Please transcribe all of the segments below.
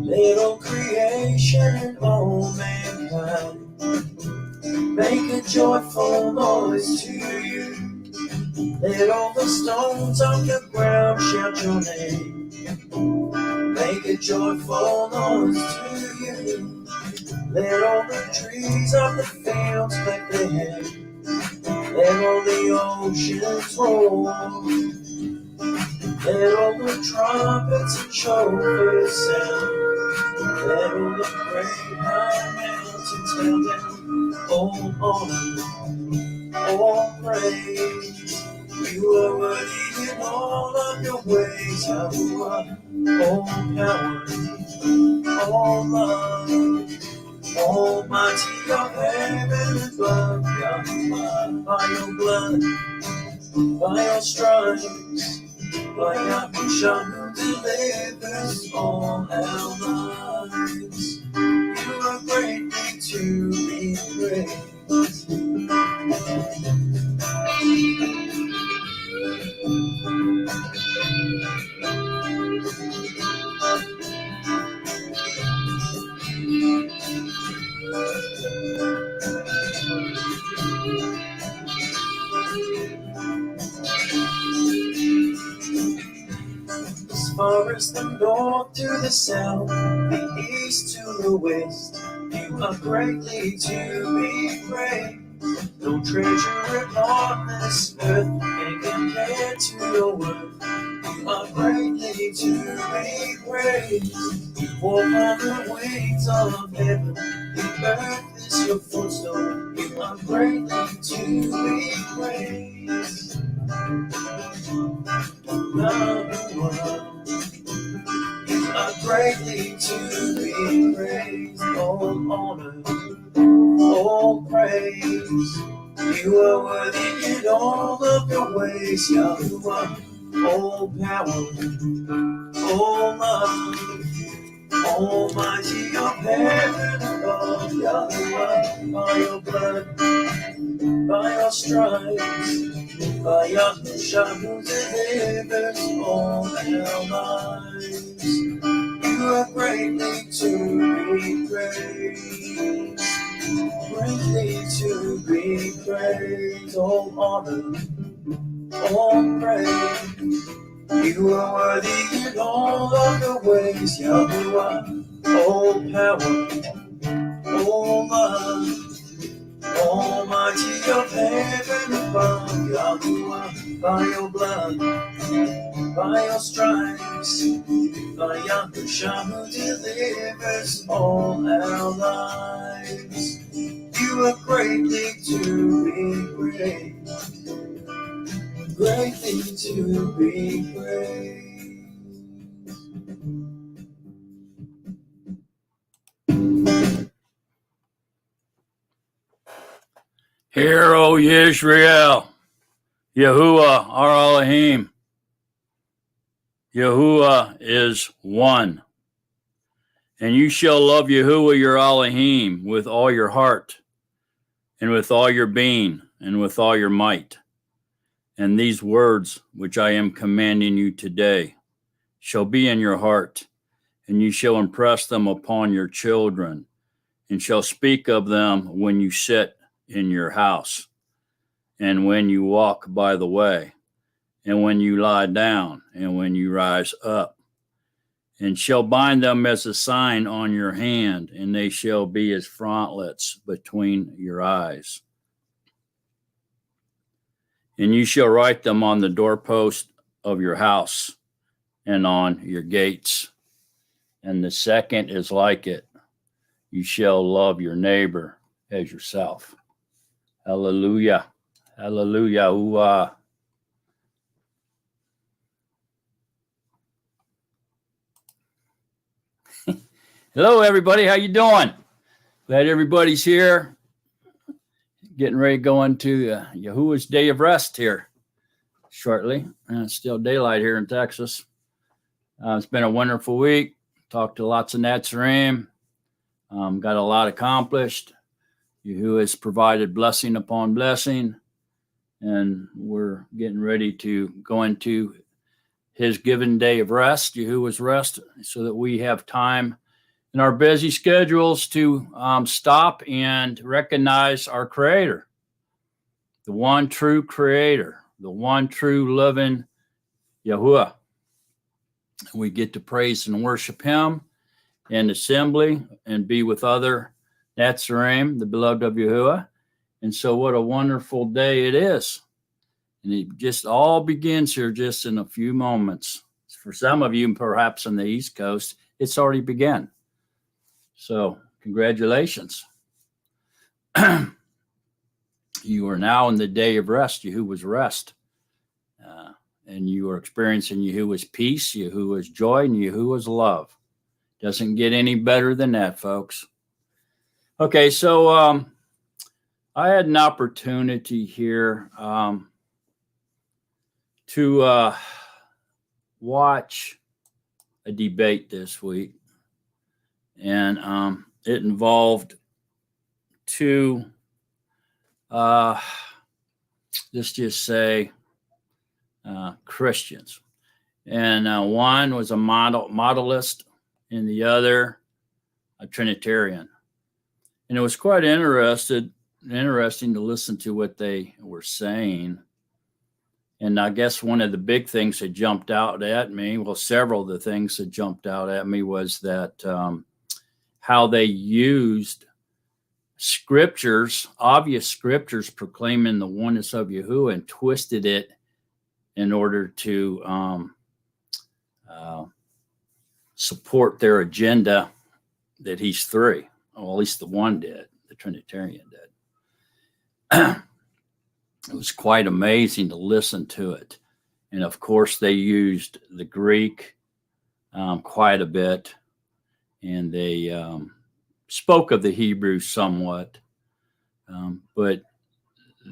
Little creation and all mankind, make a joyful noise to you. Let all the stones of the ground shout your name. Make a joyful noise to you. Let all the trees of the fields clap their hands. Let all the oceans roar. Let all the trumpets and shofars sound. Let all the great high mountains bow down. All honor, all praise. You are worthy in all of your ways, Yahuwah. All power, all love, almighty of heaven above, Yahuwah. By your blood, by your stripes, by Yahushua who delivers all our lives. You are greatly to be praised. As far as the north to the south, the east to the west, you are greatly to be praised. No treasure upon this earth can compare to your worth. You are greatly to be praised. You walk on the wings of heaven. The earth is your footstool. You are greatly to be praised. You are greatly to be praised. All honor, all praise. You are worthy in all of your ways, Yahuwah. All power, all love, almighty of heaven above, Yahuwah. By your blood, by your stripes, by Yahushua who delivers all our lives. You are greatly to be praised. Greatly to be praised. All honor, all praise. You are worthy in all of your ways, Yahuwah. All power, all love, almighty of heaven above, Yahuwah. By your blood, by your stripes, by Yahushua who delivers all our lives. You are greatly to be praised, greatly to be praised. Hear, O Yisrael, Yahuwah our Elohim. Yahuwah is one. And you shall love Yahuwah your Elohim with all your heart, and with all your being, and with all your might. And these words which I am commanding you today shall be in your heart, and you shall impress them upon your children, and shall speak of them when you sit in your house, and when you walk by the way, and when you lie down, and when you rise up, and shall bind them as a sign on your hand, and they shall be as frontlets between your eyes. And you shall write them on the doorpost of your house and on your gates. And the second is like it. You shall love your neighbor as yourself. Hallelujah. Hallelujah. Hello, everybody. How you doing? Glad everybody's here. Getting ready to go into Yahuwah's Day of Rest here shortly. And it's still daylight here in Texas. It's been a wonderful week. Talked to lots of Netzarim. Got a lot accomplished. Yahuwah has provided blessing upon blessing. And we're getting ready to go into his given day of rest, Yahuwah's rest, so that we have time in our busy schedules to stop and recognize our Creator, the one true Creator, the one true living Yahuwah. We get to praise and worship him in assembly and be with other Netzarim, the beloved of Yahuwah. And so what a wonderful day it is. And it just all begins here just in a few moments. For some of you, perhaps on the East Coast, it's already begun. So congratulations. You are now in the day of rest, Yahuwah's rest. And you are experiencing Yahuwah's peace, Yahuwah's joy, and Yahuwah's love. Doesn't get any better than that, folks. Okay, so I had an opportunity here to watch a debate this week. And it involved two, let's just say, Christians. And one was a modalist and the other a Trinitarian. And it was quite interesting to listen to what they were saying. And I guess one of the big things that jumped out at me, well, several of the things that jumped out at me was that how they used scriptures, obvious scriptures proclaiming the oneness of Yahuwah, and twisted it in order to support their agenda that he's three. Well, at least the one did, the Trinitarian did. It was quite amazing to listen to it. And of course, they used the Greek quite a bit. And they spoke of the Hebrew somewhat. But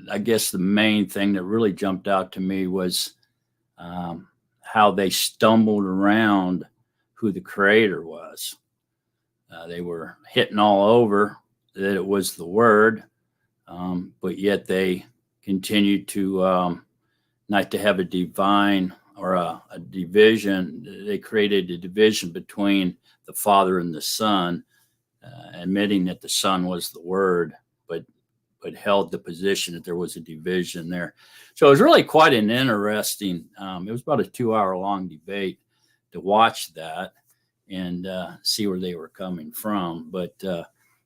I guess the main thing that really jumped out to me was how they stumbled around who the Creator was. They were hitting all over that it was the Word, but yet they continued to not to have a divine or a division. They created a division between the Father and the Son, admitting that the Son was the Word, but held the position that there was a division there. So it was really quite an interesting, it was about a 2-hour long debate to watch that and see where they were coming from. But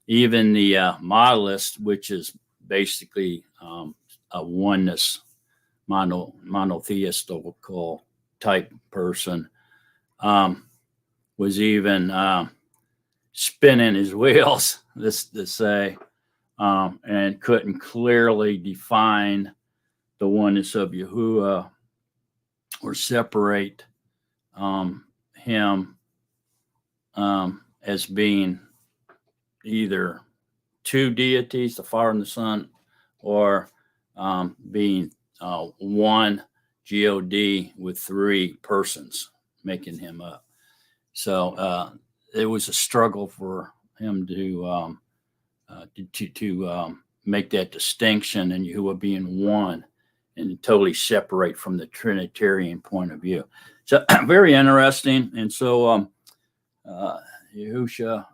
even the modalist, which is basically a oneness, monotheistical type person, was even spinning his wheels, this to say, and couldn't clearly define the oneness of Yahuwah or separate him as being either two deities, the Father and the Son, or being one God with three persons, making him up. So it was a struggle for him to make that distinction, and Yahuwah being one and totally separate from the Trinitarian point of view. So very interesting. And so Yahusha,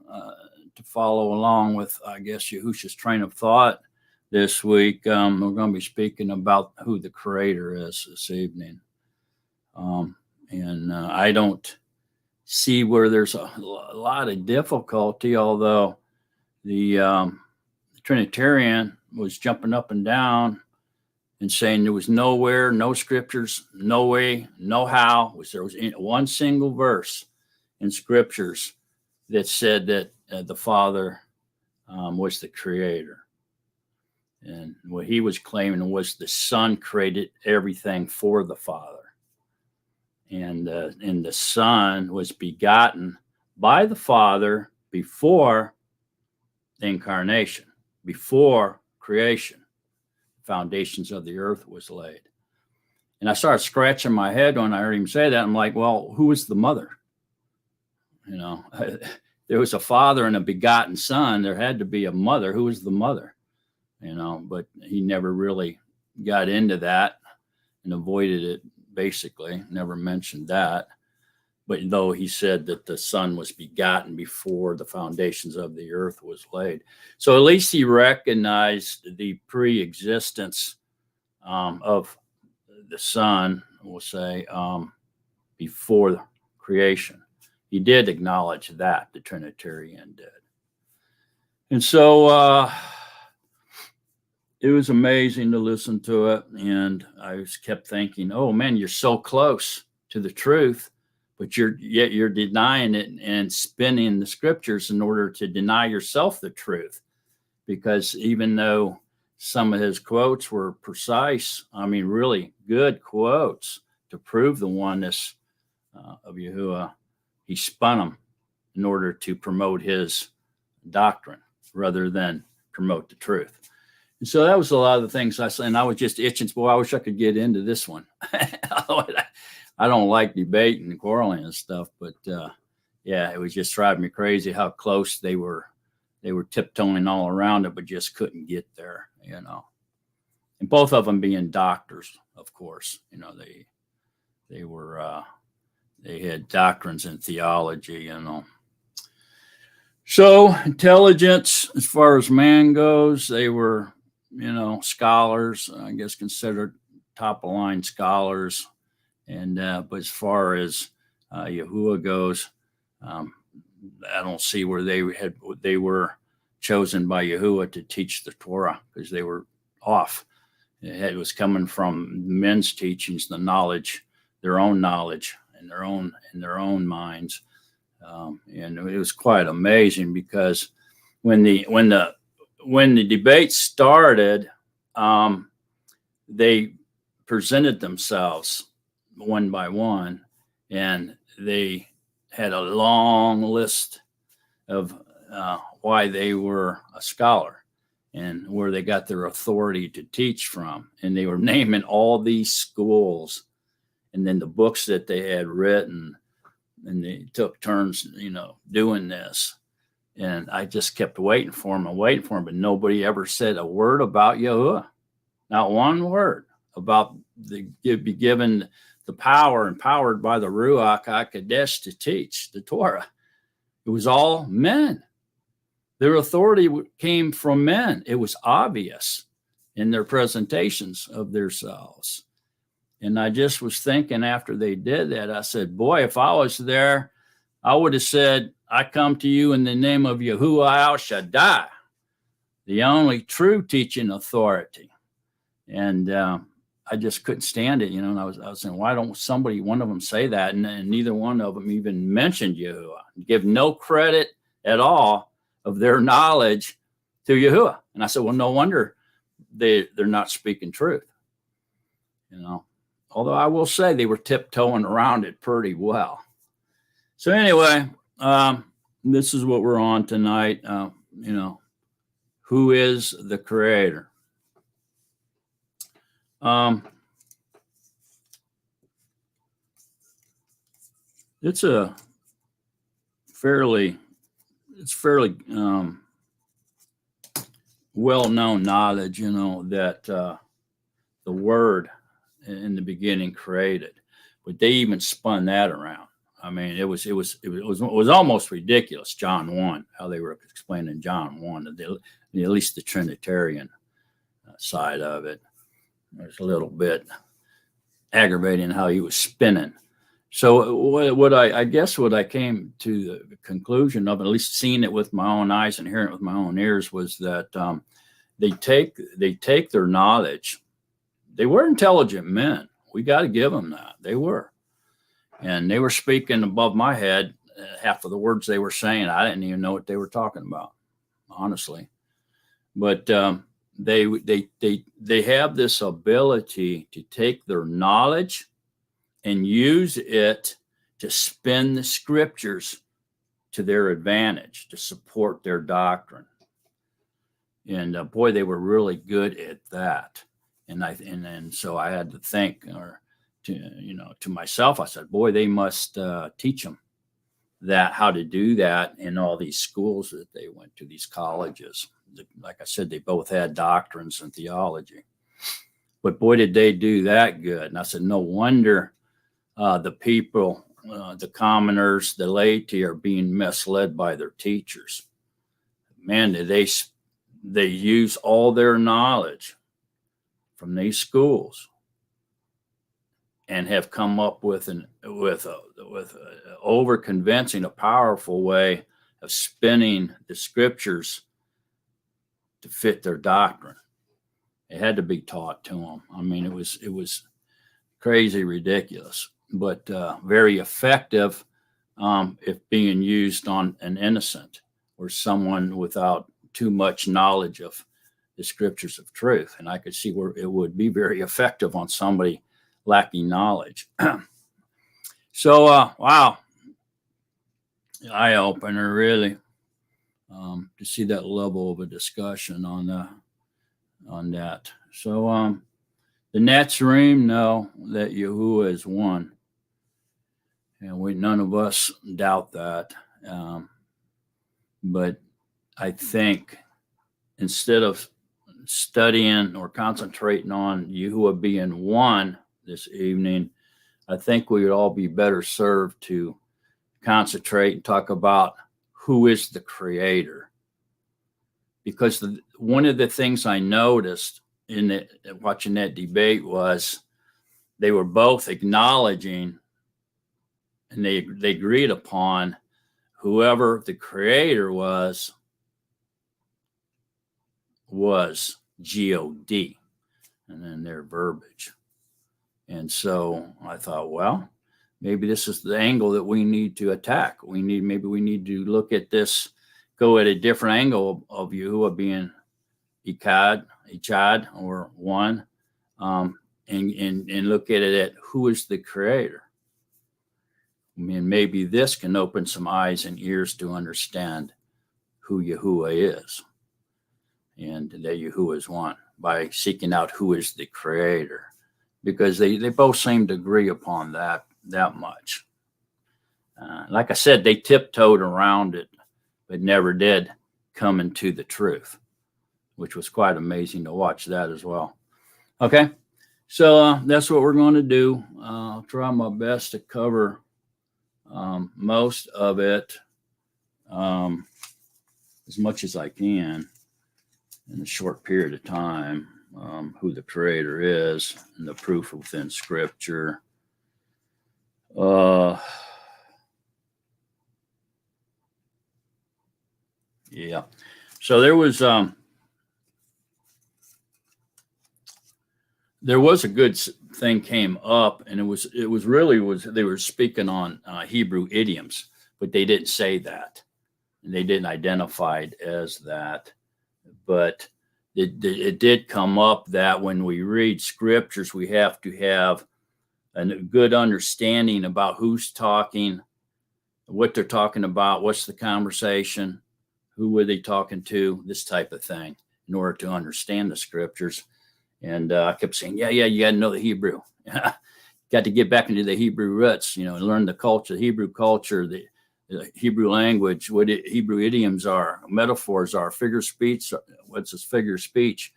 to follow along with, I guess, Yahusha's train of thought this week, we're going to be speaking about who the Creator is this evening. And I don't see where there's a lot of difficulty, although the Trinitarian was jumping up and down and saying there was nowhere, no scriptures, no way, no how. There was one single verse in scriptures that said that the Father was the Creator. And what he was claiming was the Son created everything for the Father. And the Son was begotten by the Father before the incarnation, before creation. Foundations of the earth was laid. And I started scratching my head when I heard him say that. I'm like, well, who was the mother? You know, there was a father and a begotten son. There had to be a mother. Who was the mother? You know, but he never really got into that and avoided it, basically, never mentioned that. But though he said that the son was begotten before the foundations of the earth was laid. So at least he recognized the pre-existence of the son, we'll say, before creation. He did acknowledge that, the Trinitarian did. And so it was amazing to listen to it. And I just kept thinking, oh man, you're so close to the truth, but yet you're denying it and spinning the scriptures in order to deny yourself the truth. Because even though some of his quotes were precise, I mean, really good quotes to prove the oneness of Yahuwah, he spun them in order to promote his doctrine rather than promote the truth. And so that was a lot of the things I said, and I was just itching. Boy, I wish I could get into this one. I don't like debating and quarreling and stuff, but yeah, it was just driving me crazy how close they were tiptoeing all around it, but just couldn't get there, you know. And both of them being doctors, of course, you know, they were they had doctrines in theology, you know. So intelligence, as far as man goes, they were, you know, scholars, I guess considered top of line scholars. And but as far as Yahuwah goes, I don't see where they were chosen by Yahuwah to teach the Torah, because they were off. It was coming from men's teachings, the knowledge, their own knowledge, in their own minds, and it was quite amazing, because when the debate started, they presented themselves one by one, and they had a long list of why they were a scholar and where they got their authority to teach from. And they were naming all these schools and then the books that they had written, and they took turns, you know, doing this. And I just kept waiting for them, but nobody ever said a word about Yahuwah. Not one word about be given the power, empowered by the Ruach HaKodesh to teach the Torah. It was all men. Their authority came from men. It was obvious in their presentations of themselves. And I just was thinking after they did that, I said, boy, if I was there, I would have said, I come to you in the name of Yahuwah Al Shaddai, the only true teaching authority. And I just couldn't stand it, you know. And I was saying, why don't one of them say that? And neither one of them even mentioned Yahuwah, give no credit at all of their knowledge to Yahuwah. And I said, well, no wonder they're not speaking truth, you know. Although I will say they were tiptoeing around it pretty well. So anyway, this is what we're on tonight. You know, who is the Creator? It's fairly well-known knowledge, you know, that the Word in the beginning created, but they even spun that around. I mean, it was almost ridiculous. John 1, how they were explaining John 1, at least the Trinitarian side of it. It was a little bit aggravating how he was spinning. So what I came to the conclusion of, at least seeing it with my own eyes and hearing it with my own ears, was that they take their knowledge. They were intelligent men. We got to give them that. They were. And they were speaking above my head. Half of the words they were saying, I didn't even know what they were talking about, honestly. But they have this ability to take their knowledge and use it to spin the scriptures to their advantage, to support their doctrine. And boy, they were really good at that. And so I had to think, or to myself, I said, boy, they must teach them. that how to do that in all these schools that they went to, these colleges. Like I said, they both had doctrines and theology. But boy, did they do that good. And I said, no wonder the people, the commoners, the laity are being misled by their teachers. Man, did they use all their knowledge from these schools and have come up with over convincing, a powerful way of spinning the scriptures to fit their doctrine. It had to be taught to them. I mean, it was crazy, ridiculous, but very effective if being used on an innocent or someone without too much knowledge of the scriptures of truth. And I could see where it would be very effective on somebody lacking knowledge. So, wow, eye opener, really, to see that level of a discussion on that. So, the Nazarene know that Yahuwah is one, and none of us doubt that. But I think instead of studying or concentrating on Yahuwah being one this evening, I think we would all be better served to concentrate and talk about who is the creator. Because one of the things I noticed in watching that debate was they were both acknowledging, and they agreed upon, whoever the creator was God, and then their verbiage. And so I thought, well, maybe this is the angle that we need to attack. Maybe we need to look at this, go at a different angle of Yahuwah being Echad, or one, and look at it at who is the creator. I mean, maybe this can open some eyes and ears to understand who Yahuwah is, and that Yahuwah is one, by seeking out who is the creator, because they both seem to agree upon that much. Like I said, they tiptoed around it, but never did come into the truth, which was quite amazing to watch that as well. Okay, so that's what we're going to do. I'll try my best to cover most of it, as much as I can in a short period of time. Who the creator is and the proof within Scripture. Yeah. So there was a good thing came up, and it was they were speaking on Hebrew idioms, but they didn't say that, and they didn't identify it as that. But it did come up that when we read scriptures, we have to have a good understanding about who's talking, what they're talking about, what's the conversation, who were they talking to, this type of thing, in order to understand the scriptures. And I kept saying, yeah, you got to know the Hebrew. Got to get back into the Hebrew roots, and learn the culture, the Hebrew culture, the Hebrew language, what Hebrew idioms are, metaphors are, figure speech. What's this figure speech?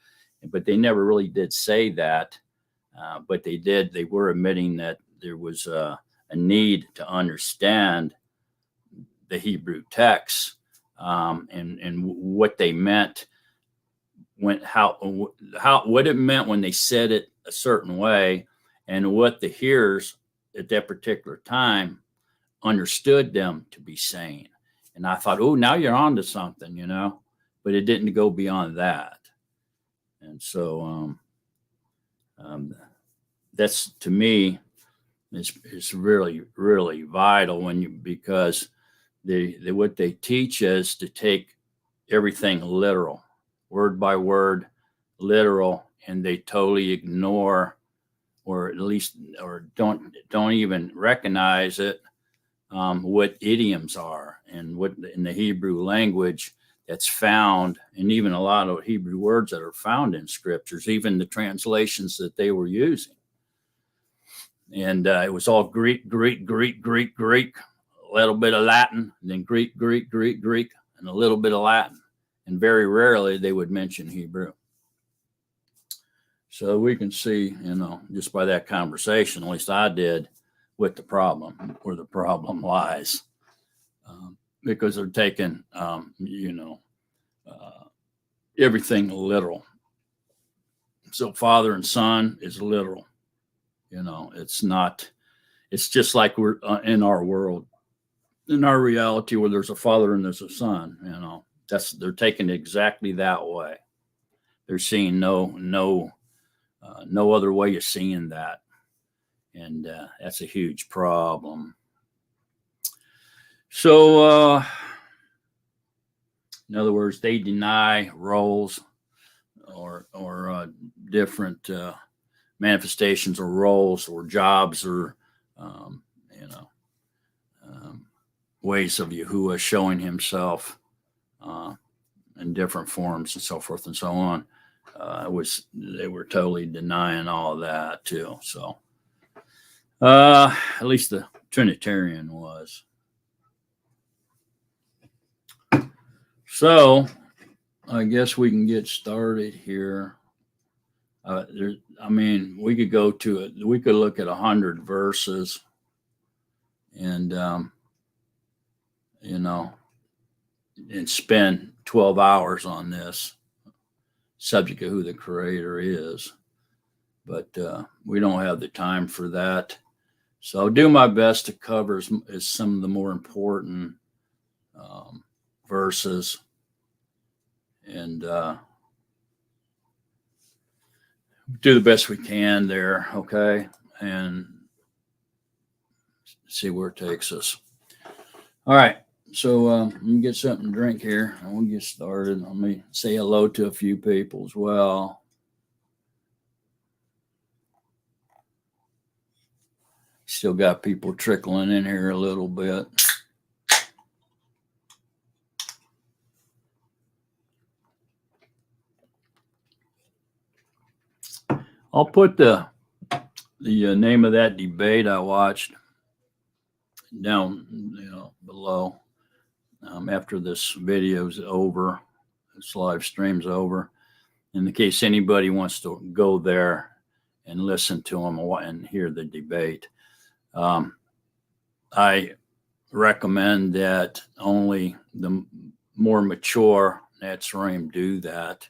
But they never really did say that. But they were admitting that there was a need to understand the Hebrew texts, and what they meant, what it meant when they said it a certain way, and what the hearers at that particular time understood them to be saying. And I thought, oh, now you're on to something, but it didn't go beyond that. And so that's, to me, is really, really vital because what they teach is to take everything literal, word by word, literal, and they totally ignore, or at least, or don't even recognize it, what idioms are, and what in the Hebrew language that's found, and even a lot of Hebrew words that are found in scriptures, even the translations that they were using. And it was all Greek, little bit of Latin, then Greek, and a little bit of Latin. And very rarely they would mention Hebrew. So we can see, just by that conversation, at least I did, with the problem, where the problem lies. Because they're taking, everything literal. So Father and Son is literal. It's not, it's just like we're in our world, in our reality, where there's a Father and there's a Son, they're taking it exactly that way. They're seeing no other way of seeing that. And that's a huge problem. So, in other words, they deny roles or different manifestations or roles or jobs or, ways of Yahuwah showing himself in different forms and so forth and so on. They were totally denying all of that too. So, at least the Trinitarian was. So, I guess we can get started here. We could go to it. We could look at 100 verses, and and spend 12 hours on this subject of who the Creator is. But we don't have the time for that. So I'll do my best to cover as some of the more important verses, and do the best we can there, okay? And see where it takes us. All right, so let me get something to drink here, and we'll get started. Let me say hello to a few people as well. Still got people trickling in here a little bit. I'll put the name of that debate I watched down, below after this video's over, this live stream's over, in case anybody wants to go there and listen to them and hear the debate. I recommend that only the more mature Netzarim do that.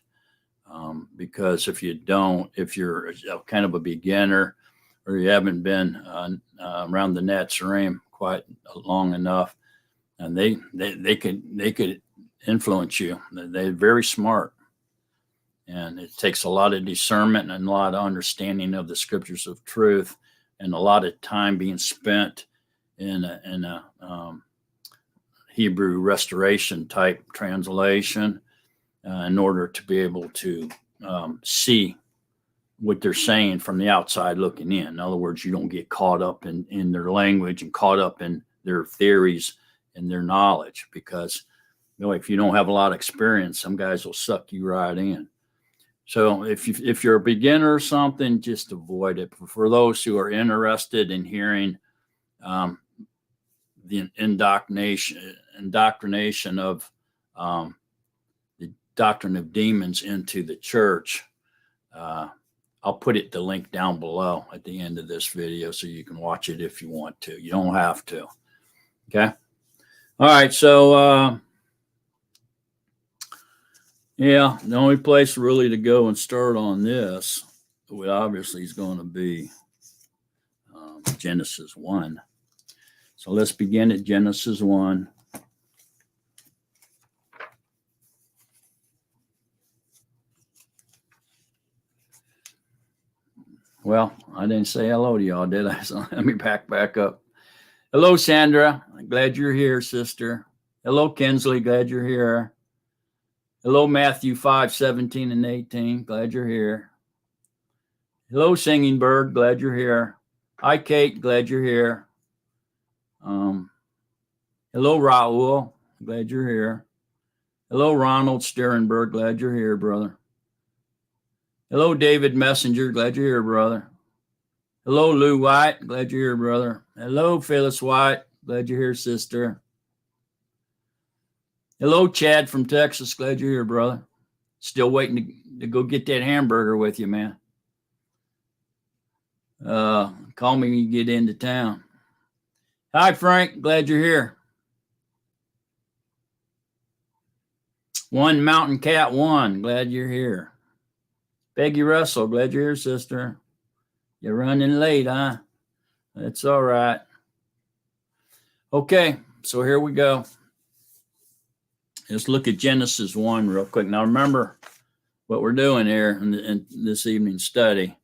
Because if you don't, if you're kind of a beginner or you haven't been around the Netzarim quite long enough, and they could influence you. They're very smart, and it takes a lot of discernment and a lot of understanding of the scriptures of truth, and a lot of time being spent in a Hebrew restoration type translation. In order to be able to see what they're saying from the outside looking in. In other words, you don't get caught up in their language and caught up in their theories and their knowledge, because if you don't have a lot of experience, some guys will suck you right in. So if you're a beginner or something, just avoid it. For those who are interested in hearing the indoctrination of doctrine of demons into the church, I'll put the link down below at the end of this video so you can watch it if you want to. You don't have to. Okay. All right. So, the only place really to go and start on this, obviously, is going to be Genesis 1. So let's begin at Genesis 1. Well, I didn't say hello to y'all, did I? So let me back up. Hello, Sandra. Glad you're here, sister. Hello, Kinsley. Glad you're here. Hello, Matthew 5:17 and 18. Glad you're here. Hello, Singing Bird. Glad you're here. Hi, Kate. Glad you're here. Hello, Raul. Glad you're here. Hello, Ronald Sterenberg. Glad you're here, brother. Hello, David Messenger. Glad you're here, brother. Hello, Lou White. Glad you're here, brother. Hello, Phyllis White. Glad you're here, sister. Hello, Chad from Texas. Glad you're here, brother. Still waiting to go get that hamburger with you, man. Call me when you get into town. Hi, Frank. Glad you're here. One Mountain Cat 1. Glad you're here. Peggy Russell. Glad you're here, sister. You're running late, huh? That's all right. Okay, so here we go. Let's look at Genesis 1 real quick. Now, remember what we're doing here in this evening's study.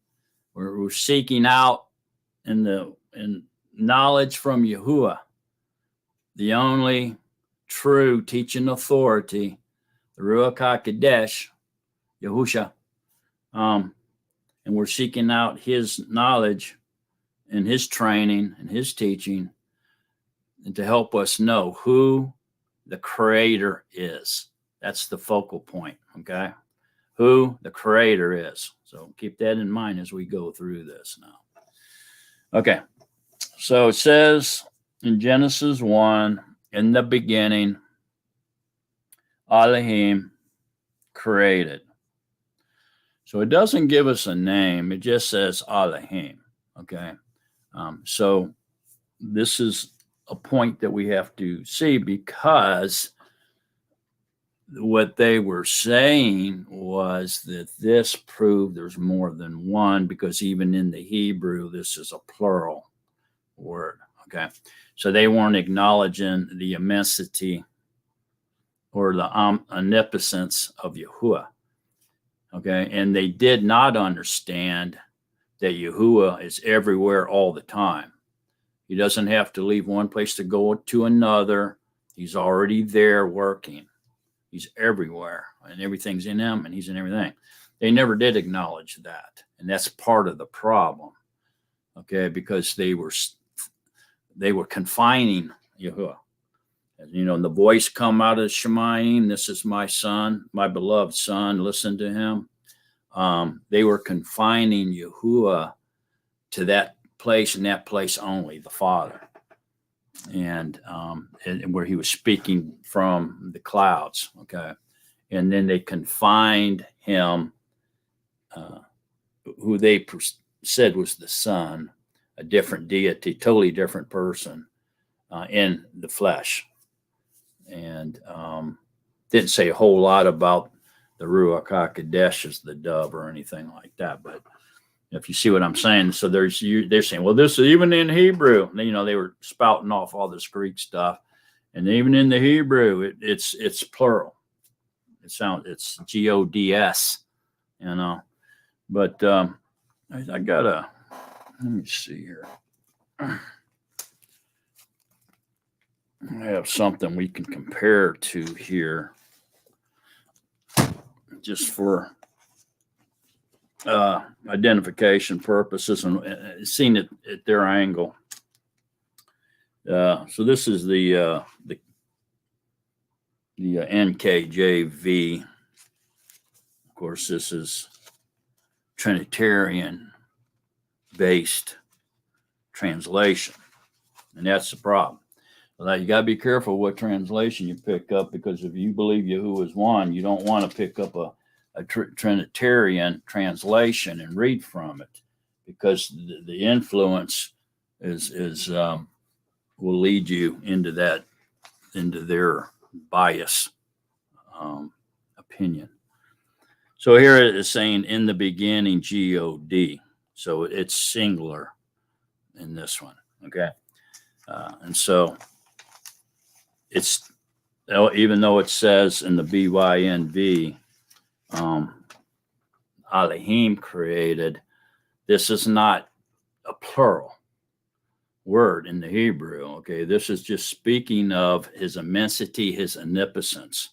We're seeking out in knowledge from Yahuwah, the only true teaching authority, the Ruach HaKodesh, Yahusha. And we're seeking out his knowledge and his training and his teaching, and to help us know who the Creator is. That's the focal point, okay? Who the Creator is. So keep that in mind as we go through this now. Okay, so it says in Genesis 1, in the beginning, Elohim created. So it doesn't give us a name. It just says Elohim, okay? So this is a point that we have to see, because what they were saying was that this proved there's more than one, because even in the Hebrew, this is a plural word, okay? So they weren't acknowledging the immensity or the omnipotence of Yahuwah, okay? And they did not understand that Yahuwah is everywhere all the time. He doesn't have to leave one place to go to another. He's already there working. He's everywhere, and everything's in him, and he's in everything. They never did acknowledge that, and that's part of the problem, okay? Because they were confining Yahuwah. You know, and the voice come out of Shemayim, this is my son, my beloved son, listen to him. They were confining Yahuwah to that place and that place only, the Father. And where he was speaking from the clouds, okay? And then they confined him, who they said was the Son, a different deity, totally different person, in the flesh. And didn't say a whole lot about the Ruach HaKodesh as the dove or anything like that, but if you see what I'm saying. So they're saying, well, this is even in Hebrew. You know, they were spouting off all this Greek stuff, and even in the Hebrew, it's plural. It's Gods, you know. But I gotta, let me see here. I have something we can compare to here, just for identification purposes, and seeing it at their angle. So this is the NKJV. Of course, this is Trinitarian based translation, and that's the problem. Now, you got to be careful what translation you pick up, because if you believe Yahuwah is one, you don't want to pick up a Trinitarian translation and read from it, because the influence is will lead you into their bias opinion. So here it is saying in the beginning, God. So it's singular in this one, okay? And so it's, even though it says in the BYNV, Elohim created, this is not a plural word in the Hebrew, okay? This is just speaking of his immensity, his omnipotence,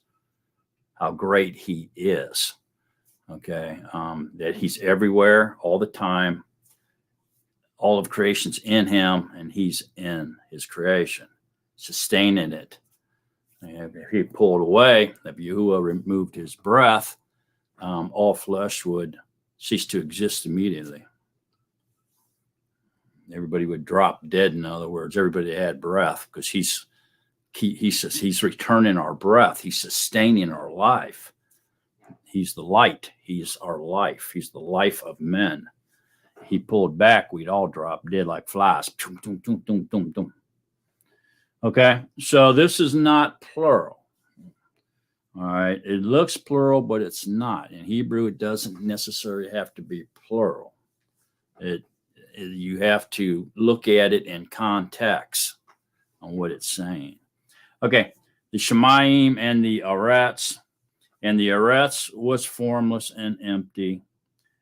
how great he is, okay? That he's everywhere all the time. All of creation's in him, and he's in his creation, sustaining it. And if he pulled away, if Yahuwah removed his breath, all flesh would cease to exist immediately. Everybody would drop dead. In other words, everybody had breath, because he's returning our breath. He's sustaining our life. He's the light. He's our life. He's the life of men. He pulled back, we'd all drop dead like flies. Okay, so this is not plural. All right, it looks plural, but it's not. In Hebrew, it doesn't necessarily have to be plural. You have to look at it in context on what it's saying. Okay, the Shemayim and the Arets. And the Arets was formless and empty,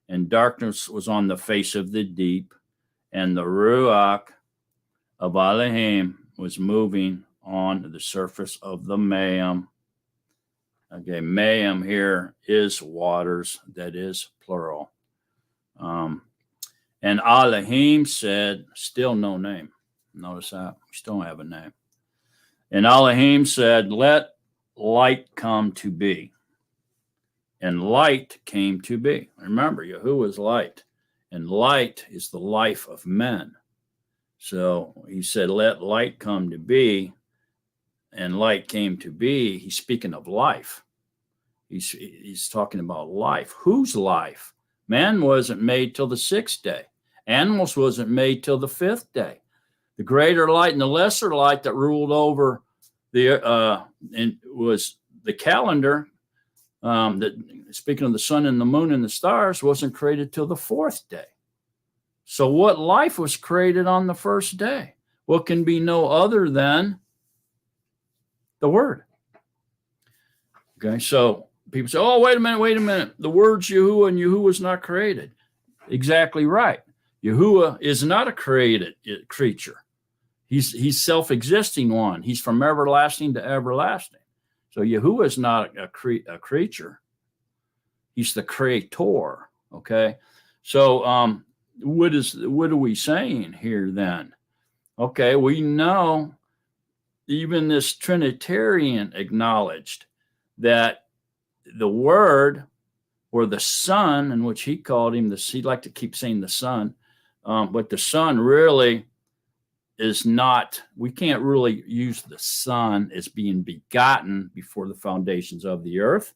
and darkness was on the face of the deep, and the Ruach of Elohim was moving on the surface of the Mayim. Okay, Mayim here is waters, that is plural. And Elohim said, still no name. Notice that, we still don't have a name. And Elohim said, let light come to be. And light came to be. Remember, Yahuwah is light, and light is the life of men. So he said, let light come to be, and light came to be. He's speaking of life. He's talking about life. Whose life? Man wasn't made till the 6th day. Animals wasn't made till the 5th day. The greater light and the lesser light that ruled over and was the calendar, that speaking of the sun and the moon and the stars, wasn't created till the 4th day. So what life was created on the 1st day? What can be no other than the Word? Okay, so people say, oh, wait a minute. The word's Yahuwah, and Yahuwah is not created. Exactly right. Yahuwah is not a created creature. He's self-existing one. He's from everlasting to everlasting. So Yahuwah is not a creature. He's the creator. Okay. So what are we saying here then? Okay, we know even this Trinitarian acknowledged that the Word, or the Son, in which he called him, he'd like to keep saying the Son, but the Son really is not, we can't really use the Son as being begotten before the foundations of the earth,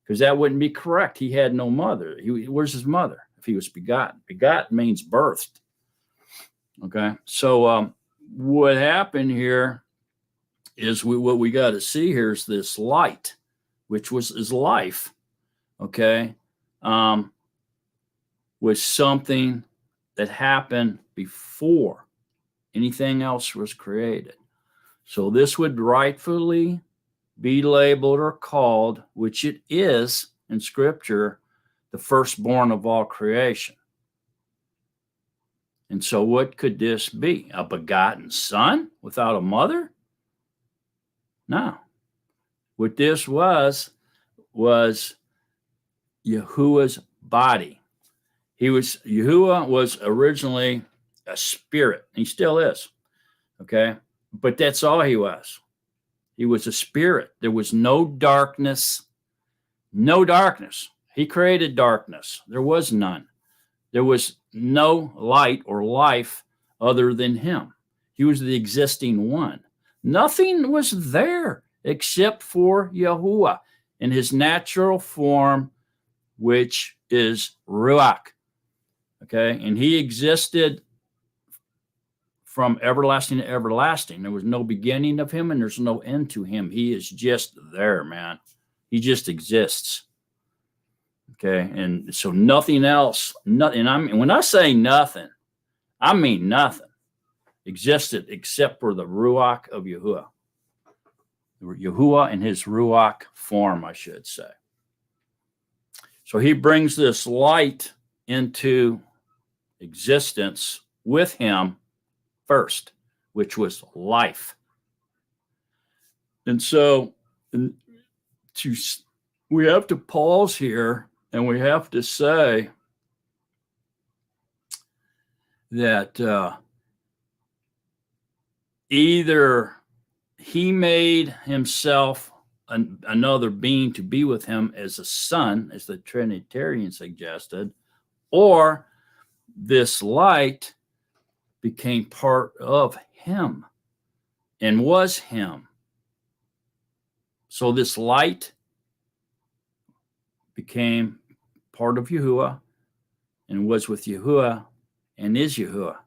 because that wouldn't be correct. He had no mother. Where's his mother if he was begotten? Begotten means birthed. Okay, so what happened here is what we got to see here is this light, which is life, okay, was something that happened before anything else was created. So this would rightfully be labeled or called, which it is in Scripture, the firstborn of all creation. And so what could this be? A begotten son without a mother? No. What this was Yahuwah's body. Yahuwah was originally a spirit. He still is. Okay? But that's all he was. He was a spirit. There was no darkness. No darkness. He created darkness. There was none. There was no light or life other than him. He was the existing one. Nothing was there except for Yahuwah in his natural form, which is Ruach. Okay? And he existed from everlasting to everlasting. There was no beginning of him, and there's no end to him. He is just there, man. He just exists. Okay, and so nothing else, nothing. When I say nothing, I mean nothing existed except for the Ruach of Yahuwah. Yahuwah in his Ruach form, I should say. So he brings this light into existence with him first, which was life. And so we have to pause here, and we have to say that either he made himself another being to be with him as a son, as the Trinitarian suggested, or this light became part of him and was him. So this light became part of Yahuwah and was with Yahuwah and is Yahuwah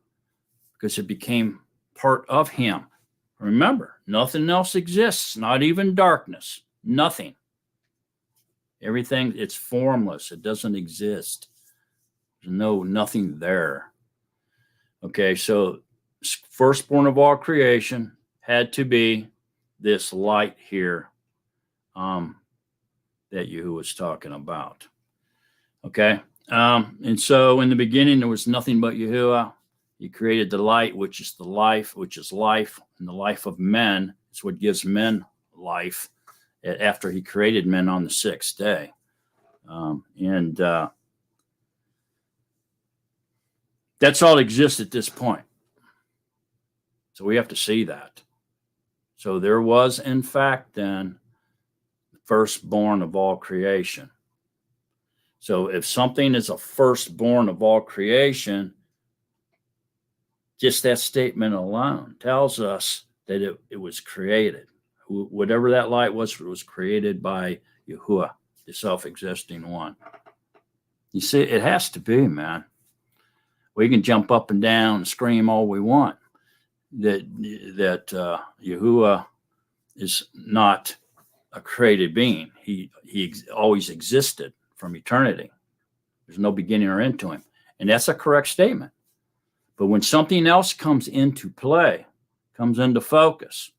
because it became part of him. Remember, nothing else exists, not even darkness, nothing. Everything, it's formless. It doesn't exist. There's nothing there. Okay, so firstborn of all creation had to be this light here that Yahuwah was talking about. Okay, and so in the beginning, there was nothing but Yahuwah. He created the light, which is the life, which is life, and the life of men. It's what gives men life after he created men on the sixth day. That's all that exists at this point. So we have to see that. So there was, in fact, then, the firstborn of all creation. So if something is a firstborn of all creation, just that statement alone tells us that it was created. Whatever that light was, it was created by Yahuwah, the self-existing one. You see, it has to be, man. We can jump up and down and scream all we want that Yahuwah is not a created being. He always existed from eternity. There's no beginning or end to him. And that's a correct statement. But when something else comes into play, comes into focus,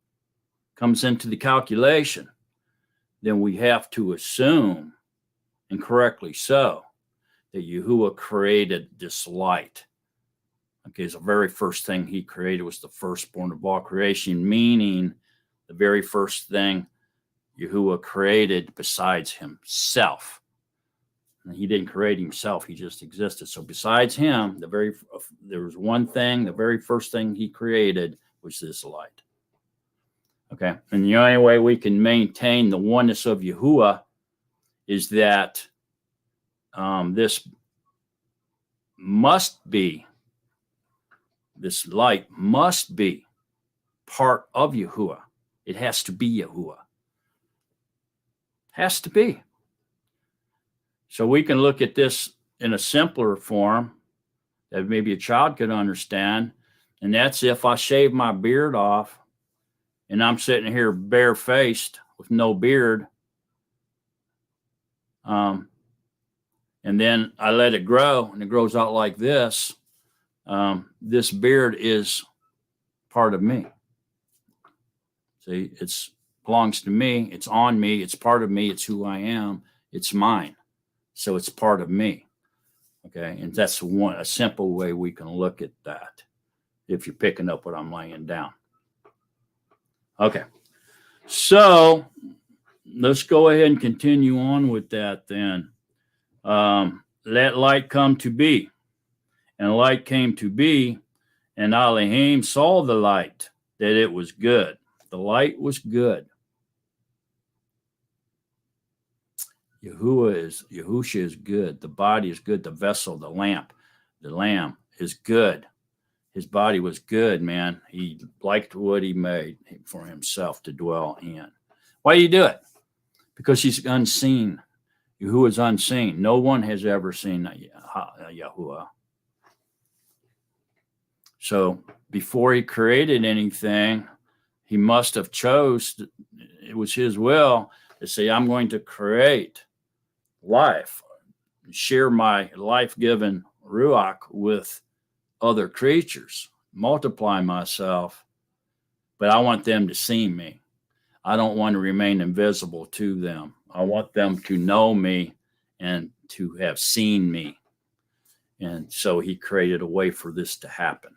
comes into the calculation, then we have to assume, and correctly so, that Yahuwah created this light. Okay, so the very first thing he created was the firstborn of all creation, meaning the very first thing Yahuwah created besides himself. And he didn't create himself, he just existed. So besides him, there was one thing, the very first thing he created was this light. Okay, and the only way we can maintain the oneness of Yahuwah is that this light must be part of Yahuwah. It has to be Yahuwah. Has to be. So we can look at this in a simpler form that maybe a child could understand. And that's if I shave my beard off and I'm sitting here barefaced with no beard. And then I let it grow and it grows out like this. This beard is part of me. See, it belongs to me. It's on me. It's part of me. It's who I am. It's mine. So it's part of me. Okay. And that's a simple way we can look at that if you're picking up what I'm laying down. Okay. So let's go ahead and continue on with that then. Let light come to be. And light came to be, and Elohim saw the light, that it was good. The light was good. Yahusha is good. The body is good. The vessel, the lamb is good. His body was good, man. He liked what he made for himself to dwell in. Why do you do it? Because he's unseen. Yahuwah is unseen. No one has ever seen Yahuwah. So before he created anything, he must have it was his will to say, I'm going to create life, share my life-given Ruach with other creatures, multiply myself, but I want them to see me. I don't want to remain invisible to them. I want them to know me and to have seen me. And so he created a way for this to happen.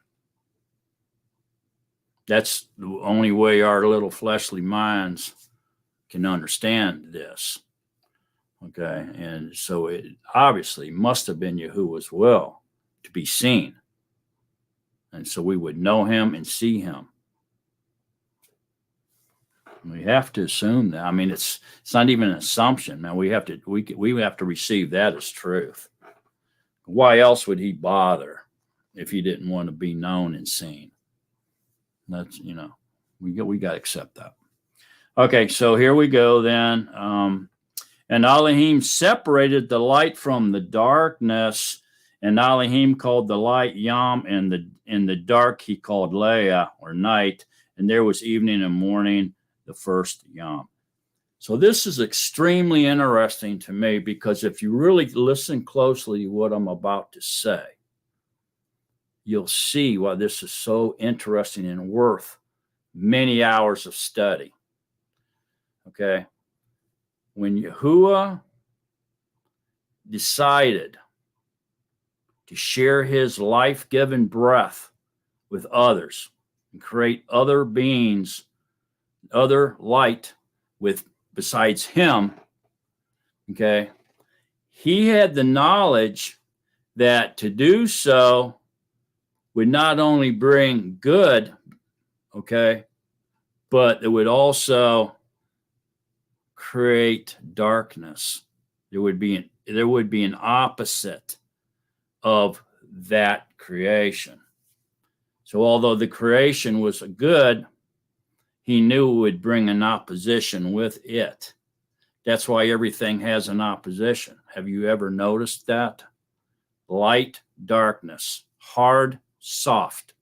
That's the only way our little fleshly minds can understand this. Okay, and so it obviously must have been Yahuwah's will to be seen. And so we would know him and see him. We have to assume that. I mean, it's not even an assumption, man. We have to receive that as truth. Why else would he bother if he didn't want to be known and seen. That's, we got to accept that. Okay, so here we go then. And Elohim separated the light from the darkness, and Elohim called the light Yom, and in the dark he called Leah, or night, and there was evening and morning, the first Yom. So this is extremely interesting to me, because if you really listen closely to what I'm about to say, you'll see why this is so interesting and worth many hours of study. Okay? When Yahuwah decided to share his life-giving breath with others and create other beings, other light besides him, okay, he had the knowledge that to do so would not only bring good, okay, but it would also create darkness. There would be an opposite of that creation. So although the creation was good, he knew it would bring an opposition with it. That's why everything has an opposition. Have you ever noticed that? Light, darkness, hard, soft,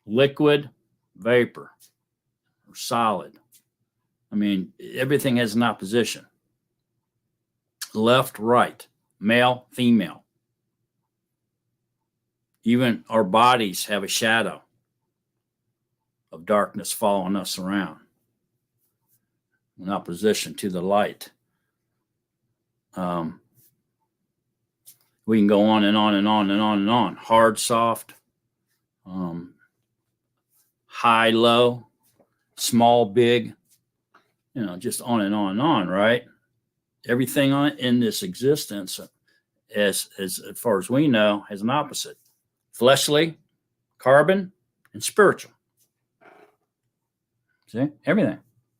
liquid, vapor, or solid. I mean, everything has an opposition. Left, right, male, female. Even our bodies have a shadow of darkness following us around, in opposition to the light. We can go on and on and on and on and on. Hard, soft, high, low, small, big, just on and on and on, right? Everything in this existence, as far as we know, has an opposite. Fleshly, carbon, and spiritual. See, everything.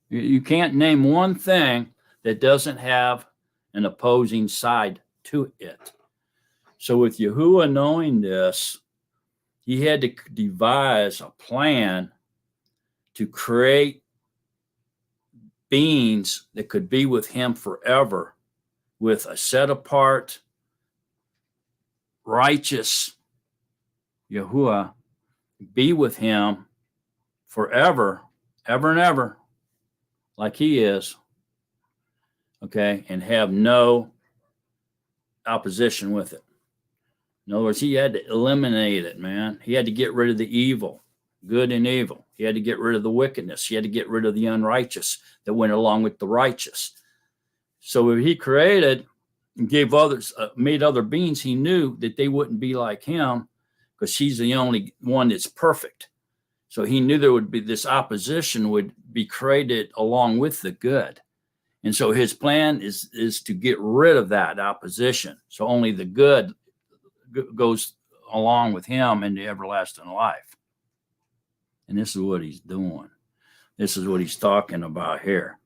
You can't name one thing that doesn't have an opposing side to it. So with Yahuwah knowing this, he had to devise a plan to create beings that could be with him forever, with a set apart, righteous Yahuwah, be with him forever, ever and ever, like he is, okay, and have no opposition with it. In other words, he had to eliminate it, man. He had to get rid of the evil, good and evil. He had to get rid of the wickedness. He had to get rid of the unrighteous that went along with the righteous. So when he created and gave others, made other beings, he knew that they wouldn't be like him, because he's the only one that's perfect. So he knew there would be this opposition would be created along with the good. And so his plan is to get rid of that opposition. So only the good goes along with him into everlasting life. And this is what he's doing. This is what he's talking about here.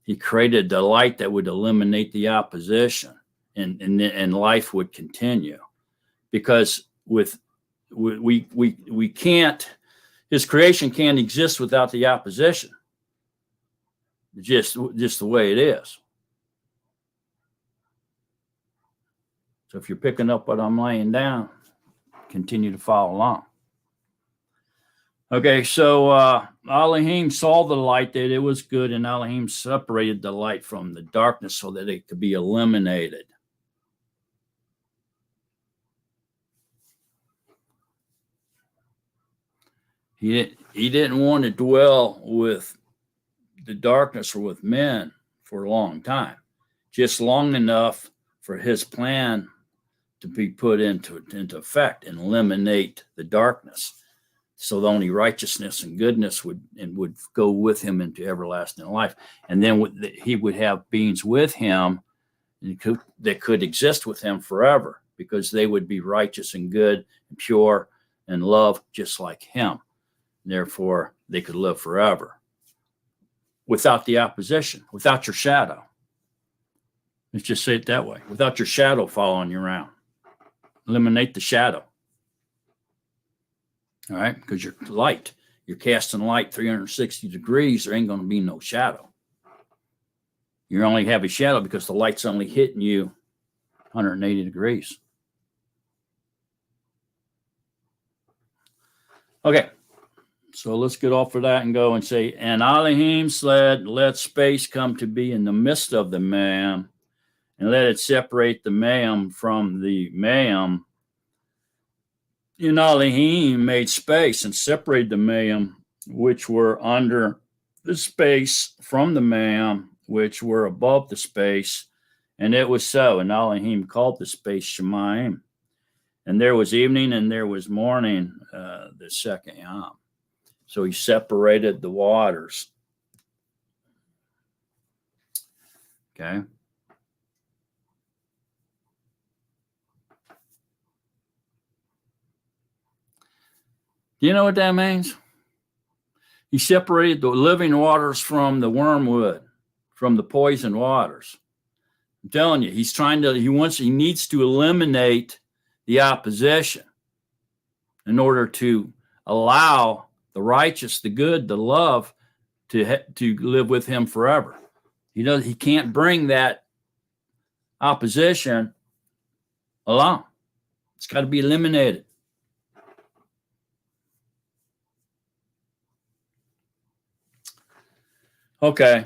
He created the light that would eliminate the opposition, and life would continue. Because we can't, his creation can't exist without the opposition. Just the way it is. So if you're picking up what I'm laying down, continue to follow along. Okay, so Elohim saw the light, that it was good, and Elohim separated the light from the darkness so that it could be eliminated. He didn't want to dwell with the darkness or with men for a long time, just long enough for his plan to be put into effect and eliminate the darkness. So the only righteousness and goodness would go with him into everlasting life. And then he would have beings with him that could exist with him forever, because they would be righteous and good and pure and love just like him. Therefore, they could live forever without the opposition, without your shadow. Let's just say it that way. Without your shadow following you around. Eliminate the shadow. All right, because you're light. You're casting light 360 degrees. There ain't going to be no shadow. You only have a shadow because the light's only hitting you 180 degrees. Okay, so let's get off of that and go and say, and Elohim said, let space come to be in the midst of the Mayim, and let it separate the Mayim from the Mayim. And Elohim made space and separated the Mayim, which were under the space, from the Mayim, which were above the space. And it was so. And Elohim called the space Shemayim. And there was evening and there was morning, the second Yom. So he separated the waters. Okay. Do you know what that means? He separated the living waters from the wormwood, from the poison waters. I'm telling you, he needs to eliminate the opposition in order to allow the righteous, the good, the love to live with him forever. He can't bring that opposition alone. It's got to be eliminated. Okay.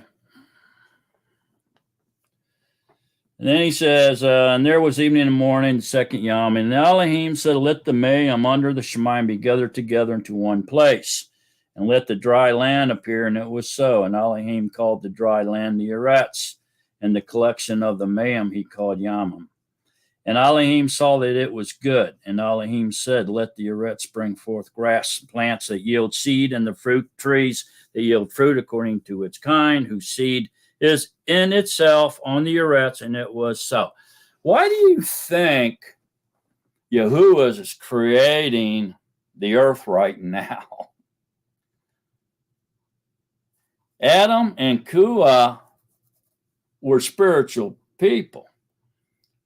And then he says, and there was evening and morning, the second Yom, and Elohim said, let the Mayim under the Shemayim be gathered together into one place, and let the dry land appear, and it was so. And Elohim called the dry land the Eretz, and the collection of the Mayim he called Yamim. And Elohim saw that it was good, and Elohim said, let the Eretz bring forth grass, plants that yield seed, and the fruit trees that yield fruit according to its kind, whose seed is in itself on the Eretz, and it was so. Why do you think Yahuwah is creating the earth right now? Adam and Kua were spiritual people.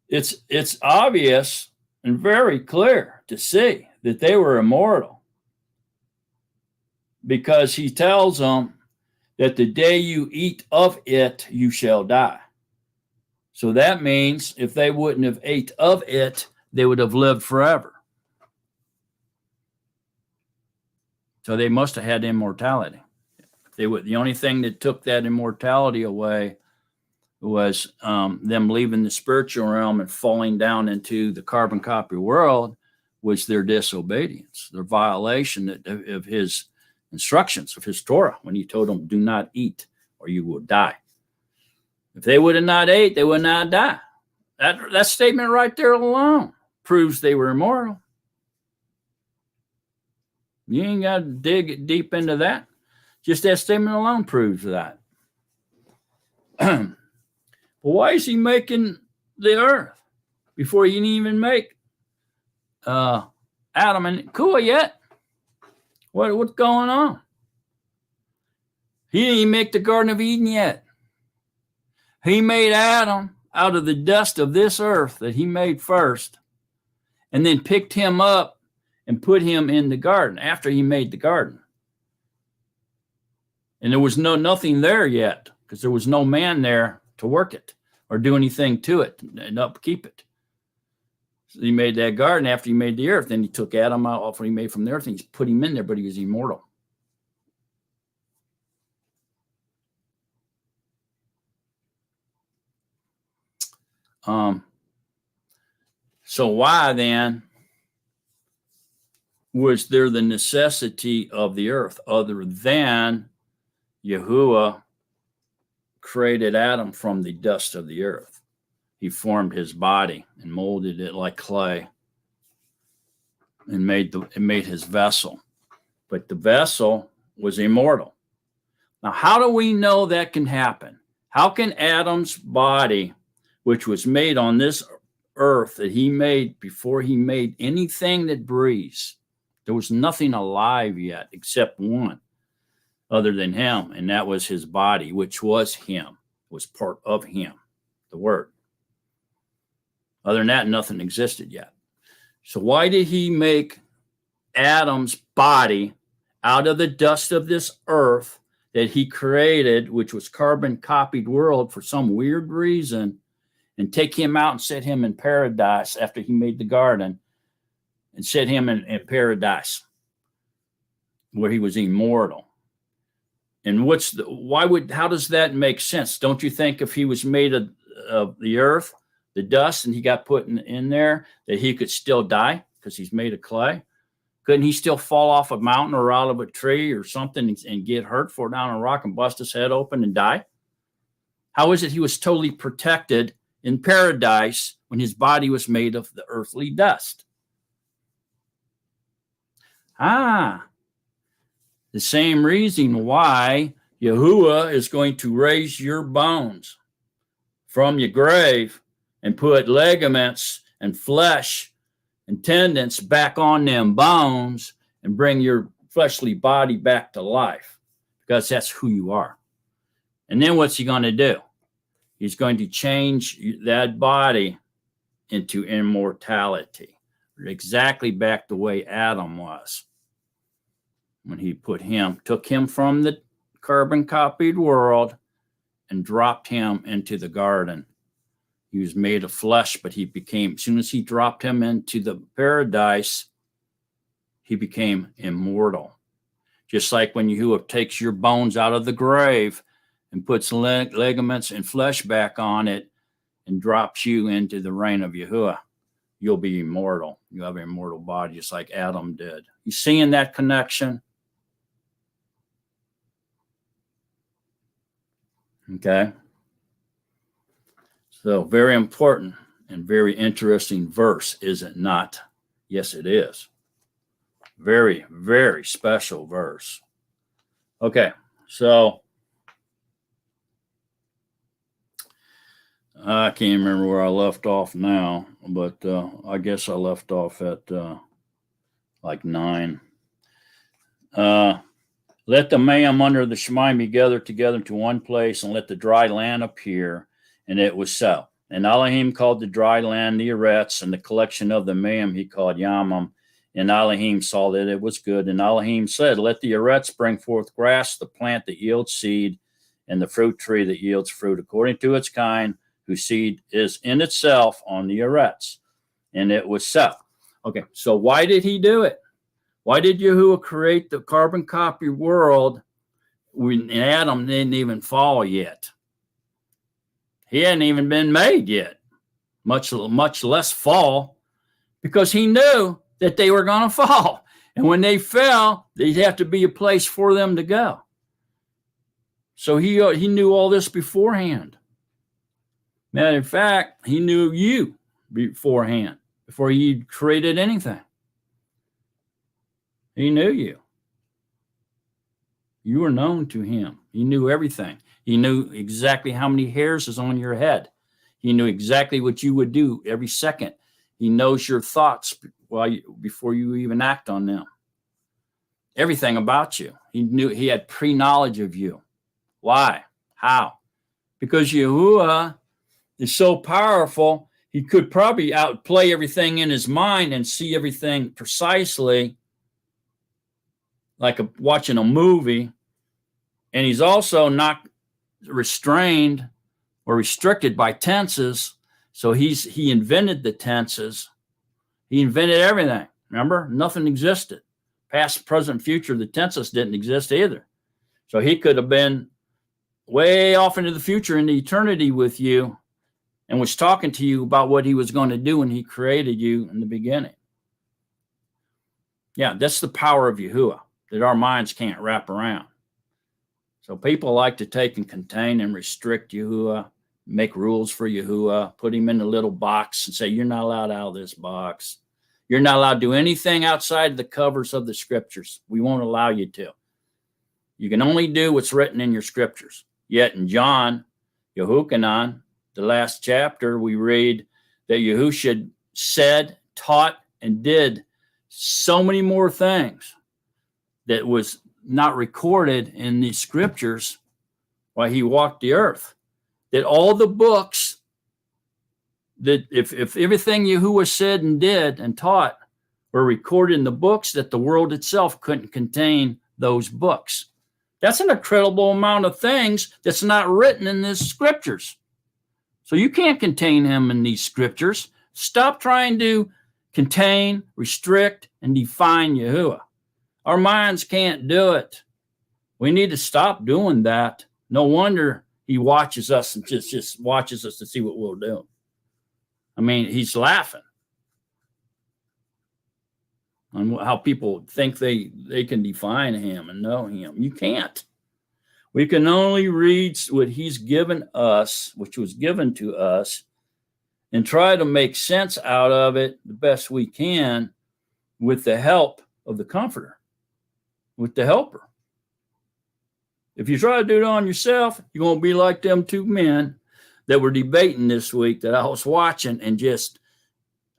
It's obvious and very clear to see that they were immortal, because he tells them that the day you eat of it, you shall die. So that means if they wouldn't have ate of it, they would have lived forever. So they must have had immortality. The only thing that took that immortality away was them leaving the spiritual realm and falling down into the carbon copy world, was their disobedience, their violation of his instructions, of his Torah, when he told them, do not eat or you will die. If they would have not ate, they would not die. That statement right there alone proves they were immortal. You ain't got to dig deep into that. Just that statement alone proves that. Well, why is he making the earth before he didn't even make Adam and Kua yet? What's going on? He didn't even make the Garden of Eden yet. He made Adam out of the dust of this earth that he made first, and then picked him up and put him in the garden after he made the garden. And there was nothing there yet, because there was no man there to work it or do anything to it and upkeep it. So he made that garden after he made the earth. Then he took Adam out off what he made from the earth and he put him in there, but he was immortal. So why then was there the necessity of the earth other than Yahuwah created Adam from the dust of the earth? He formed his body and molded it like clay and made his vessel. But the vessel was immortal. Now, how do we know that can happen? How can Adam's body, which was made on this earth that he made before he made anything that breathes, there was nothing alive yet except one other than him, and that was his body, which was him, was part of him, the Word. Other than that, nothing existed yet. So why did he make Adam's body out of the dust of this earth that he created, which was carbon copied world for some weird reason, and take him out and set him in paradise after he made the garden, and set him in paradise where he was immortal. And how does that make sense? Don't you think if he was made of the earth, the dust, and he got put in there, that he could still die because he's made of clay? Couldn't he still fall off a mountain or out of a tree or something and get hurt, fall down on a rock and bust his head open and die? How is it he was totally protected in paradise when his body was made of the earthly dust? The same reason why Yahuwah is going to raise your bones from your grave and put ligaments and flesh and tendons back on them bones and bring your fleshly body back to life, because that's who you are. And then what's he going to do? He's going to change that body into immortality, exactly back the way Adam was when he took him from the carbon copied world and dropped him into the garden. He was made of flesh, but as soon as he dropped him into the paradise, he became immortal. Just like when Yahuwah takes your bones out of the grave and puts ligaments and flesh back on it and drops you into the reign of Yahuwah, you'll be immortal. You have an immortal body, just like Adam did. You seeing that connection? Okay. So very important and very interesting verse, is it not? Yes, it is. Very, very special verse. Okay, so I can't remember where I left off now, but I guess I left off at like 9. Let the mayim under the Shemaim be gathered together into one place, and let the dry land appear. And it was so. And Elohim called the dry land the Eretz, and the collection of the mayim he called Yamam. And Elohim saw that it was good. And Elohim said, let the Eretz bring forth grass, the plant that yields seed, and the fruit tree that yields fruit according to its kind, whose seed is in itself on the Eretz. And it was so. Okay, so why did he do it? Why did Yahuwah create the carbon copy world when Adam didn't even fall yet? He hadn't even been made yet, much less fall, because he knew that they were going to fall. And when they fell, there'd have to be a place for them to go. So he knew all this beforehand. Matter of fact, he knew you beforehand, before he created anything. He knew you. You were known to him. He knew everything. He knew exactly how many hairs is on your head. He knew exactly what you would do every second. He knows your thoughts before you even act on them. Everything about you. He had pre-knowledge of you. Why? How? Because Yahuwah is so powerful, he could probably outplay everything in his mind and see everything precisely, like watching a movie. And he's also not restrained or restricted by tenses. So he invented the tenses. He invented everything. Remember? Nothing existed. Past, present, future, the tenses didn't exist either. So he could have been way off into the future, into eternity with you, and was talking to you about what he was going to do when he created you in the beginning. Yeah, that's the power of Yahuwah that our minds can't wrap around. So people like to take and contain and restrict Yahuwah, make rules for Yahuwah, put him in a little box and say, you're not allowed out of this box. You're not allowed to do anything outside the covers of the scriptures. We won't allow you to. You can only do what's written in your scriptures. Yet in John, Yehukanan, the last chapter, we read that Yahushua said, taught, and did so many more things that was not recorded in the scriptures while he walked the earth. That all the books, that if everything Yahuwah said and did and taught were recorded in the books that the world itself couldn't contain those books. That's an incredible amount of things that's not written in these scriptures. So you can't contain him in these scriptures. Stop trying to contain, restrict, and define Yahuwah. Our minds can't do it. We need to stop doing that. No wonder he watches us and just watches us to see what we'll do. I mean, he's laughing on how people think they can define him and know him. You can't. We can only read what he's given us, which was given to us, and try to make sense out of it the best we can with the help of the Comforter, with the Helper. If you try to do it on yourself, you're going to be like them two men that were debating this week that I was watching, and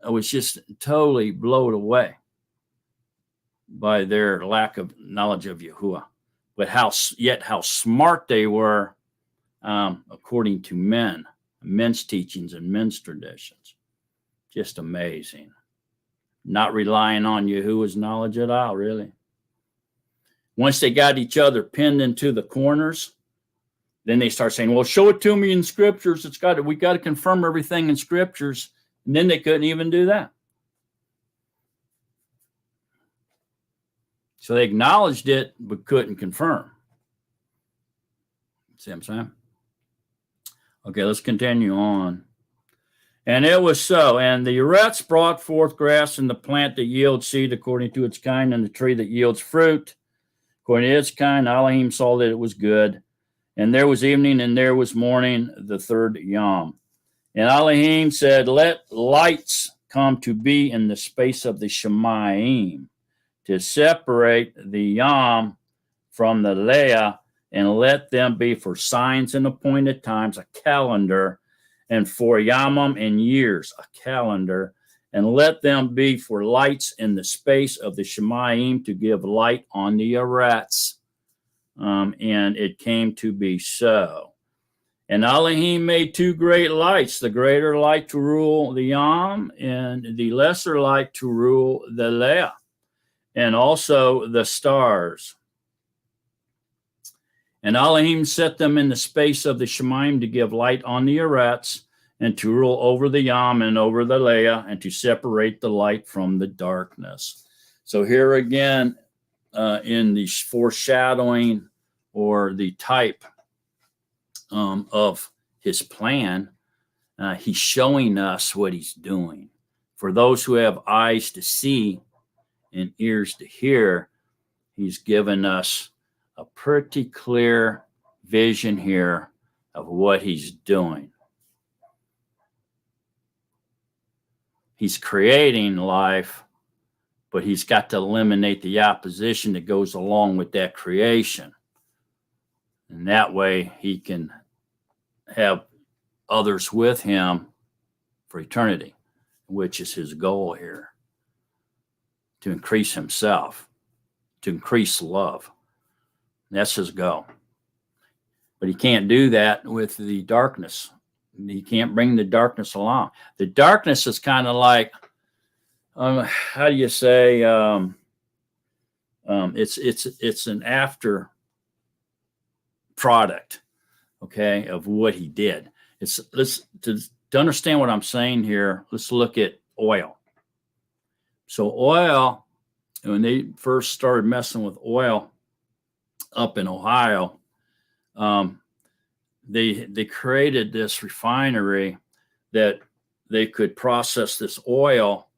I was just totally blown away by their lack of knowledge of Yahuwah. But how smart they were, according to men's teachings and men's traditions. Just amazing. Not relying on Yahuwah's knowledge at all, really. Once they got each other pinned into the corners, then they start saying, well, show it to me in scriptures. We got to confirm everything in scriptures. And then they couldn't even do that. So they acknowledged it, but couldn't confirm. See what I'm saying? Okay, let's continue on. And it was so. And the Eretz brought forth grass, and the plant that yields seed according to its kind, and the tree that yields fruit according to its kind. Elohim saw that it was good. And there was evening, and there was morning, the third Yom. And Elohim said, let lights come to be in the space of the Shemayim, to separate the Yom from the Leah, and let them be for signs and appointed times, a calendar, and for Yamim and years, a calendar, and let them be for lights in the space of the Shemayim, to give light on the Eretz. And it came to be so. And Elohim made two great lights, the greater light to rule the Yam, and the lesser light to rule the Leah, and also the stars. And Elohim set them in the space of the Shemayim to give light on the Eretz, and to rule over the Yam and over the Leah, and to separate the light from the darkness. So here again, in the foreshadowing or the type of his plan, he's showing us what he's doing. For those who have eyes to see and ears to hear, he's given us a pretty clear vision here of what he's doing. He's creating life, but he's got to eliminate the opposition that goes along with that creation. And that way he can have others with him for eternity, which is his goal here. To increase himself, to increase love. That's his goal. But he can't do that with the darkness. He can't bring the darkness along. The darkness is kind of like, how do you say, it's an after product, okay, of what he did. To understand what I'm saying here, let's look at oil. So oil, when they first started messing with oil up in Ohio, they created this refinery that they could process this oil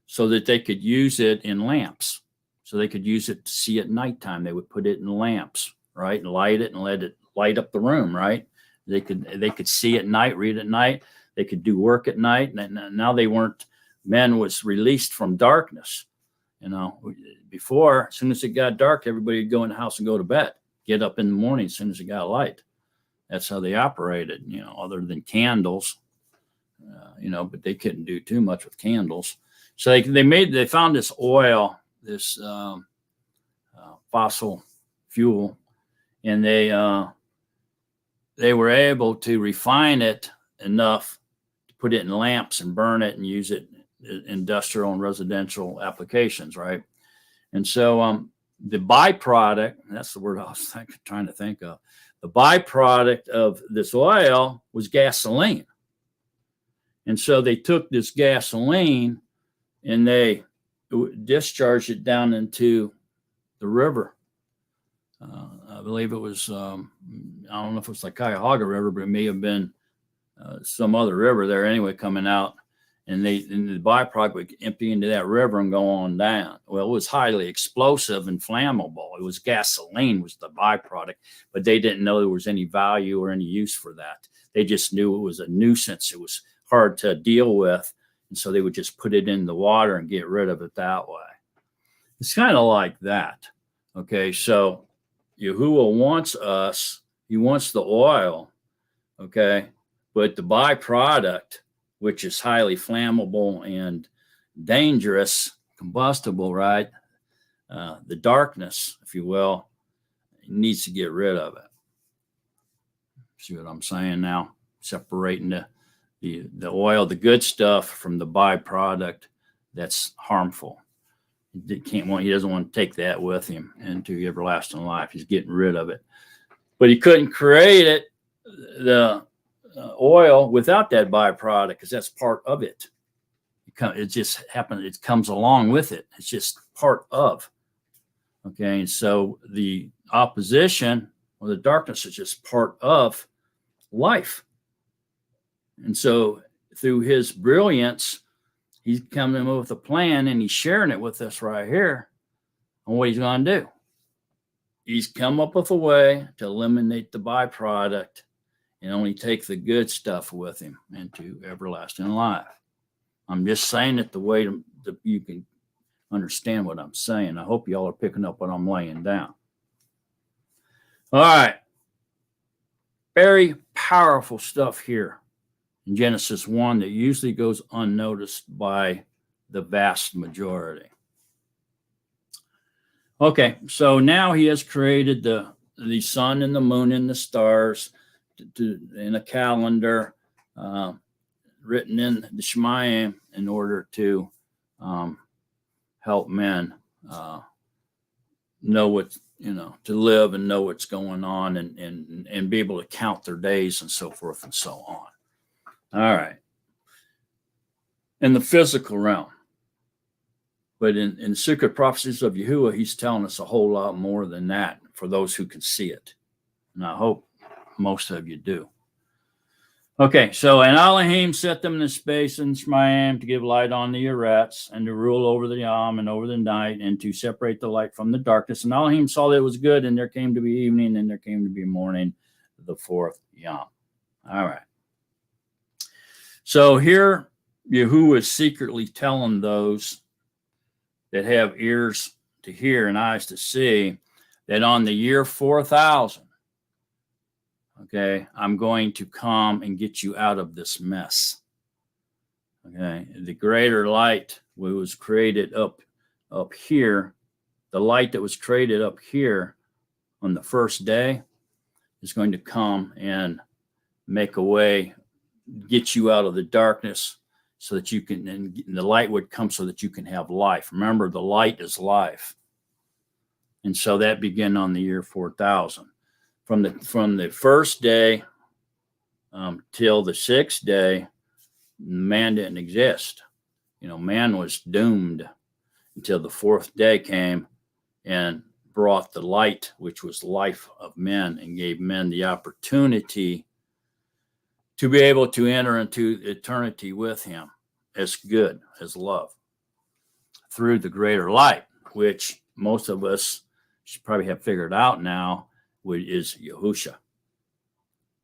so that they could use it in lamps. So they could use it to see at nighttime. They would put it in lamps, right, and light it and let it light up the room, right? They could see at night, read at night. They could do work at night. And now men was released from darkness. You know, before, as soon as it got dark, everybody would go in the house and go to bed, get up in the morning as soon as it got light. That's how they operated, you know, other than candles, but they couldn't do too much with candles. So they found this oil, this fossil fuel, and they were able to refine it enough to put it in lamps and burn it and use it industrial and residential applications, right? And so the byproduct, that's the word I was trying to think of, the byproduct of this oil was gasoline. And so they took this gasoline and they discharged it down into the river. I believe it was, I don't know if it was the Cuyahoga River, but it may have been some other river there anyway coming out. And the byproduct would empty into that river and go on down. Well, it was highly explosive and flammable. It was gasoline was the byproduct, but they didn't know there was any value or any use for that. They just knew it was a nuisance. It was hard to deal with. And so they would just put it in the water and get rid of it that way. It's kind of like that. Okay, so Yahuwah wants us, he wants the oil, okay, but the byproduct, which is highly flammable and dangerous, combustible, right? The darkness, if you will, needs to get rid of it. See what I'm saying now? Separating the oil, the good stuff, from the byproduct that's harmful. He doesn't want to take that with him into everlasting life. He's getting rid of it. But he couldn't create it, the oil, without that byproduct, because that's part of it. It just happens. It comes along with it. It's just part of. Okay, and so the opposition or the darkness is just part of life. And so through his brilliance, he's coming in with a plan, and he's sharing it with us right here on what he's going to do. He's come up with a way to eliminate the byproduct and only take the good stuff with him into everlasting life. I'm just saying it the way that you can understand what I'm saying. I hope y'all are picking up what I'm laying down. All right. Very powerful stuff here in Genesis 1 that usually goes unnoticed by the vast majority. Okay, so now he has created the sun and the moon and the stars in a calendar written in the Shemayim in order to help men know what, to live and know what's going on and be able to count their days and so forth and so on. All right. In the physical realm. But in secret prophecies of Yahuwah, he's telling us a whole lot more than that for those who can see it. And I hope most of you do. Okay, so and Elohim set them in the space in Shemayim to give light on the Eretz and to rule over the Yom and over the night and to separate the light from the darkness. And Elohim saw that it was good, and there came to be evening, and there came to be morning, the fourth Yom. All right. So here, Yahuwah is secretly telling those that have ears to hear and eyes to see that on the year 4000, okay, I'm going to come and get you out of this mess. Okay, the greater light was created up here. The light that was created up here on the first day is going to come and make a way, get you out of the darkness, so that you can, and the light would come so that you can have life. Remember, the light is life. And so that began on the year 4000. From the first day till the sixth day, man didn't exist. Man was doomed until the fourth day came and brought the light, which was life of men, and gave men the opportunity to be able to enter into eternity with him as good, as love, through the greater light, which most of us should probably have figured out now, is Yahusha.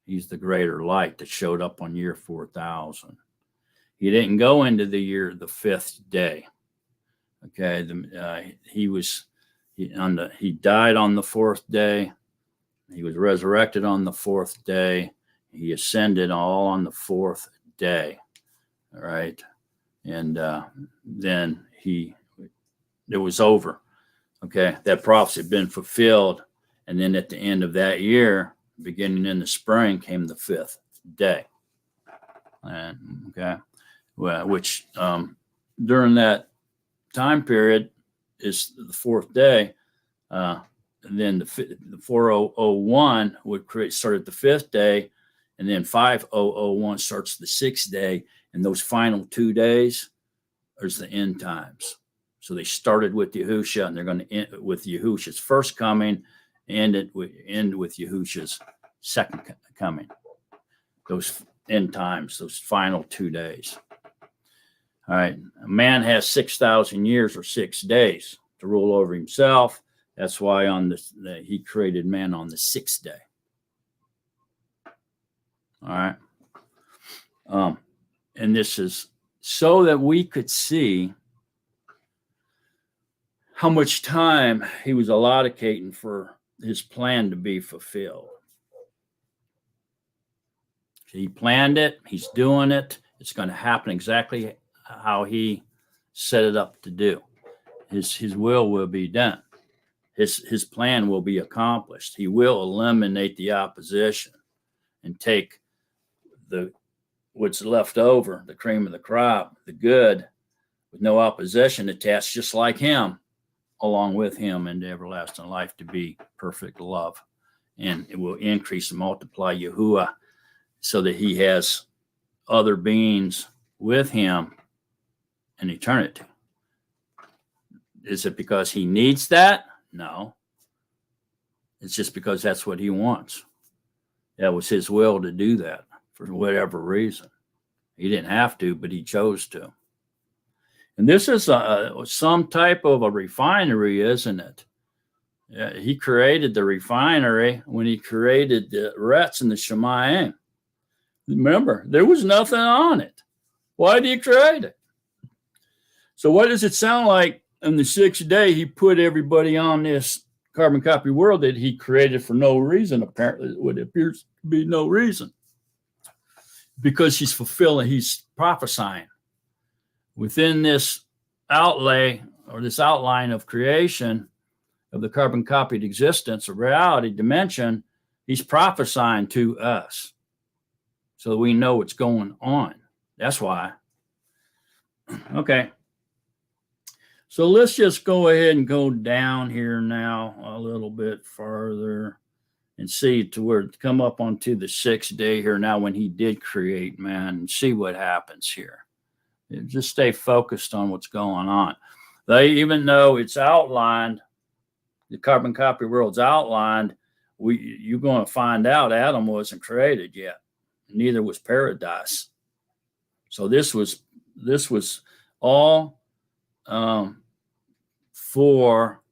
He's the greater light that showed up on year 4000. He didn't go into the fifth day. Okay, he died on the fourth day. He was resurrected on the fourth day. He ascended all on the fourth day. All right. And then it was over. Okay. That prophecy had been fulfilled. And then at the end of that year, beginning in the spring, came the fifth day. And okay. Well, which during that time period is the fourth day. And then the 4001 would start the fifth day, and then 5001 starts the sixth day. And those final 2 days is the end times. So they started with Yahusha, and they're going to end with Yahusha's first coming, end with Yahusha's second coming. Those end times, those final 2 days. All right. A man has 6,000 years or 6 days to rule over himself. That's why he created man on the sixth day. All right. And this is so that we could see how much time he was allocating for his plan to be fulfilled. He planned it. He's doing it. It's going to happen exactly how he set it up to do. His will be done. His plan will be accomplished. He will eliminate the opposition and take what's left over, the cream of the crop, the good, with no opposition attached, just like him, along with him into everlasting life to be perfect love. And it will increase and multiply Yahuwah so that he has other beings with him in eternity. Is it because he needs that? No. It's just because that's what he wants. That was his will to do that for whatever reason. He didn't have to, but he chose to. And this is some type of a refinery, isn't it? Yeah, he created the refinery when he created the Retz and the Shemayim. Remember, there was nothing on it. Why did he create it? So what does it sound like? On the sixth day, he put everybody on this carbon copy world that he created for no reason, apparently, what appears to be no reason. Because he's prophesying. Within this outlay or this outline of creation of the carbon copied existence of reality dimension, he's prophesying to us so that we know what's going on. That's why. Okay. So let's just go ahead and go down here now a little bit farther and see come up onto the sixth day here now when he did create man and see what happens here. Just stay focused on what's going on. Even though it's outlined, the carbon copy world's outlined, you're going to find out Adam wasn't created yet. Neither was paradise. So this was all for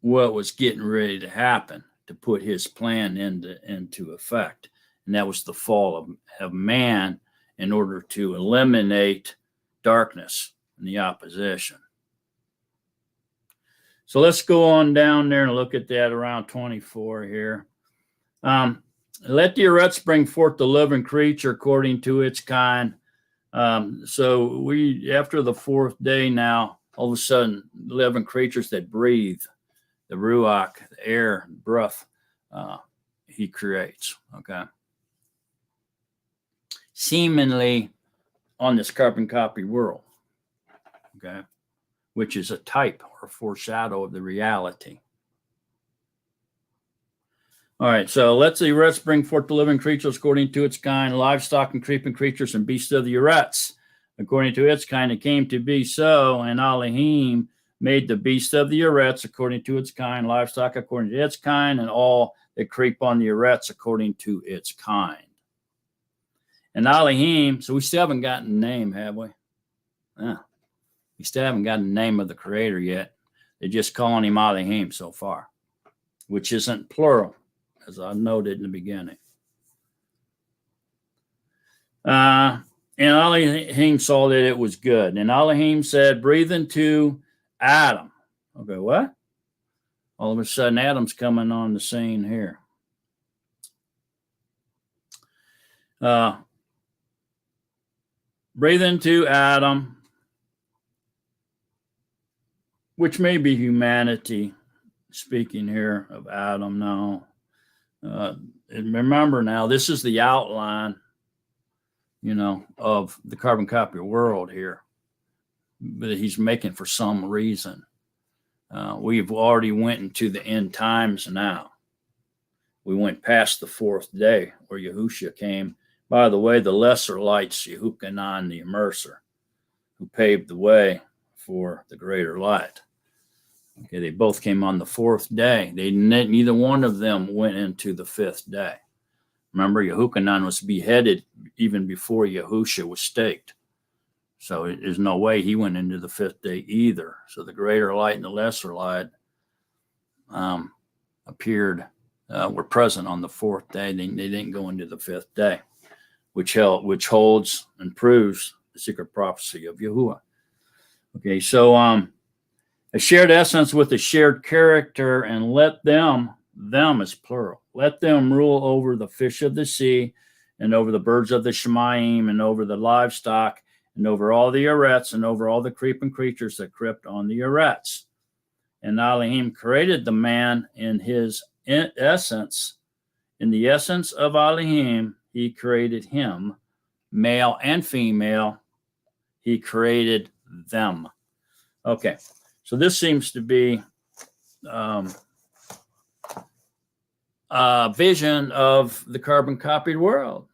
what was getting ready to happen to put his plan into effect. And that was the fall of man in order to eliminate darkness and the opposition. So let's go on down there and look at that around 24 here. Let the Eretz bring forth the living creature according to its kind. So after the fourth day now, all of a sudden, living creatures that breathe, the Ruach, the air, breath, he creates, okay? Seemingly on this carbon copy world, okay? Which is a type or a foreshadow of the reality. All right, so let's the Eretz bring forth the living creatures according to its kind, livestock and creeping creatures and beasts of the Eretz. According to its kind, it came to be so, and Elohim made the beast of the Eretz according to its kind, livestock according to its kind, and all that creep on the Eretz according to its kind. And Elohim, so we still haven't gotten a name, have we? Yeah. We still haven't gotten the name of the creator yet. They're just calling him Elohim so far, which isn't plural, as I noted in the beginning. And Elohim saw that it was good. And Elohim said, breathe into Adam. Okay, what? All of a sudden, Adam's coming on the scene here. Breathe into Adam, which may be humanity, speaking here of Adam now. And remember now, this is the outline, of the carbon copy world here. but he's making for some reason. We've already went into the end times now. We went past the fourth day where Yahushua came. By the way, the lesser lights, Yehukanan, the immerser, who paved the way for the greater light. Okay, they both came on the fourth day. Neither one of them went into the fifth day. Remember, Yehukanan was beheaded even before Yahushua was staked. So there's no way he went into the fifth day either. So the greater light and the lesser light were present on the fourth day. They didn't go into the fifth day, which holds and proves the secret prophecy of Yahuwah. Okay, so a shared essence with a shared character, and let them is plural, let them rule over the fish of the sea and over the birds of the Shemayim and over the livestock and over all the arets and over all the creeping creatures that crept on the arets. And Elohim created the man in his essence. In the essence of Elohim, he created him, male and female. He created them. Okay, so this seems to be a vision of the carbon-copied world.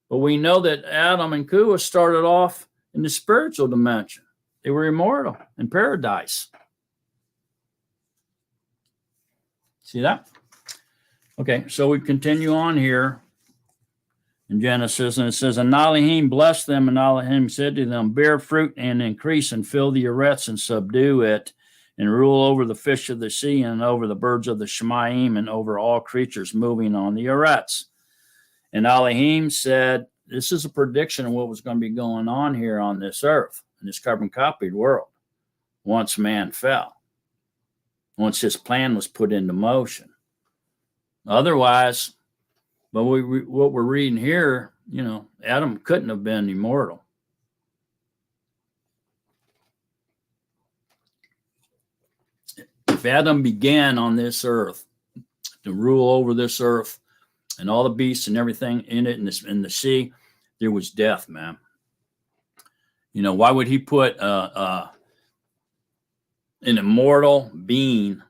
But we know that Adam and Kua started off in the spiritual dimension. They were immortal in paradise. See that? Okay, so we continue on here in Genesis, and it says, and Elohim blessed them, and Elohim said to them, bear fruit and increase and fill the arets and subdue it, and rule over the fish of the sea and over the birds of the Shemayim and over all creatures moving on the arets. And Elohim said, this is a prediction of what was going to be going on here on this earth, in this carbon-copied world, once man fell, once his plan was put into motion. Otherwise, but what we're reading here, Adam couldn't have been immortal. If Adam began on this earth to rule over this earth and all the beasts and everything in it, in the sea, there was death, man. Why would he put an immortal being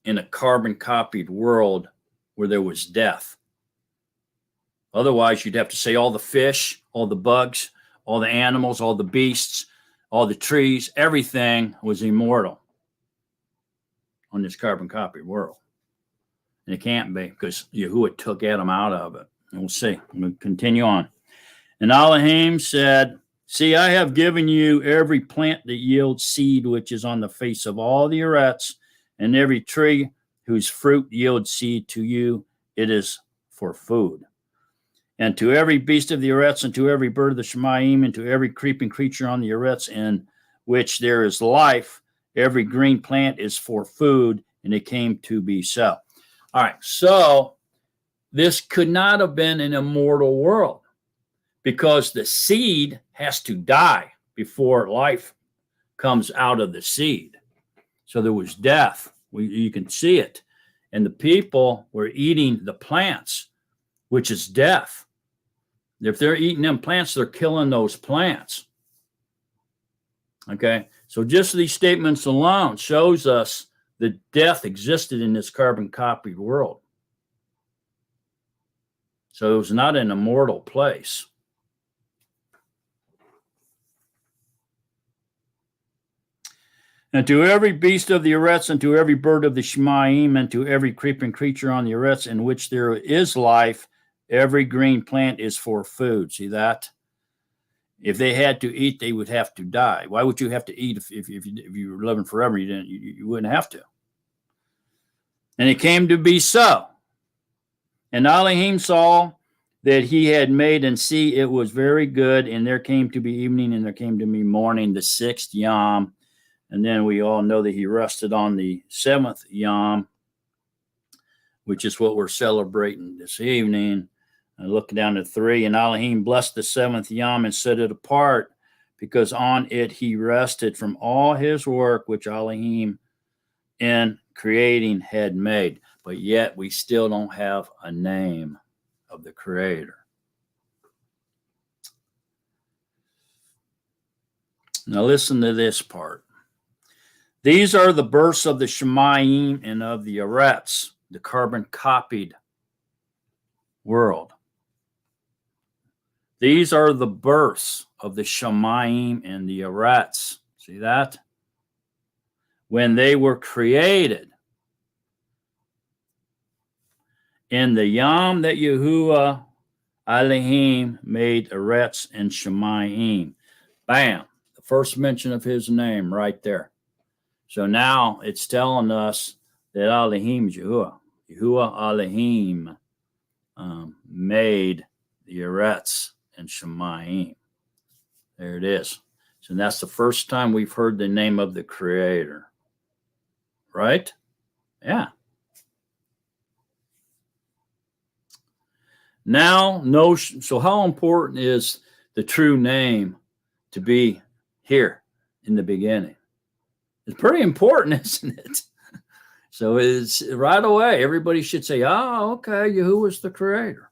in a carbon-copied world where there was death? Otherwise, you'd have to say all the fish, all the bugs, all the animals, all the beasts, all the trees, everything was immortal on this carbon-copied world. And it can't be, because Yahuwah took Adam out of it. And we'll see. I'm going to continue on. And Elohim said, see, I have given you every plant that yields seed, which is on the face of all the arets, and every tree whose fruit yields seed to you, it is for food. And to every beast of the arets, and to every bird of the Shemayim, and to every creeping creature on the arets in which there is life, every green plant is for food, and it came to be so. All right, so this could not have been an immortal world, because the seed has to die before life comes out of the seed. So there was death. You can see it. And the people were eating the plants, which is death. If they're eating them plants, they're killing those plants. Okay, so just these statements alone shows us that death existed in this carbon-copied world. So it was not an immortal place. And to every beast of the arets, and to every bird of the Shemayim, and to every creeping creature on the arets in which there is life, every green plant is for food. See that? If they had to eat, they would have to die. Why would you have to eat if you were living forever? You wouldn't have to. And it came to be so. And Elohim saw that he had made, and see, it was very good. And there came to be evening, and there came to be morning, the sixth yom. And then we all know that he rested on the seventh yom, which is what we're celebrating this evening. And look down at 3. And Elohim blessed the seventh yom and set it apart, because on it he rested from all his work which Elohim in creating had made. But yet we still don't have a name of the Creator. Now listen to this part. These are the births of the Shemayim and of the Eretz, the carbon-copied world. These are the births of the Shemayim and the Eretz. See that? When they were created. In the Yom that Yahuwah Elohim made Eretz and Shemayim. Bam. The first mention of his name right there. So now it's telling us that Elohim is Yahuwah. Yahuwah Elohim made the Eretz and Shemayim. There it is. So that's the first time we've heard the name of the Creator. Right? Yeah. Now, so how important is the true name to be here in the beginning? It's pretty important, isn't it? So it's right away. Everybody should say, oh, okay, Yahuwah is the Creator.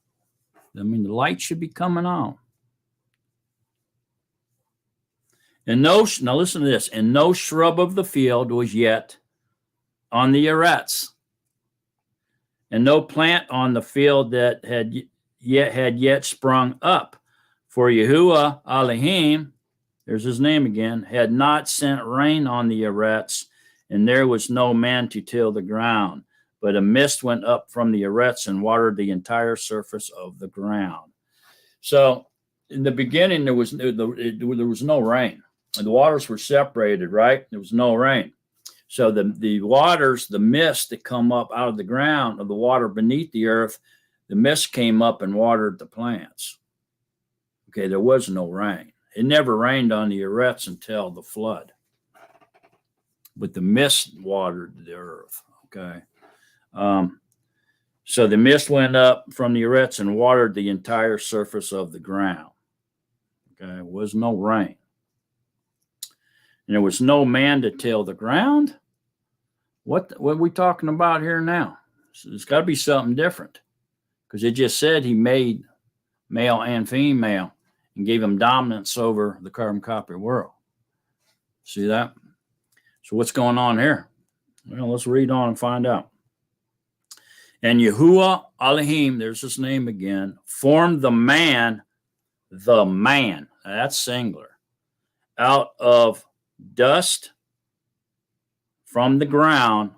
I mean, the light should be coming on. And now listen to this. And no shrub of the field was yet on the Eretz, and no plant on the field that had yet sprung up. For Yahuwah Elohim, there's his name again, had not sent rain on the Eretz, and there was no man to till the ground. But a mist went up from the Eretz and watered the entire surface of the ground. So in the beginning, there was no rain. And the waters were separated, right? There was no rain. So the waters, the mist that come up out of the ground, of the water beneath the earth, the mist came up and watered the plants. Okay, there was no rain. It never rained on the Eretz until the flood. But the mist watered the earth, okay? So the mist went up from the Eretz and watered the entire surface of the ground. Okay, there was no rain. And there was no man to till the ground. What are we talking about here now? So there's got to be something different, because it just said he made male and female and gave them dominance over the carbon copy world. See that? So what's going on here? Well, let's read on and find out. And Yahuwah Elohim, there's his name again, formed the man, that's singular, out of dust from the ground,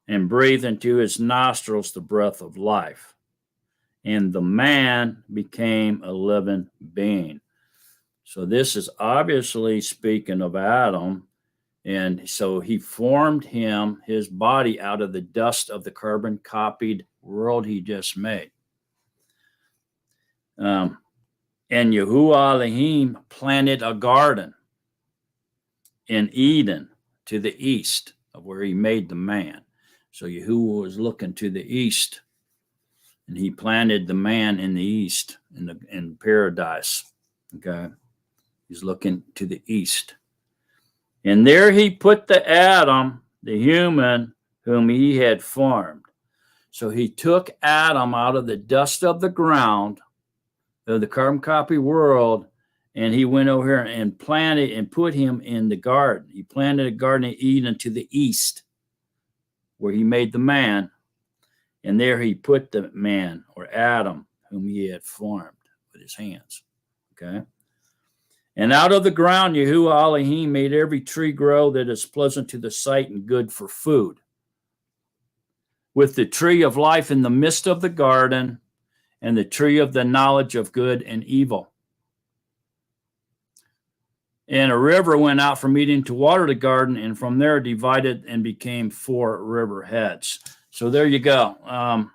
and breathed into his nostrils the breath of life. And the man became a living being. So this is obviously speaking of Adam. And so he formed his body out of the dust of the carbon copied world he just made. And Yahuwah Elohim planted a garden in Eden to the east of where he made the man. So Yahuwah was looking to the east, and he planted the man in the east, in paradise. Okay, he's looking to the east. And there he put the Adam, the human, whom he had formed. So he took Adam out of the dust of the ground, of the carbon copy world, and he went over here and planted and put him in the garden. He planted a garden of Eden to the east, where he made the man. And there he put the man, or Adam, whom he had formed with his hands. Okay. And out of the ground, Yahuwah Elohim made every tree grow that is pleasant to the sight and good for food, with the tree of life in the midst of the garden, and the tree of the knowledge of good and evil. And a river went out from Eden to water the garden, and from there divided and became 4 river heads. So there you go.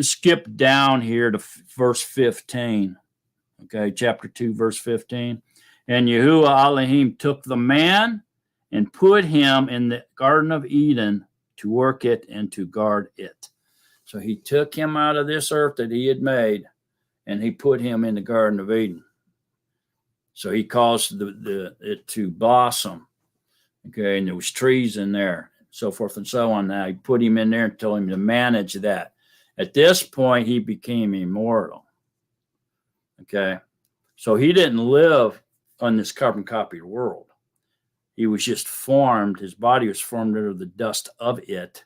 Skip down here to verse 15. Okay, chapter 2, verse 15. And Yahuwah Elohim took the man and put him in the Garden of Eden to work it and to guard it. So he took him out of this earth that he had made, and he put him in the Garden of Eden. So he caused it to blossom. Okay, and there was trees in there, so forth and so on. Now he put him in there and told him to manage that. At this point, he became immortal. Okay, So he didn't live on this carbon copy world. He was just formed. His body was formed out of the dust of it,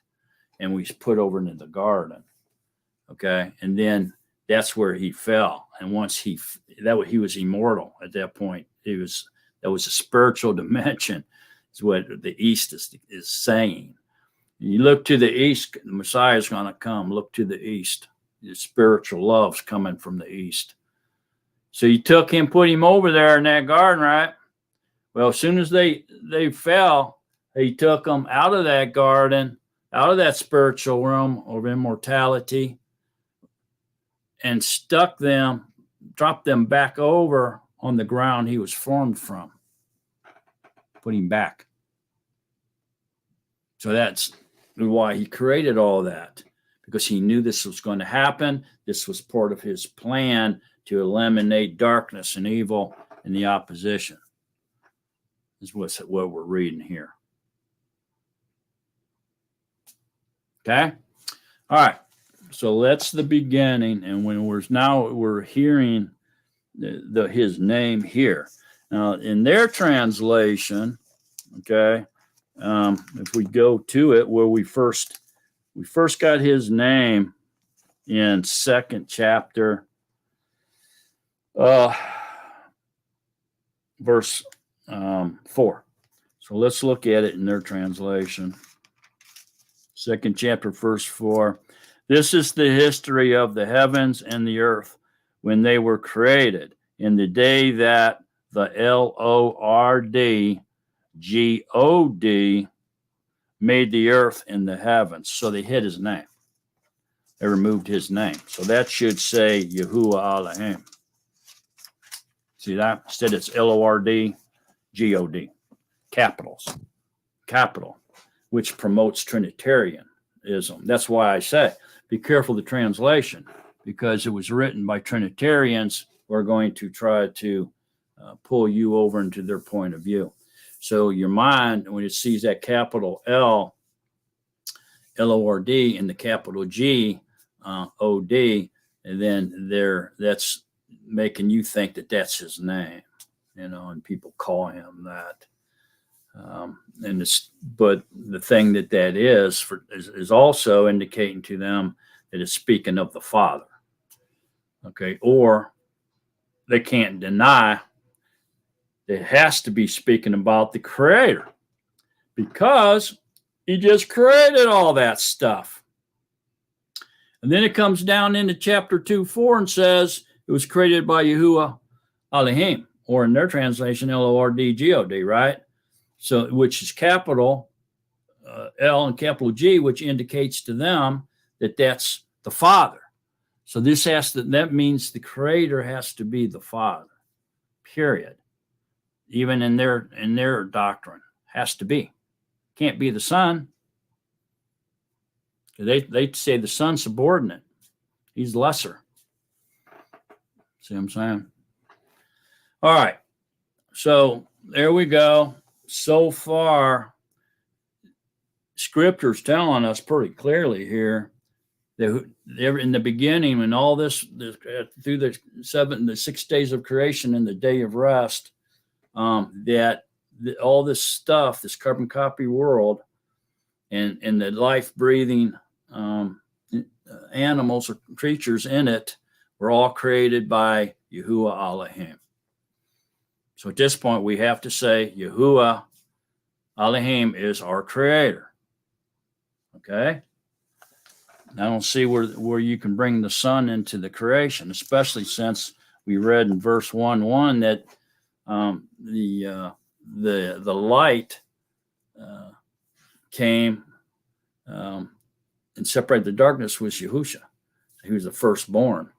and was put over into the garden. Okay, and then that's where he fell. And once he was immortal at that point. That was a spiritual dimension, is what the East is saying. You look to the East, the Messiah is going to come. Look to the East. The spiritual love's coming from the East. So you took him, put him over there in that garden, right? Well, as soon as they fell, he took them out of that garden, out of that spiritual realm of immortality, and dropped them back over on the ground he was formed from. Put him back. So that's why he created all that, because he knew this was going to happen. This was part of his plan to eliminate darkness and evil and the opposition. This is what we're reading here. Okay? All right. So that's the beginning. And when we're hearing his name here. Now, in their translation, okay, if we go to it where we first got his name in 2nd chapter, verse 4. So let's look at it in their translation. 2nd chapter, verse 4. This is the history of the heavens and the earth when they were created, in the day that the Lord God made the earth and the heavens. So they hid his name. They removed his name. So that should say Yahuwah Elohim. See that? Instead it's Lord God. Capital, which promotes Trinitarianism. That's why I say, be careful the translation, because it was written by Trinitarians who are going to try to pull you over into their point of view. So your mind, when it sees that capital L, Lord, and the capital G, OD, and then that's making you think that that's his name, and people call him that. But the thing that is also indicating to them that it's speaking of the Father. Okay, or they can't deny it has to be speaking about the Creator, because he just created all that stuff. And then it comes down into chapter 2:4 and says it was created by Yahuwah Elohim, or in their translation, Lord God, right? So, which is capital L and capital G, which indicates to them that that's the Father. So that means the Creator has to be the Father, period. Even in their doctrine, has to be. Can't be the Son. They say the Son's subordinate. He's lesser. See what I'm saying? All right. So there we go. So far, Scripture's telling us pretty clearly here that in the beginning, when all this through the 6 days of creation and the day of rest, that all this stuff, this carbon copy world, and the life-breathing animals or creatures in it were all created by Yahuwah Elohim. So at this point, we have to say Yahuwah Elohim is our Creator. Okay? I don't see where you can bring the Son into the creation, especially since we read in verse 1:1 that the light came and separated the darkness was Yahusha. He was the firstborn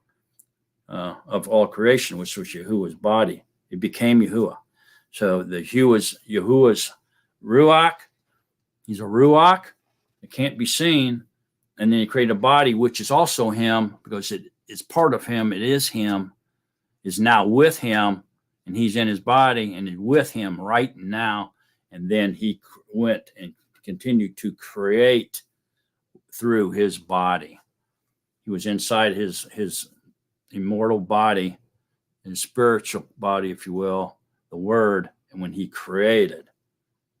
of all creation, which was Yahuwah's body. It became Yahuwah. So Yahuwah's Ruach. He's a Ruach. It can't be seen. And then he created a body, which is also him, because it is part of him. It is him, is now with him, and he's in his body and is with him right now. And then he went and continued to create through his body. He was inside his immortal body his spiritual body, if you will, the Word, and when he created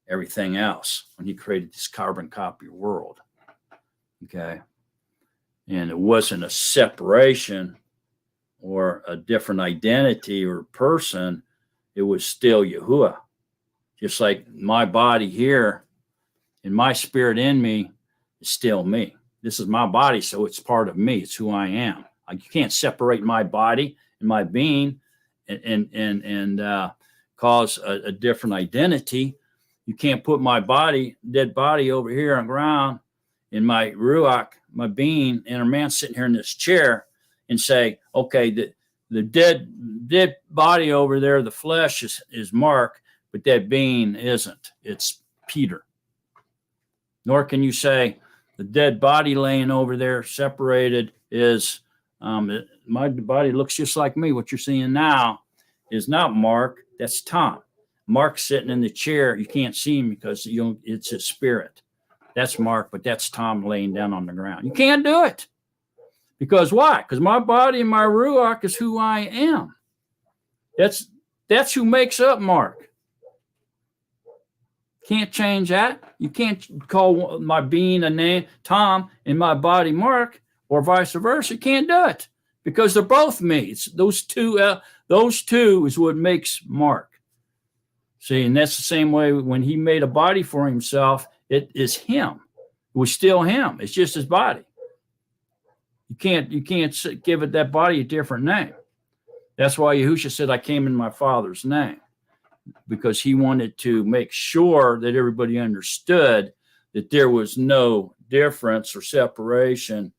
everything else, when he created this carbon copy world. Okay. And it wasn't a separation or a different identity or person. It was still Yahuwah. Just like my body here and my spirit in me is still me. This is my body, so it's part of me. It's who I am. You can't separate my body and my being and cause a different identity. You can't put my body, dead body, over here on the ground, in my ruach, my being, inner man sitting here in this chair, and say, okay, the dead body over there, the flesh is Mark, but that being isn't. It's Peter. Nor can you say the dead body laying over there separated is my body looks just like me. What you're seeing now is not Mark, that's Tom. Mark's sitting in the chair. You can't see him because it's his spirit. That's Mark, but that's Tom laying down on the ground. You can't do it. Because why? Because my body and my ruach is who I am. That's who makes up Mark. Can't change that. You can't call my being a name Tom and my body Mark, or vice versa. You can't do it because they're both me. It's those two is what makes Mark. See, and that's the same way when he made a body for himself. It is him. It was still him. It's just his body. You can't give it that body a different name. That's why Yahushua said, I came in my Father's name, because he wanted to make sure that everybody understood that there was no difference or separation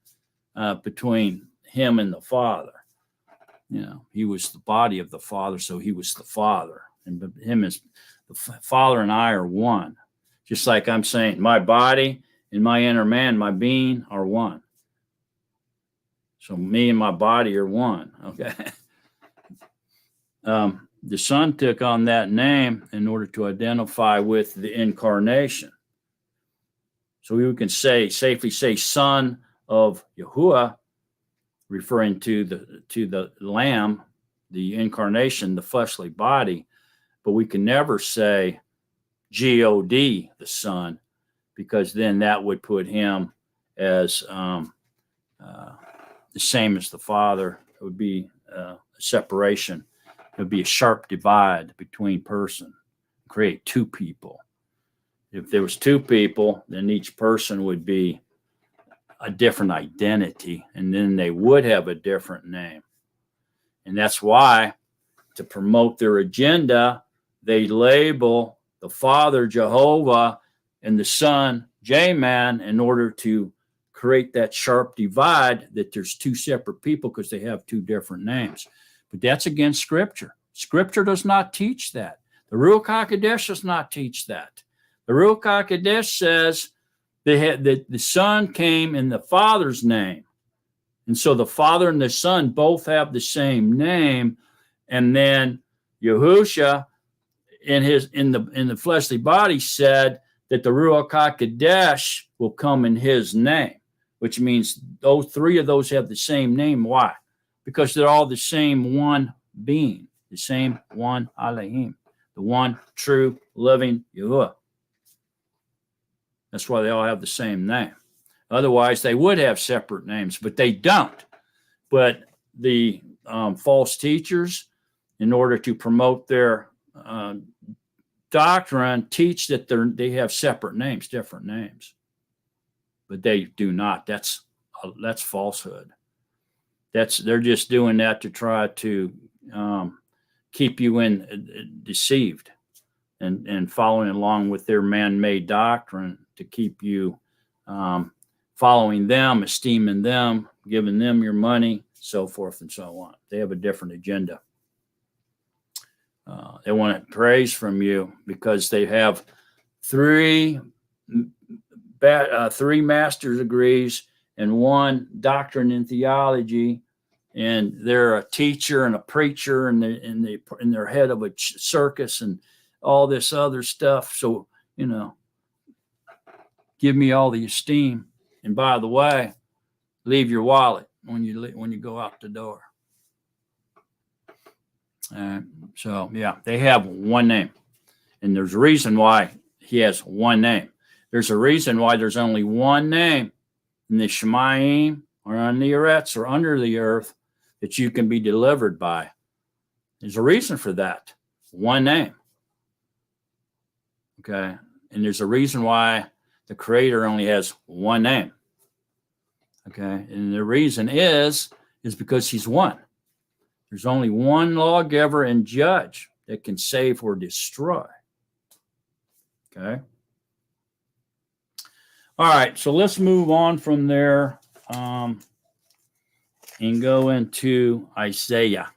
between him and the Father. He was the body of the Father, so he was the Father. And him as the Father and I are one. Just like I'm saying, my body and my inner man, my being, are one. So me and my body are one. Okay. The Son took on that name in order to identify with the incarnation. So we can safely say Son of Yahuwah, referring to the Lamb, the incarnation, the fleshly body, but we can never say God, the Son, because then that would put him as the same as the Father. It would be a separation. It would be a sharp divide between person, create two people. If there was two people, then each person would be a different identity, and then they would have a different name. And that's why, to promote their agenda, they label the Father Jehovah and the Son J-Man in order to create that sharp divide that there's two separate people because they have two different names. But that's against Scripture. Scripture does not teach that. The Ruach HaKodesh does not teach that. The Ruach HaKodesh says that the Son came in the Father's name. And so the Father and the Son both have the same name. And then Yahushua in the fleshly body said that the Ruach HaKodesh will come in his name, which means those three of those have the same name. Why? Because they're all the same one being, the same one Elohim, the one true living Yahuwah. That's why they all have the same name. Otherwise, they would have separate names, but they don't. But the false teachers, in order to promote their doctrine, teach that they have separate names, different names. But they do not. That's falsehood. They're just doing that to try to keep you deceived and following along with their man-made doctrine to keep you following them, esteeming them, giving them your money, so forth and so on. They have a different agenda. They want praise from you because they have three master's degrees and one doctorate in theology, and they're a teacher and a preacher, and they're head of a circus and all this other stuff. So, give me all the esteem. And by the way, leave your wallet when you go out the door. So, yeah, they have one name. And there's a reason why he has one name. There's a reason why there's only one name in the Shemayim or on the Eretz or under the earth that you can be delivered by. There's a reason for that. One name. Okay. And there's a reason why the Creator only has one name. Okay. And the reason is because he's one. There's only one lawgiver and judge that can save or destroy. Okay. All right. So let's move on from there and go into Isaiah.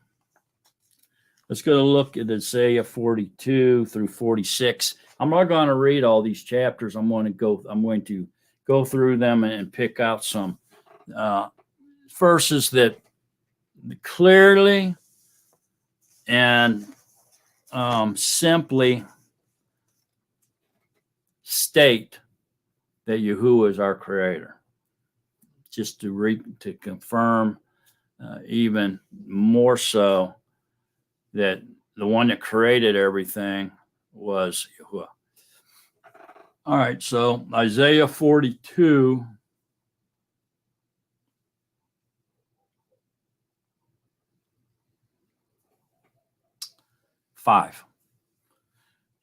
Let's go look at Isaiah 42 through 46. I'm not going to read all these chapters. I'm going to go through them and pick out some verses that clearly and simply state that Yahuwah is our Creator. Just to confirm even more so that the one that created everything was Yahuwah. All right, so Isaiah 42.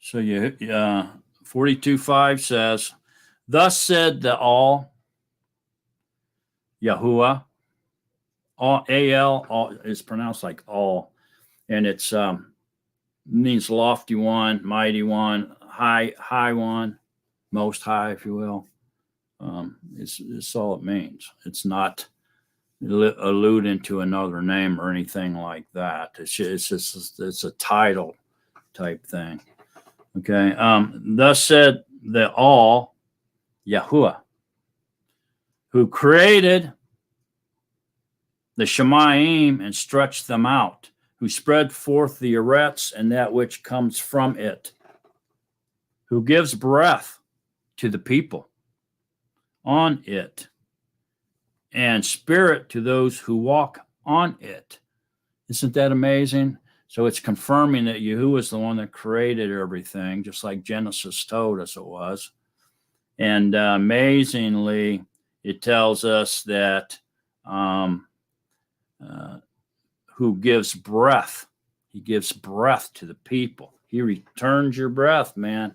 So 42:5 says, "Thus said the All, Yahuwah." All, A-L, all is pronounced like all, and it's means lofty one, mighty one, high one, most high, if you will. It's all it means. It's not alluding to another name or anything like that. It's a title type thing. Okay. Thus said the All, Yahuwah, who created the Shemayim and stretched them out, who spread forth the Eretz and that which comes from it, who gives breath to the people on it, and spirit to those who walk on it. Isn't that amazing? So it's confirming that Yahuwah is the one that created everything, just like Genesis told us it was. And amazingly, it tells us that who gives breath. He gives breath to the people. He returns your breath, man,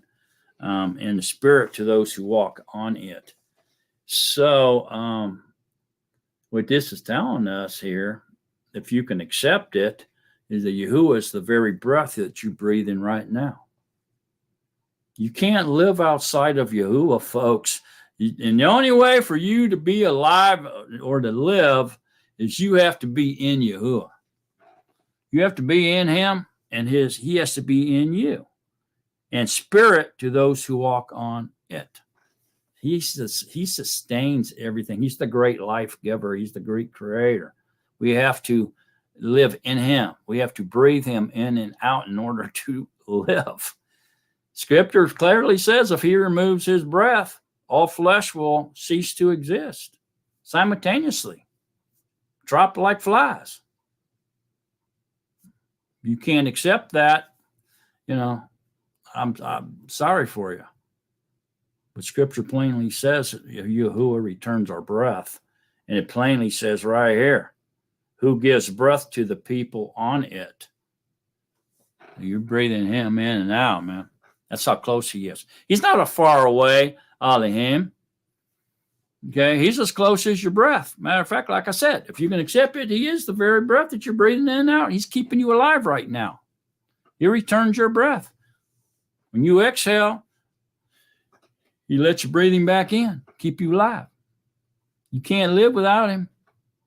and the spirit to those who walk on it. So what this is telling us here, if you can accept it, is that Yahuwah is the very breath that you breathe in right now. You can't live outside of Yahuwah, folks. And the only way for you to be alive or to live is you have to be in Yahuwah. You have to be in him, and he has to be in you. And spirit to those who walk on it. He sustains everything. He's the great life giver. He's the great creator. We have to live in him. We have to breathe him in and out in order to live. Scripture clearly says if he removes his breath, all flesh will cease to exist simultaneously, drop like flies. You can't accept that, I'm sorry for you. But Scripture plainly says Yahuwah returns our breath. And it plainly says right here, who gives breath to the people on it. You're breathing him in and out, man. That's how close he is. He's not a far away Elohim. Okay, he's as close as your breath. Matter of fact, like I said, if you can accept it, he is the very breath that you're breathing in and out. He's keeping you alive right now. He returns your breath. When you exhale, he lets your breathing back in, keep you alive. You can't live without him.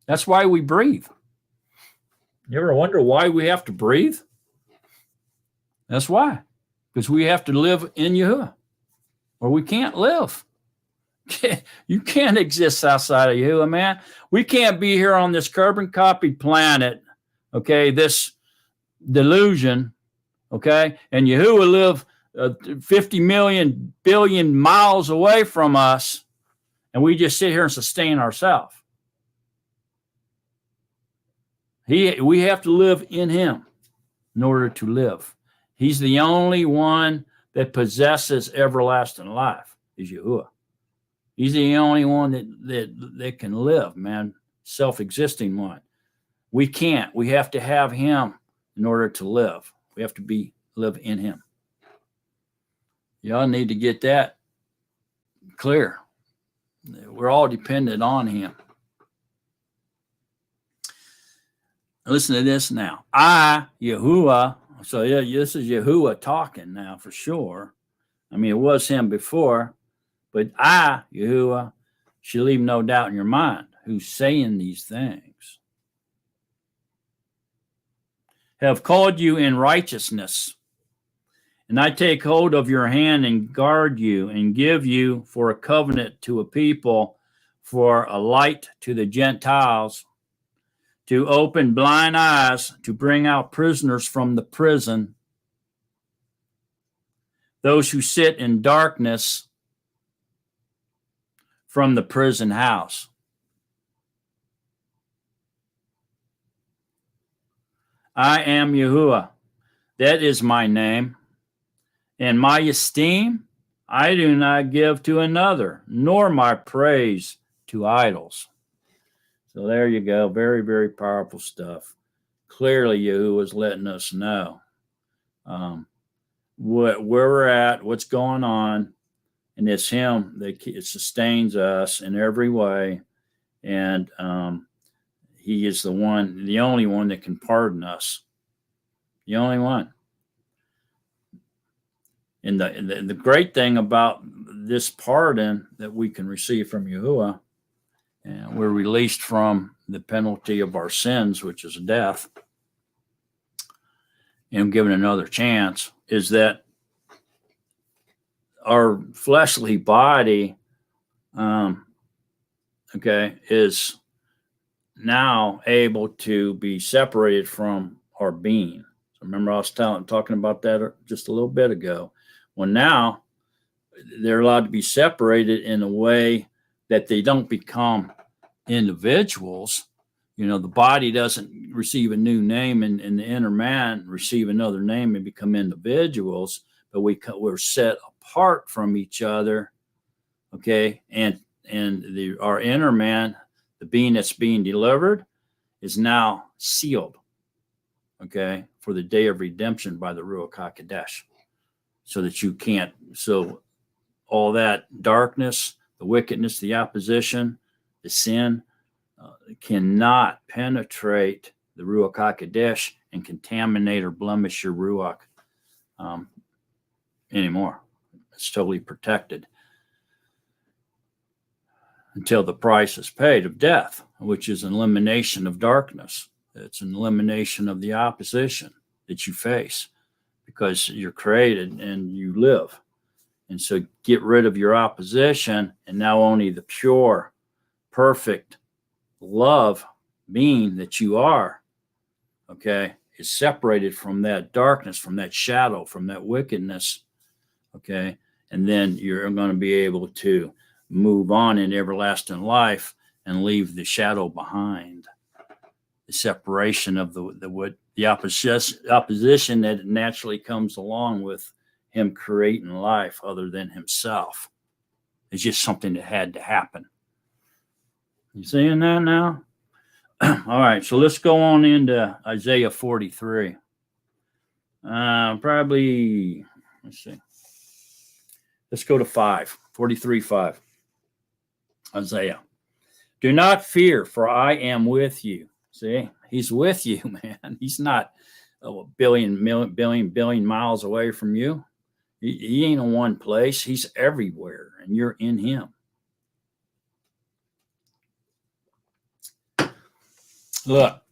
That's why we breathe. You ever wonder why we have to breathe? That's why. Because we have to live in Yahuwah, or we can't live. You can't exist outside of Yahuwah, man. We can't be here on this carbon-copied planet, okay, this delusion, okay, and Yahuwah live 50 million billion miles away from us, and we just sit here and sustain ourselves. We have to live in him. in order to live. He's the only one that possesses everlasting life, is Yahuwah. He's the only one that can live, man, self-existing one. We can't. We have to have him in order to live. We have to live in him. Y'all need to get that clear. We're all dependent on him. Listen to this now. I, Yahuwah, so yeah, this is Yahuwah talking now for sure. I mean, it was him before, but I, Yahuwah, should leave no doubt in your mind who's saying these things. Have called you in righteousness, and I take hold of your hand and guard you and give you for a covenant to a people, for a light to the Gentiles, to open blind eyes, to bring out prisoners from the prison, those who sit in darkness from the prison house. I am Yahuwah. That is my name. And my esteem I do not give to another, nor my praise to idols. So there you go. Very, very powerful stuff. Clearly, Yahuwah is letting us know where we're at, what's going on, and it's him that sustains us in every way. And he is the only one that can pardon us. The only one. And the great thing about this pardon that we can receive from Yahuwah, and we're released from the penalty of our sins, which is death, and given another chance, is that our fleshly body, is now able to be separated from our being. So remember, I was talking about that just a little bit ago. Well, now they're allowed to be separated in a way that they don't become individuals. You know, the body doesn't receive a new name, and the inner man receive another name and become individuals, but we're set apart from each other, okay? And our inner man, the being that's being delivered, is now sealed, okay, for the day of redemption by the Ruach HaKodesh, so that you can't, so all that darkness, the wickedness, the opposition, the sin, cannot penetrate the Ruach HaKodesh and contaminate or blemish your Ruach anymore. It's totally protected until the price is paid of death, which is an elimination of darkness. It's an elimination of the opposition that you face because you're created and you live. And so get rid of your opposition, and now only the pure, perfect love being that you are, okay, is separated from that darkness, from that shadow, from that wickedness, okay? And then you're going to be able to move on in everlasting life and leave the shadow behind. The separation of the opposition that naturally comes along with him creating life other than himself. It's just something that had to happen. You seeing that now? All right, so let's go on into Isaiah 43. Probably, let's see. Let's go to 43:5. Isaiah. Do not fear, for I am with you. See, he's with you, man. He's not a billion miles away from you. He ain't in one place. He's everywhere, and you're in him. Look,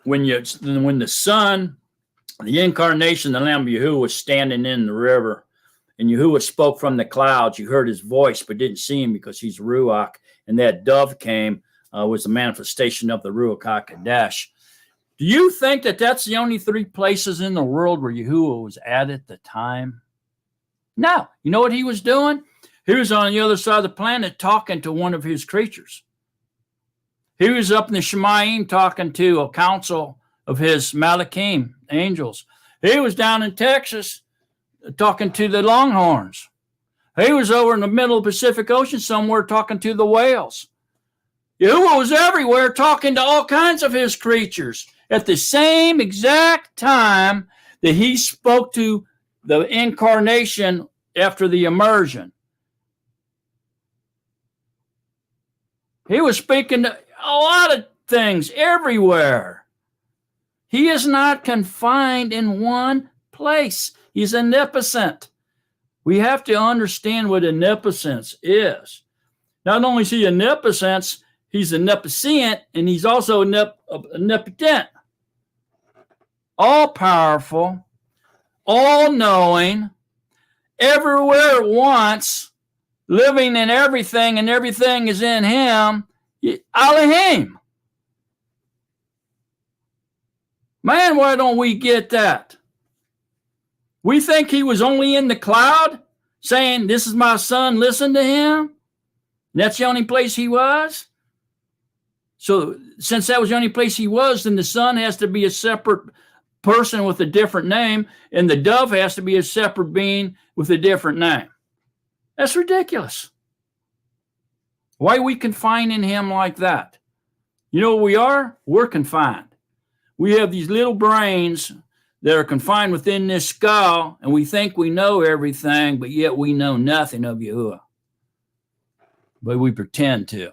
when the Son, the incarnation, the Lamb of Yahuwah was standing in the river, and Yahuwah spoke from the clouds, you heard his voice, but didn't see him because he's Ruach, and that dove came, was the manifestation of the Ruach HaKodesh. Do you think that that's the only three places in the world where Yahuwah was at the time? No. You know what he was doing? He was on the other side of the planet talking to one of his creatures. He was up in the Shemayim talking to a council of his Malachim angels. He was down in Texas talking to the longhorns. He was over in the middle of the Pacific Ocean somewhere talking to the whales. Yahuwah was everywhere talking to all kinds of his creatures at the same exact time that he spoke to the incarnation after the immersion. He was speaking to a lot of things everywhere. He is not confined in one place. He's omnipotent. We have to understand what omnipotence is. Not only is he omnipotence, he's omniscient, and he's also omnipotent. All powerful, all knowing, everywhere at once, living in everything, and everything is in him. Elohim. Man, why don't we get that? We think he was only in the cloud saying, "This is my son, listen to him." And that's the only place he was. So since that was the only place he was, then the son has to be a separate person with a different name, and the dove has to be a separate being with a different name. That's ridiculous. Why are we confining him like that? You know what we are? We're confined. We have these little brains that are confined within this skull, and we think we know everything, but yet we know nothing of Yahuwah. But we pretend to.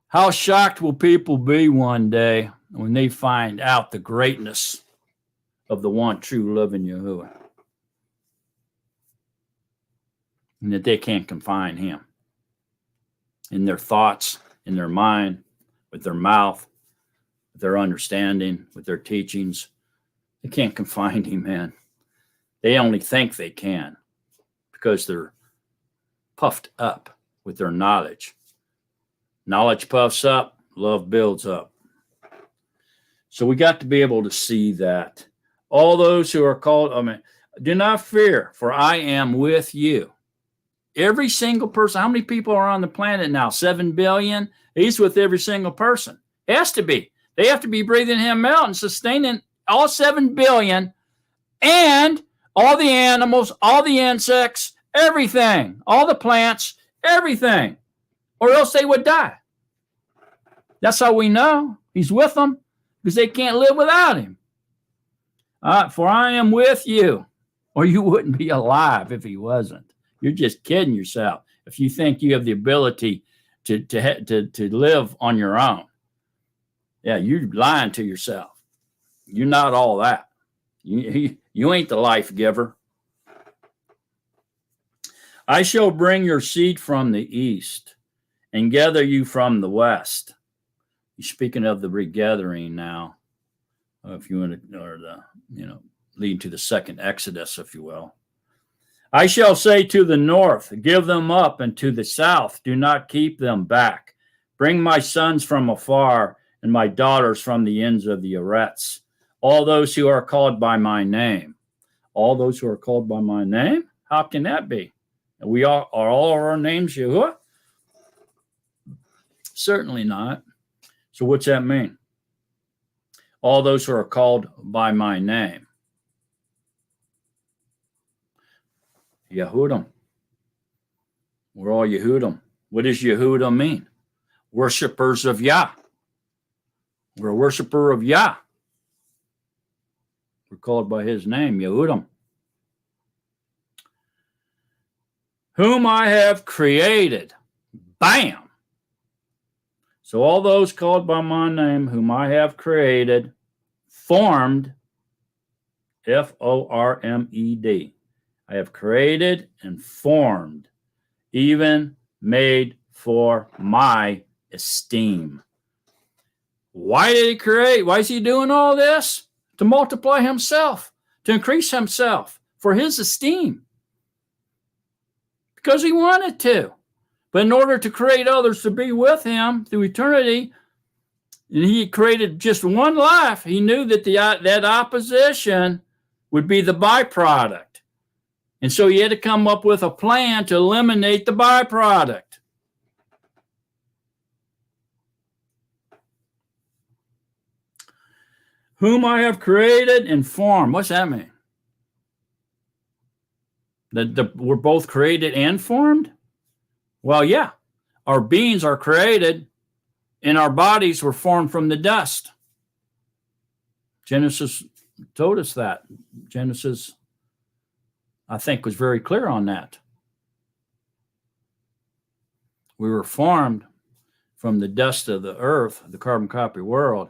How shocked will people be one day when they find out the greatness of the one true living Yahuwah, and that they can't confine him in their thoughts, in their mind, with their mouth, with their understanding, with their teachings. They can't confine him, man. They only think they can because they're puffed up with their knowledge. Knowledge puffs up, love builds up. So we got to be able to see that. All those who are called, do not fear, for I am with you. Every single person. How many people are on the planet now? 7 billion? He's with every single person. It has to be. They have to be breathing him out and sustaining all 7 billion and all the animals, all the insects, everything, all the plants, everything, or else they would die. That's how we know he's with them, because they can't live without him. For I am with you, or you wouldn't be alive if he wasn't. You're just kidding yourself if you think you have the ability to live on your own. Yeah, you're lying to yourself. You're not all that. You ain't the life giver. I shall bring your seed from the east and gather you from the west. You're speaking of the regathering now, if you want to, or lead to the second Exodus, if you will. I shall say to the north, give them up, and to the south, do not keep them back. Bring my sons from afar and my daughters from the ends of the Eretz, all those who are called by my name. All those who are called by my name? How can that be? Are all our names Yahuwah? Certainly not. So what's that mean? All those who are called by my name. Yehudim. We're all Yehudim. What does Yehudim mean? Worshippers of Yah. We're a worshiper of Yah. We're called by his name, Yehudim. Whom I have created. Bam! So all those called by my name, whom I have created, formed, F-O-R-M-E-D. I have created and formed, even made for my esteem. Why did he create? Why is he doing all this? To multiply himself, to increase himself for his esteem. Because he wanted to. But in order to create others to be with him through eternity, and he created just one life, he knew that that opposition would be the byproduct. And so he had to come up with a plan to eliminate the byproduct. whom I have created and formed. What's that mean? That we're both created and formed? Well, yeah. Our beings are created and our bodies were formed from the dust. Genesis told us that. Genesis, I think, was very clear on that. We were formed from the dust of the earth, the carbon copy world,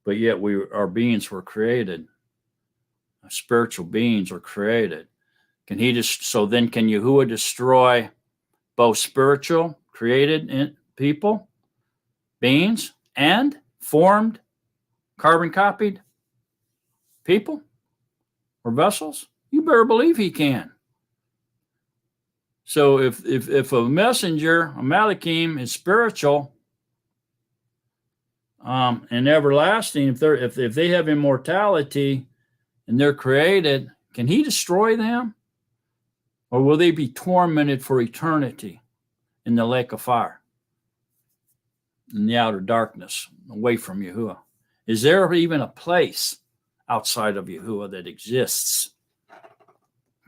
but yet our beings were created. Our spiritual beings are created. So then can Yahuwah destroy both spiritual, created people, beings, and formed, carbon copied people or vessels? You better believe he can. So if a messenger, a malachim, is spiritual and everlasting, if they have immortality and they're created, can he destroy them? Or will they be tormented for eternity in the lake of fire, in the outer darkness, away from Yahuwah? Is there even a place outside of Yahuwah that exists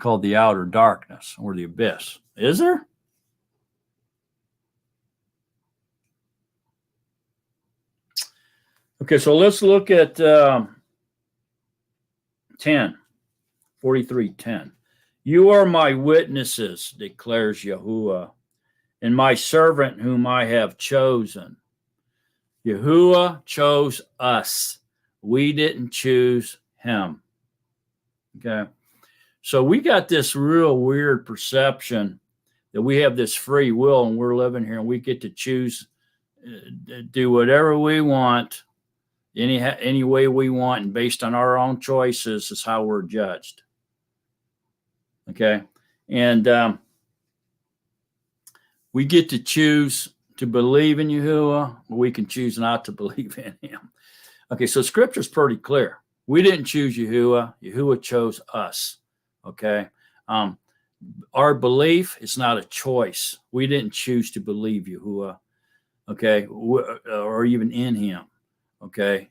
called the outer darkness or the abyss? Is there? Okay, so let's look at 43:10. You are my witnesses, declares Yahuwah, and my servant whom I have chosen. Yahuwah chose us. We didn't choose him. Okay. So we got this real weird perception that we have this free will and we're living here and we get to choose, do whatever we want, any way we want, and based on our own choices is how we're judged. Okay. And we get to choose to believe in Yahuwah, or we can choose not to believe in him. Okay, so scripture's pretty clear. We didn't choose Yahuwah. Yahuwah chose us. Okay. Our belief is not a choice. We didn't choose to believe Yahuwah. Okay. Or even in him. Okay.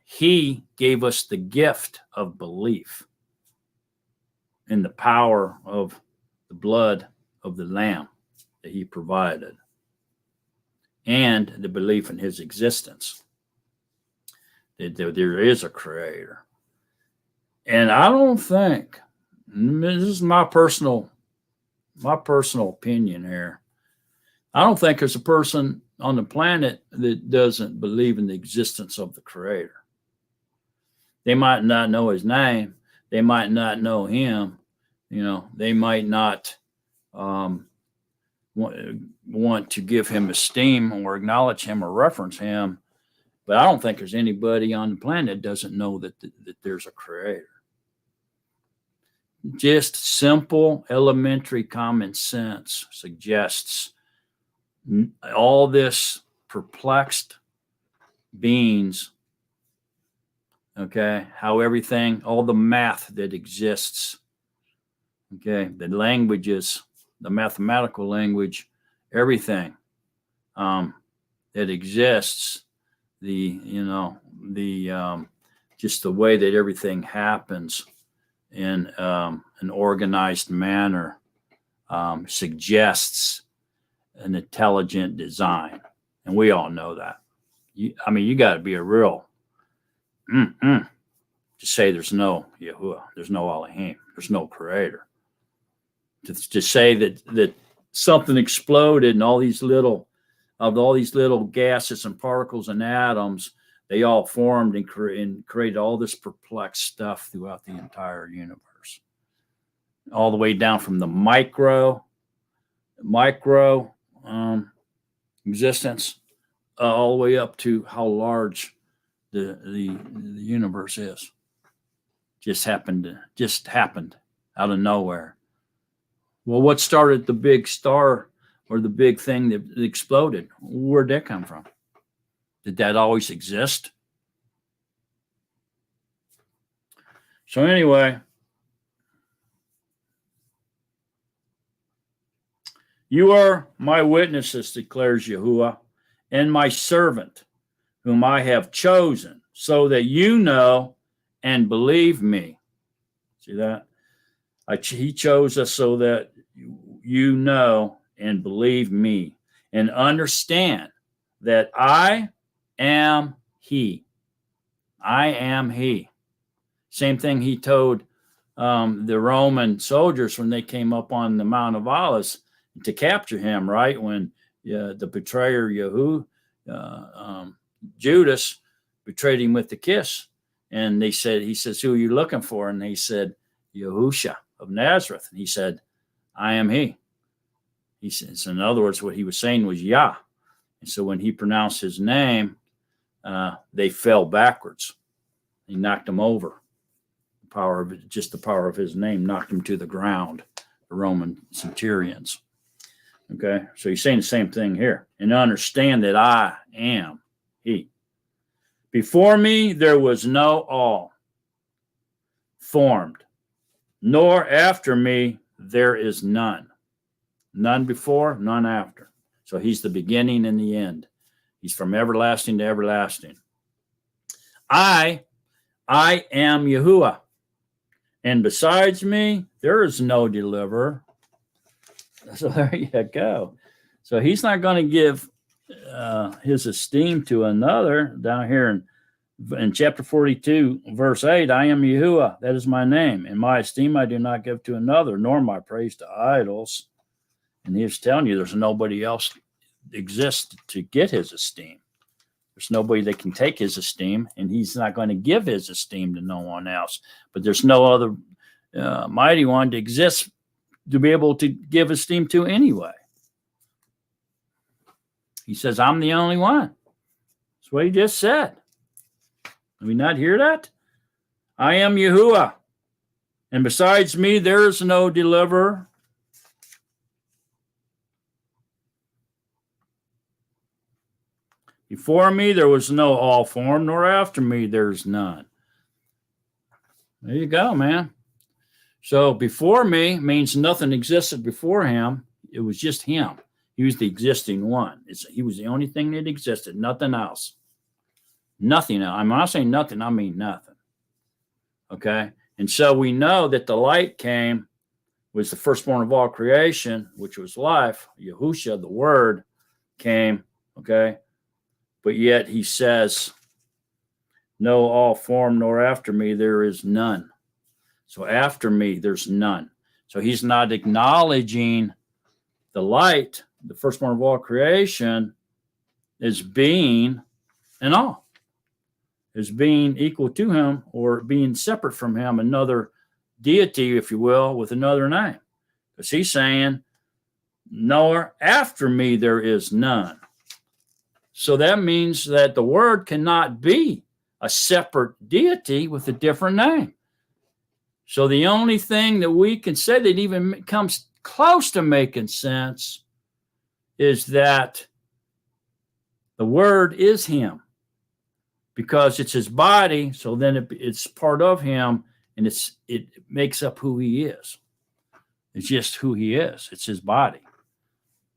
He gave us the gift of belief in the power of the blood of the Lamb that he provided and the belief in his existence, that there is a creator. And I don't think, this is my personal opinion here, I don't think there's a person on the planet that doesn't believe in the existence of the creator. They might not know his name. They might not know him. They might not want to give him esteem or acknowledge him or reference him. But I don't think there's anybody on the planet that doesn't know that there's a creator. Just simple, elementary common sense suggests all this perplexed beings, okay, how everything, all the math that exists, okay, the languages, the mathematical language, everything that exists, just the way that everything happens in an organized manner suggests an intelligent design. And we all know that. You got to be a real to say there's no Yahuwah, there's no Elohim, there's no creator. To say that something exploded and all these little gases and particles and atoms, they all formed and created all this perplexed stuff throughout the entire universe, all the way down from the micro existence, all the way up to how large the universe is. Just happened out of nowhere. Well, what started the big star or the big thing that exploded? Where'd that come from? Did that always exist? So anyway, you are my witnesses, declares Yahuwah, and my servant, whom I have chosen. so that you know and believe me. See that? He chose us so that you know and believe me and understand that I am he. I am he. Same thing he told the Roman soldiers when they came up on the Mount of Olives to capture him, right? When the betrayer Judas betrayed him with the kiss. And he says, who are you looking for? And they said, Yahusha of Nazareth. And he said, I am he. He says, in other words, what he was saying was Yah. And so when he pronounced his name, they fell backwards. He knocked them over. The power of his name knocked them to the ground, the Roman centurions. Okay, so he's saying the same thing here. And understand that I am he. Before me there was no all formed, nor after me there is none. None before, none after. So he's the beginning and the end. He's from everlasting to everlasting. I am Yahuwah, and besides me there is no deliverer. So there you go. So he's not going to give his esteem to another. Down here in chapter 42, verse 8, I am Yahuwah, that is my name. And my esteem I do not give to another, nor my praise to idols. And he's telling you there's nobody else exists to get his esteem. There's nobody that can take his esteem, and he's not going to give his esteem to no one else. But there's no other mighty one to exist to be able to give esteem to anyway. He says, I'm the only one. That's what he just said. Did we not hear that? I am Yahuwah, and besides me there is no deliverer. Before me there was no all form, nor after me there's none. There you go, man. So before me means nothing existed before him. It was just him. He was the existing one. He was the only thing that existed, nothing else. Nothing else. I'm not saying nothing, I mean nothing. Okay? And so we know that the light came, was the firstborn of all creation, which was life. Yahusha, the word, came. Okay? But yet he says, no all form, nor after me there is none. So after me, there's none. So he's not acknowledging the light, the firstborn of all creation, as being in all, as being equal to him or being separate from him, another deity, if you will, with another name. Because he's saying, nor after me there is none. So that means that the word cannot be a separate deity with a different name. So the only thing that we can say that even comes close to making sense is that the word is him, because it's his body. So then it's part of him, and it makes up who he is. It's just who he is. It's his body.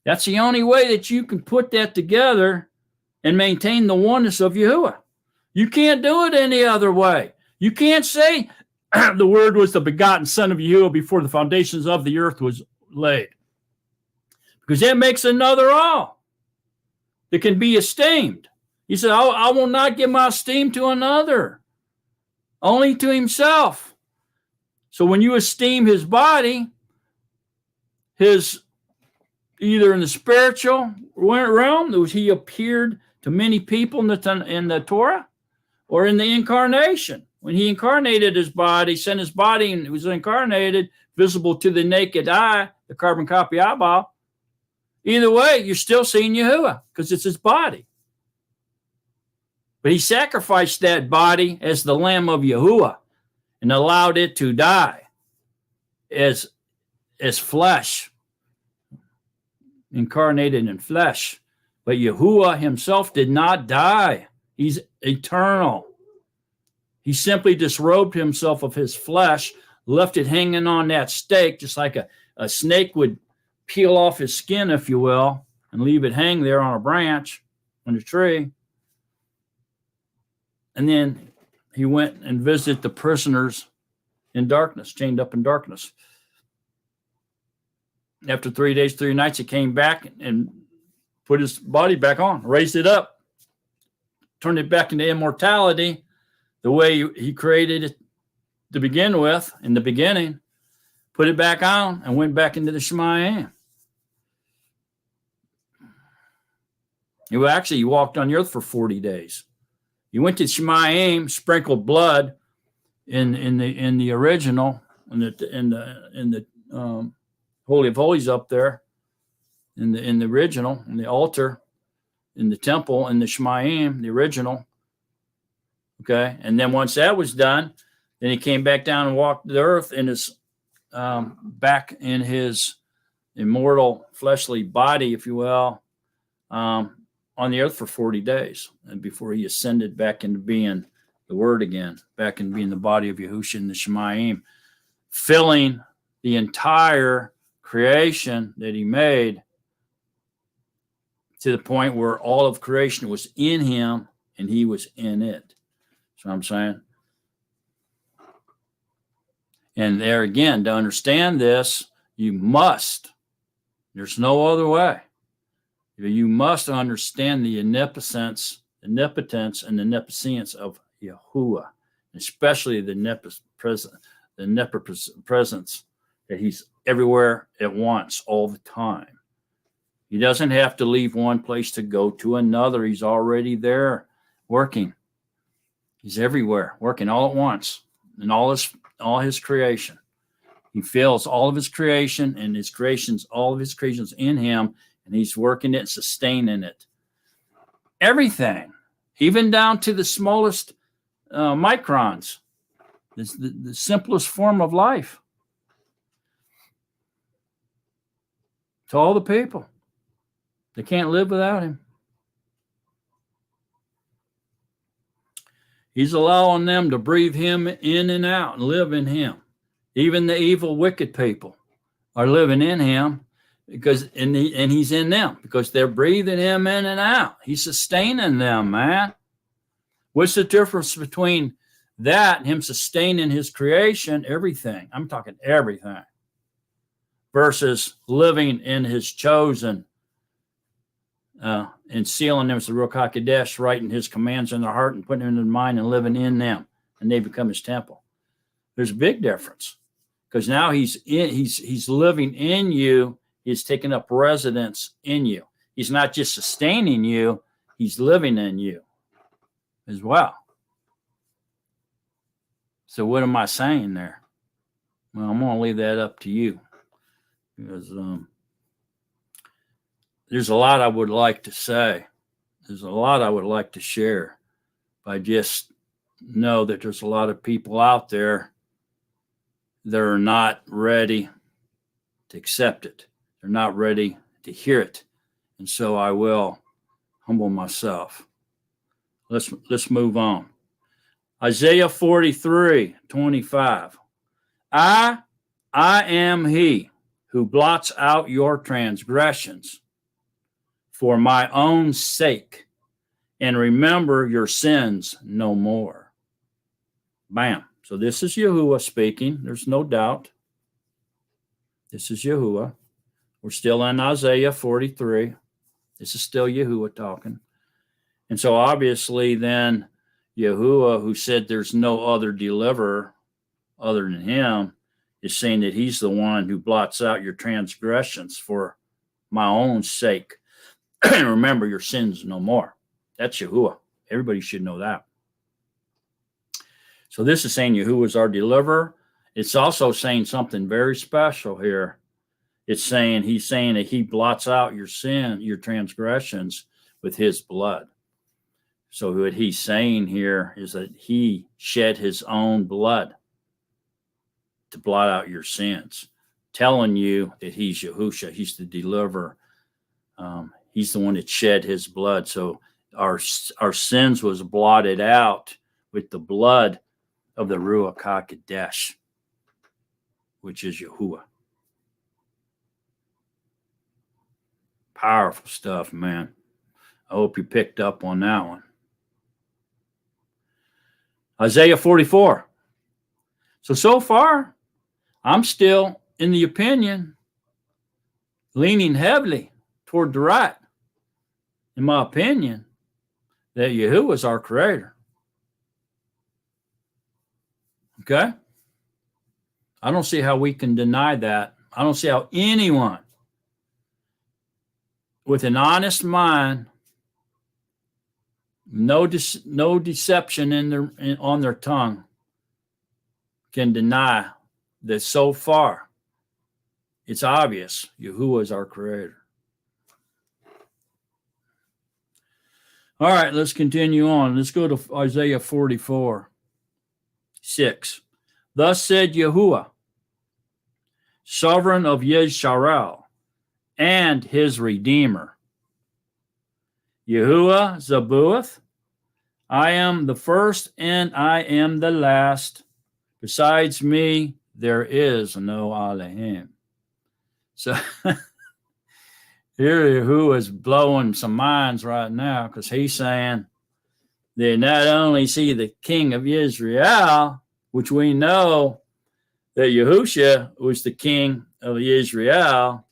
That's the only way that you can put that together and maintain the oneness of Yahuwah. You can't do it any other way. You can't say the word was the begotten son of Yahuwah before the foundations of the earth was laid, because that makes another all that can be esteemed. He said, I will not give my esteem to another, only to himself. So when you esteem his body, his either in the spiritual realm, he appeared to many people in the Torah, or in the incarnation. When he incarnated his body, sent his body, and it was incarnated, visible to the naked eye, the carbon copy eyeball. Either way, you're still seeing Yahuwah, because it's his body. But he sacrificed that body as the Lamb of Yahuwah and allowed it to die as flesh, incarnated in flesh. But Yahuwah himself did not die. He's eternal. He simply disrobed himself of his flesh, left it hanging on that stake, just like a snake would peel off his skin, if you will, and leave it hang there on a branch, on a tree. And then he went and visited the prisoners in darkness, chained up in darkness. After 3 days, 3 nights, he came back and put his body back on, raised it up, turned it back into immortality, the way he created it to begin with, in the beginning, put it back on, and went back into the Shemayim. He walked on the earth for 40 days. He went to Shemayim, sprinkled blood in the original, in the Holy of Holies up there, in the original, in the altar, in the temple, in the Shemayim, the original. Okay, and then once that was done, then he came back down and walked the earth in his back in his immortal fleshly body, if you will, on the earth for 40 days, and before he ascended back into being the Word again, back into being the body of Yahushua in the Shemayim, filling the entire creation that he made to the point where all of creation was in him and he was in it. That's what I'm saying. And there again, to understand this, you must, there's no other way. You must understand the omnipotence, and the omniscience of Yahuwah, especially the presence that he's everywhere at once, all the time. He doesn't have to leave one place to go to another. He's already there working. He's everywhere, working all at once, in all his creation. He fills all of his creation and all of his creations in him, and he's working it, sustaining it. Everything, even down to the smallest microns, the simplest form of life. To all the people. They can't live without him. He's allowing them to breathe him in and out and live in him. Even the evil, wicked people are living in him because and he's in them because they're breathing him in and out. He's sustaining them, man. What's the difference between that and him sustaining his creation, everything? I'm talking everything. Versus living in his chosen and sealing them as the Ruach HaKodesh, writing his commands in their heart and putting them in their mind and living in them, and they become his temple. There's a big difference because now he's living in you. He's taking up residence in you. He's not just sustaining you; he's living in you as well. So what am I saying there? Well, I'm going to leave that up to you because there's a lot I would like to say. There's a lot I would like to share. But I just know that there's a lot of people out there that are not ready to accept it. They're not ready to hear it. And so I will humble myself. Let's move on. Isaiah 43:25. I am he who blots out your transgressions for my own sake, and remember your sins no more. Bam. So this is Yahuwah speaking. There's no doubt. This is Yahuwah. We're still in Isaiah 43. This is still Yahuwah talking. And so obviously then Yahuwah, who said there's no other deliverer other than him, is saying that he's the one who blots out your transgressions for my own sake. Remember your sins no more. That's Yahuwah. Everybody should know that. So this is saying Yahuwah is our deliverer. It's also saying something very special here. He's saying that he blots out your sin, your transgressions with his blood. So what he's saying here is that he shed his own blood to blot out your sins, telling you that he's Yahushua. He's the deliverer. He's the one that shed his blood. So our sins was blotted out with the blood of the Ruach HaKodesh, which is Yahuwah. Powerful stuff, man. I hope you picked up on that one. Isaiah 44. So far, I'm still in the opinion, leaning heavily toward the right, in my opinion, that Yahuwah is our creator. Okay? I don't see how we can deny that. I don't see how anyone with an honest mind, no deception on their tongue, can deny that so far it's obvious Yahuwah is our creator. All right, let's continue on. Let's go to Isaiah 44, 6. Thus said Yahuwah, sovereign of Yisrael, and his Redeemer. Yahuwah Zabuath, I am the first and I am the last. Besides me, there is no Elohim. So here Yahuwah is blowing some minds right now, because he's saying they not only see the king of Israel, which we know that Yahushua was the king of Israel.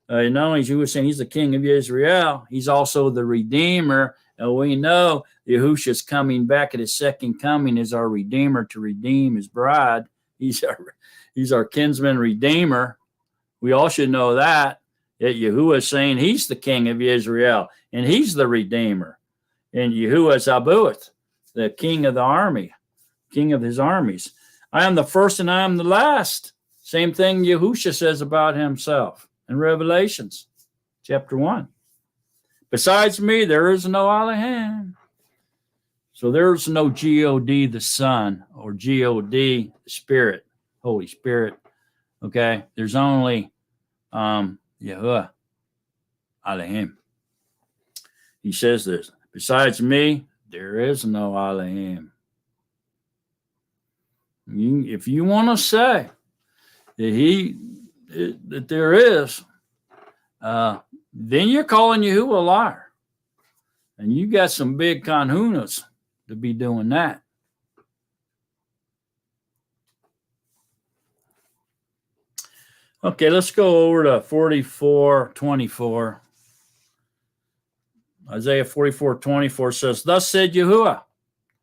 Not only is Yahuwah saying he's the king of Israel, he's also the Redeemer. And we know Yahushua is coming back at his second coming as our Redeemer to redeem his bride. He's our kinsman Redeemer. We all should know that Yahuwah is saying he's the king of Israel and he's the Redeemer. And Yahuwah Zabuath, the king of the army, king of his armies. I am the first and I am the last. Same thing Yahushua says about himself in Revelations chapter 1. Besides me, there is no Elohim. So there's no God the Son or God the Spirit, Holy Spirit. Okay, there's only Yahuwah, Elohim. He says this. Besides me, there is no Elohim. If you want to say that there is, then you're calling Yahuwah a liar. And you got some big kanhunas to be doing that. Okay, let's go over to 44:24. Isaiah 44:24 says, thus said Yahuwah,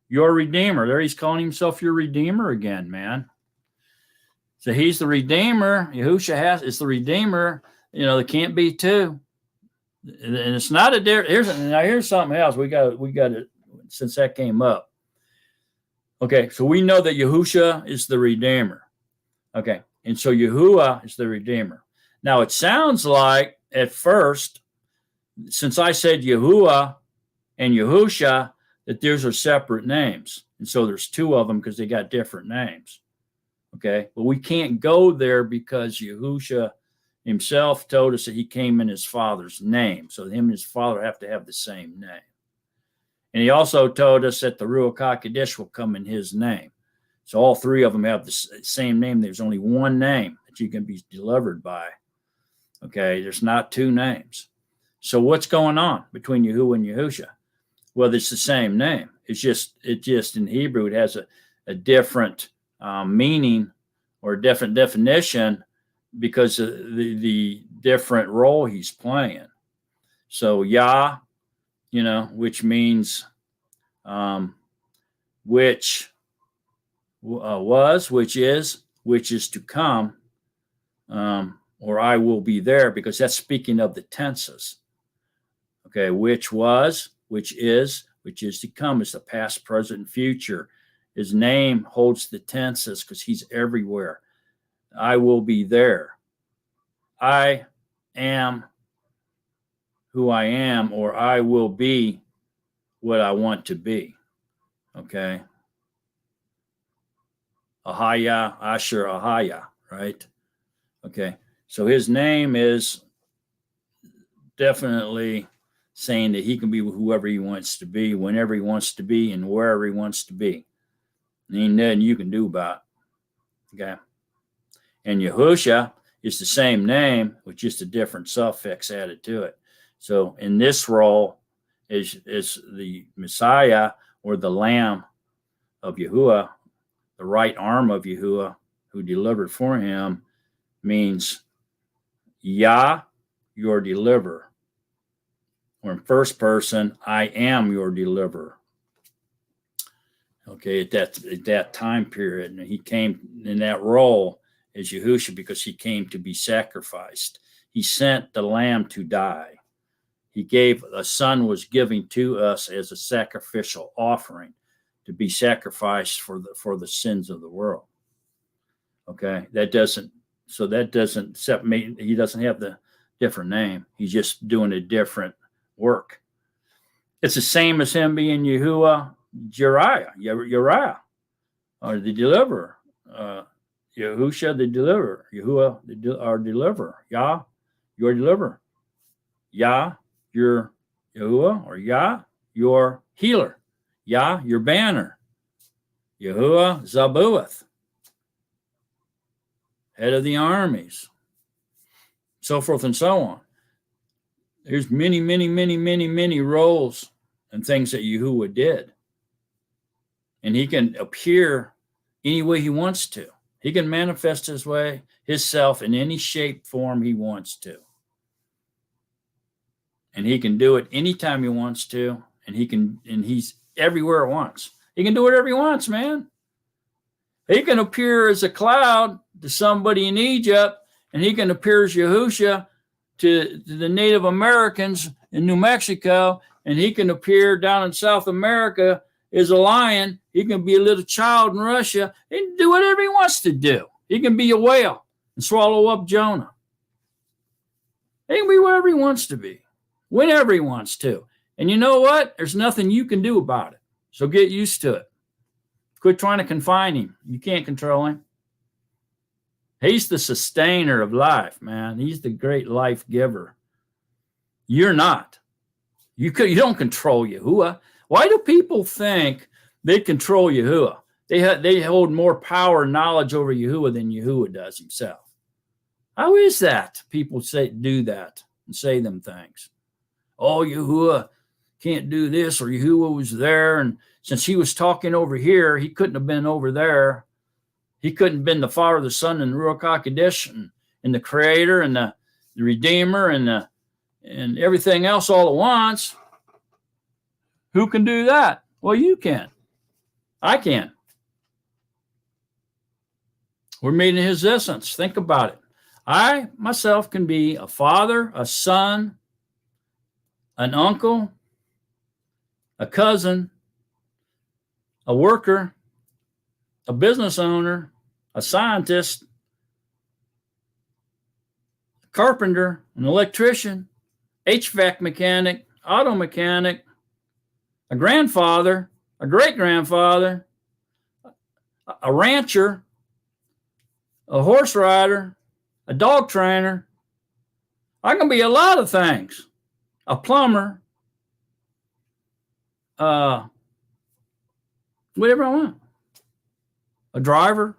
your Redeemer. There he's calling himself your Redeemer again, man. So he's the Redeemer. Yahushua is the Redeemer. You know, there can't be two. And it's not a different. Here's something else. We got it since that came up. Okay, so we know that Yahushua is the Redeemer. Okay, and so Yahuwah is the Redeemer. Now it sounds like at first, since I said Yahuwah and Yahushua, that those are separate names. And so there's two of them because they got different names. Okay, but we can't go there because Yahushua himself told us that he came in his Father's name. So him and his Father have to have the same name. And he also told us that the Ruach HaKodesh will come in his name. So all three of them have the same name. There's only one name that you can be delivered by. Okay, there's not two names. So what's going on between Yahuwah and Yahushua? Well, it's the same name. It's just in Hebrew, it has a different meaning or a different definition because of the different role he's playing. So Yah, which means which was, which is to come, or I will be there, because that's speaking of the tenses. Okay, which was, which is to come. It's the past, present, future. His name holds the tenses because he's everywhere. I will be there. I am who I am, or I will be what I want to be. Okay. Ahaya, Asher, Ahaya, right? Okay. So his name is definitely saying that he can be whoever he wants to be, whenever he wants to be, and wherever he wants to be. And ain't nothing you can do about it. Okay. And Yahushua is the same name with just a different suffix added to it. So in this role is the Messiah or the Lamb of Yahuwah, the right arm of Yahuwah, who delivered for him, means Yah, your deliverer. Or in first person, I am your deliverer. Okay, at that time period, and he came in that role as Yahusha because he came to be sacrificed. He sent the lamb to die. He gave, a son was given to us as a sacrificial offering to be sacrificed for the sins of the world. Okay, that doesn't separate. He doesn't have the different name. He's just doing a different work. It's the same as him being Yahuwah Uriah, or the deliverer. Yahusha, the deliverer. Yahuwah, our deliverer. Yah, your deliverer. Yah, your Yahuwah, or Yah, your healer. Yah, your banner. Yahuwah, Zabuath, head of the armies. So forth and so on. There's many roles and things that Yahuwah did. And he can appear any way he wants to. He can manifest himself in any shape, form he wants to. And he can do it anytime he wants to. And he's everywhere at once. He can do whatever he wants, man. He can appear as a cloud to somebody in Egypt, and he can appear as Yahusha to the Native Americans in New Mexico, and he can appear down in South America as a lion. He can be a little child in Russia. He can do whatever he wants to do. He can be a whale and swallow up Jonah. He can be whatever he wants to be, whenever he wants to. And you know what? There's nothing you can do about it. So get used to it. Quit trying to confine him. You can't control him. He's the sustainer of life, man. He's the great life giver. You're not. You don't control Yahuwah. Why do people think they control Yahuwah? They hold more power and knowledge over Yahuwah than Yahuwah does himself. How is that? People do that and say them things. Oh, Yahuwah can't do this, or Yahuwah was there, and since he was talking over here, he couldn't have been over there. He couldn't have been the Father, the Son, and the Ruach HaKodesh, and the Creator, and the Redeemer, and everything else all at once. Who can do that? Well, you can. I can. We're made in his essence. Think about it. I, myself, can be a father, a son, an uncle, a cousin, a worker, a business owner, a scientist, a carpenter, an electrician, HVAC mechanic, auto mechanic, a grandfather, a great-grandfather, a rancher, a horse rider, a dog trainer. I can be a lot of things. A plumber, whatever I want. A driver.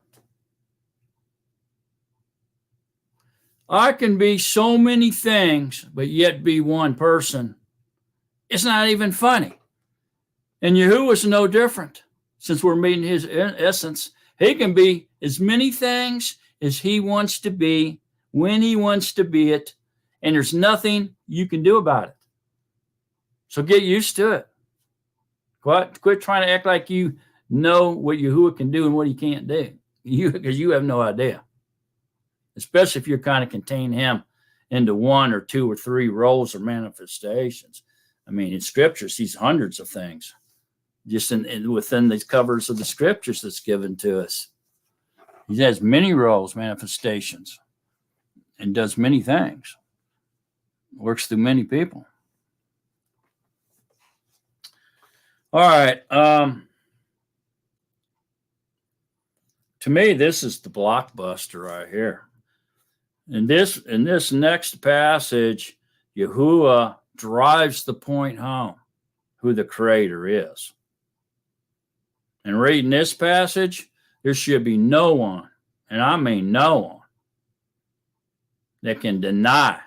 I can be so many things, but yet be one person. It's not even funny. And Yahuwah's no different. Since we're made in his essence, he can be as many things as he wants to be, when he wants to be it, and there's nothing you can do about it. So get used to it. Quit trying to act like you know what Yahuwah can do and what he can't do, because you have no idea. Especially if you're kind of contain him into one or two or three roles or manifestations. I mean, in scriptures, he's hundreds of things, just within the covers of the scriptures that's given to us. He has many roles, manifestations, and does many things. Works through many people. All right. To me, this is the blockbuster right here. In this next passage, Yahuwah drives the point home who the Creator is. And reading this passage, there should be no one, and I mean no one, that can deny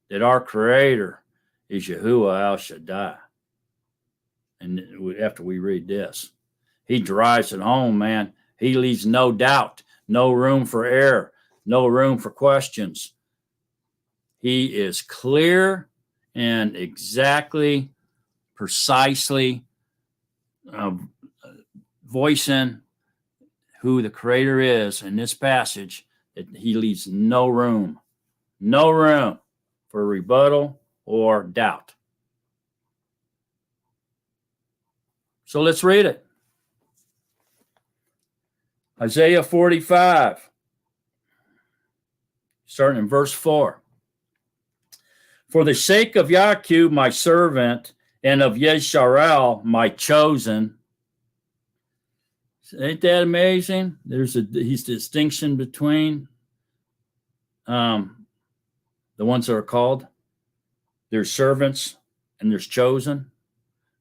that our Creator is Yahuwah El Shaddai. And after we read this, He drives it home, man. He leaves no doubt, no room for error, no room for questions. He is clear and exactly, precisely voicing who the Creator is in this passage, that he leaves no room for rebuttal or doubt. So let's read it. Isaiah 45, starting in verse 4. For the sake of Yahuwah, my servant, and of Yesharal, my chosen. Ain't that amazing? There's a distinction between the ones that are called. There's servants and there's chosen.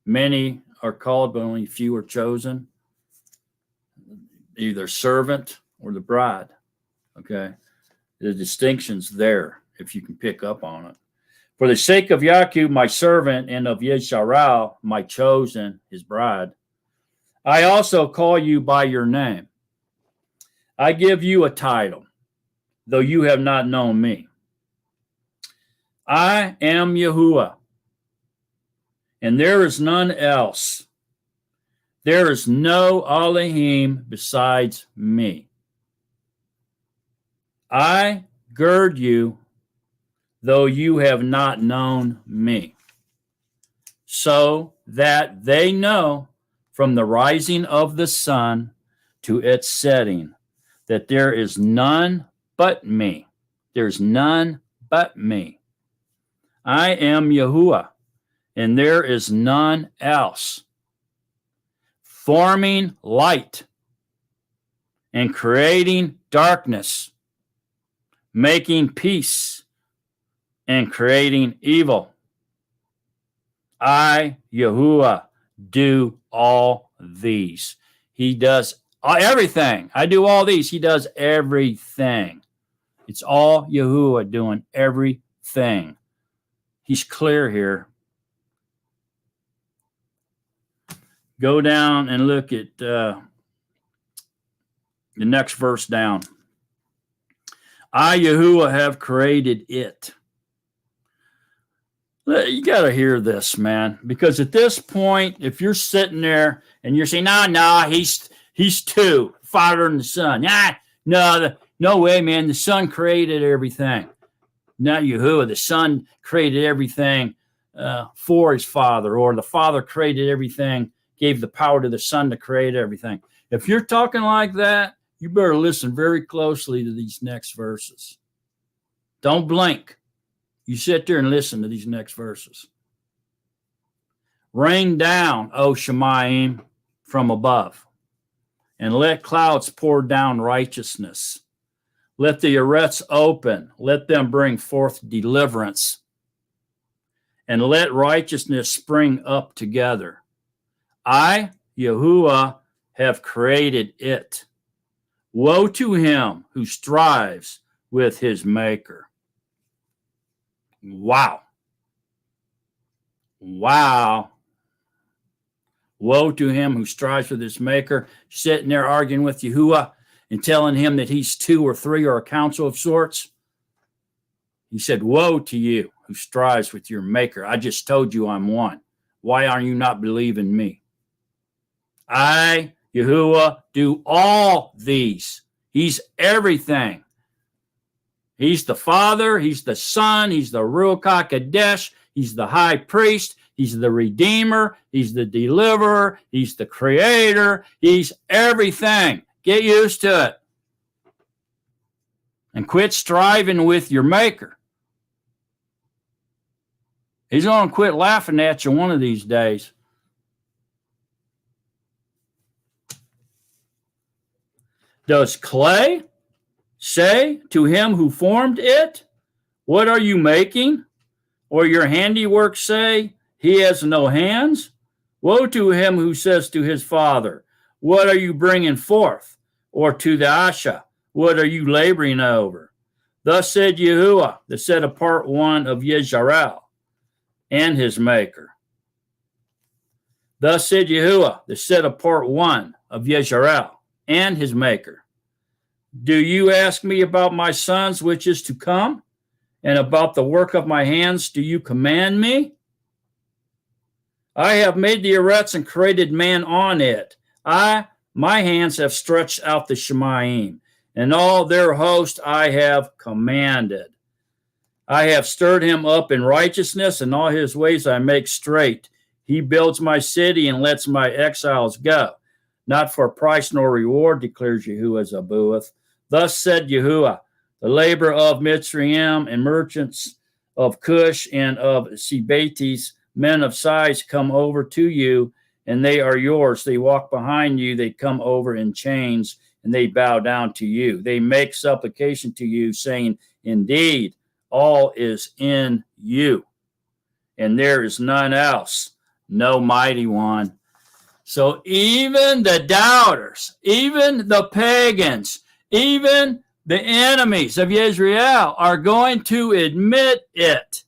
Many are called, but only few are chosen. Either servant or the bride. Okay. The distinction's there if you can pick up on it. For the sake of Yahuwah, my servant, and of Yesharal, my chosen, his bride, I also call you by your name. I give you a title, though you have not known me. I am Yahuwah, and there is none else. There is no Elohim besides me. I gird you, though you have not known me, so that they know from the rising of the sun to its setting that there is none but me. There's none but me. I am Yahuwah, and there is none else. Forming light and creating darkness, making peace and creating evil. I, Yahuwah, do all these. He does everything. I do all these. He does everything. It's all Yahuwah doing everything. He's clear here. Go down and look at the next verse down. I, Yahuwah, have created it. You got to hear this, man, because at this point, if you're sitting there and you're saying, no, he's two, Father and the Son. No way, man. The Son created everything. Not Yahuwah. The Son created everything for his Father, or the Father created everything, gave the power to the Son to create everything. If you're talking like that, you better listen very closely to these next verses. Don't blink. You sit there and listen to these next verses. Rain down, O Shemayim, from above, and let clouds pour down righteousness. Let the arets open. Let them bring forth deliverance. And let righteousness spring up together. I, Yahuwah, have created it. Woe to him who strives with his maker. Wow. Woe to him who strives with his maker, sitting there arguing with Yahuwah and telling him that he's two or three or a council of sorts. He said, woe to you who strives with your maker. I just told you I'm one. Why are you not believing me? I, Yahuwah, do all these. He's everything. He's the Father, he's the Son, he's the Ruach HaKodesh, he's the High Priest, he's the Redeemer, he's the Deliverer, he's the Creator, he's everything. Get used to it. And quit striving with your Maker. He's going to quit laughing at you one of these days. Does clay say to him who formed it, what are you making? Or your handiwork say, he has no hands? Woe to him who says to his father, what are you bringing forth? Or to the Asha, what are you laboring over? Thus said Yahuwah, the set apart one of Yesharal, and his maker. Thus said Yahuwah, the set apart one of Yisrael and his maker. Do you ask me about my sons, which is to come, and about the work of my hands do you command me? I have made the eretz and created man on it. My hands have stretched out the Shemayim, and all their host I have commanded. I have stirred him up in righteousness, and all his ways I make straight. He builds my city and lets my exiles go. Not for price nor reward, declares Yahuwah Zabuath. Thus said Yahuwah, the labor of Mitzrayim and merchants of Cush and of Sebates, men of size, come over to you, and they are yours. They walk behind you, they come over in chains, and they bow down to you. They make supplication to you, saying, indeed, all is in you, and there is none else, no mighty one. So even the doubters, even the pagans, even the enemies of Israel are going to admit it.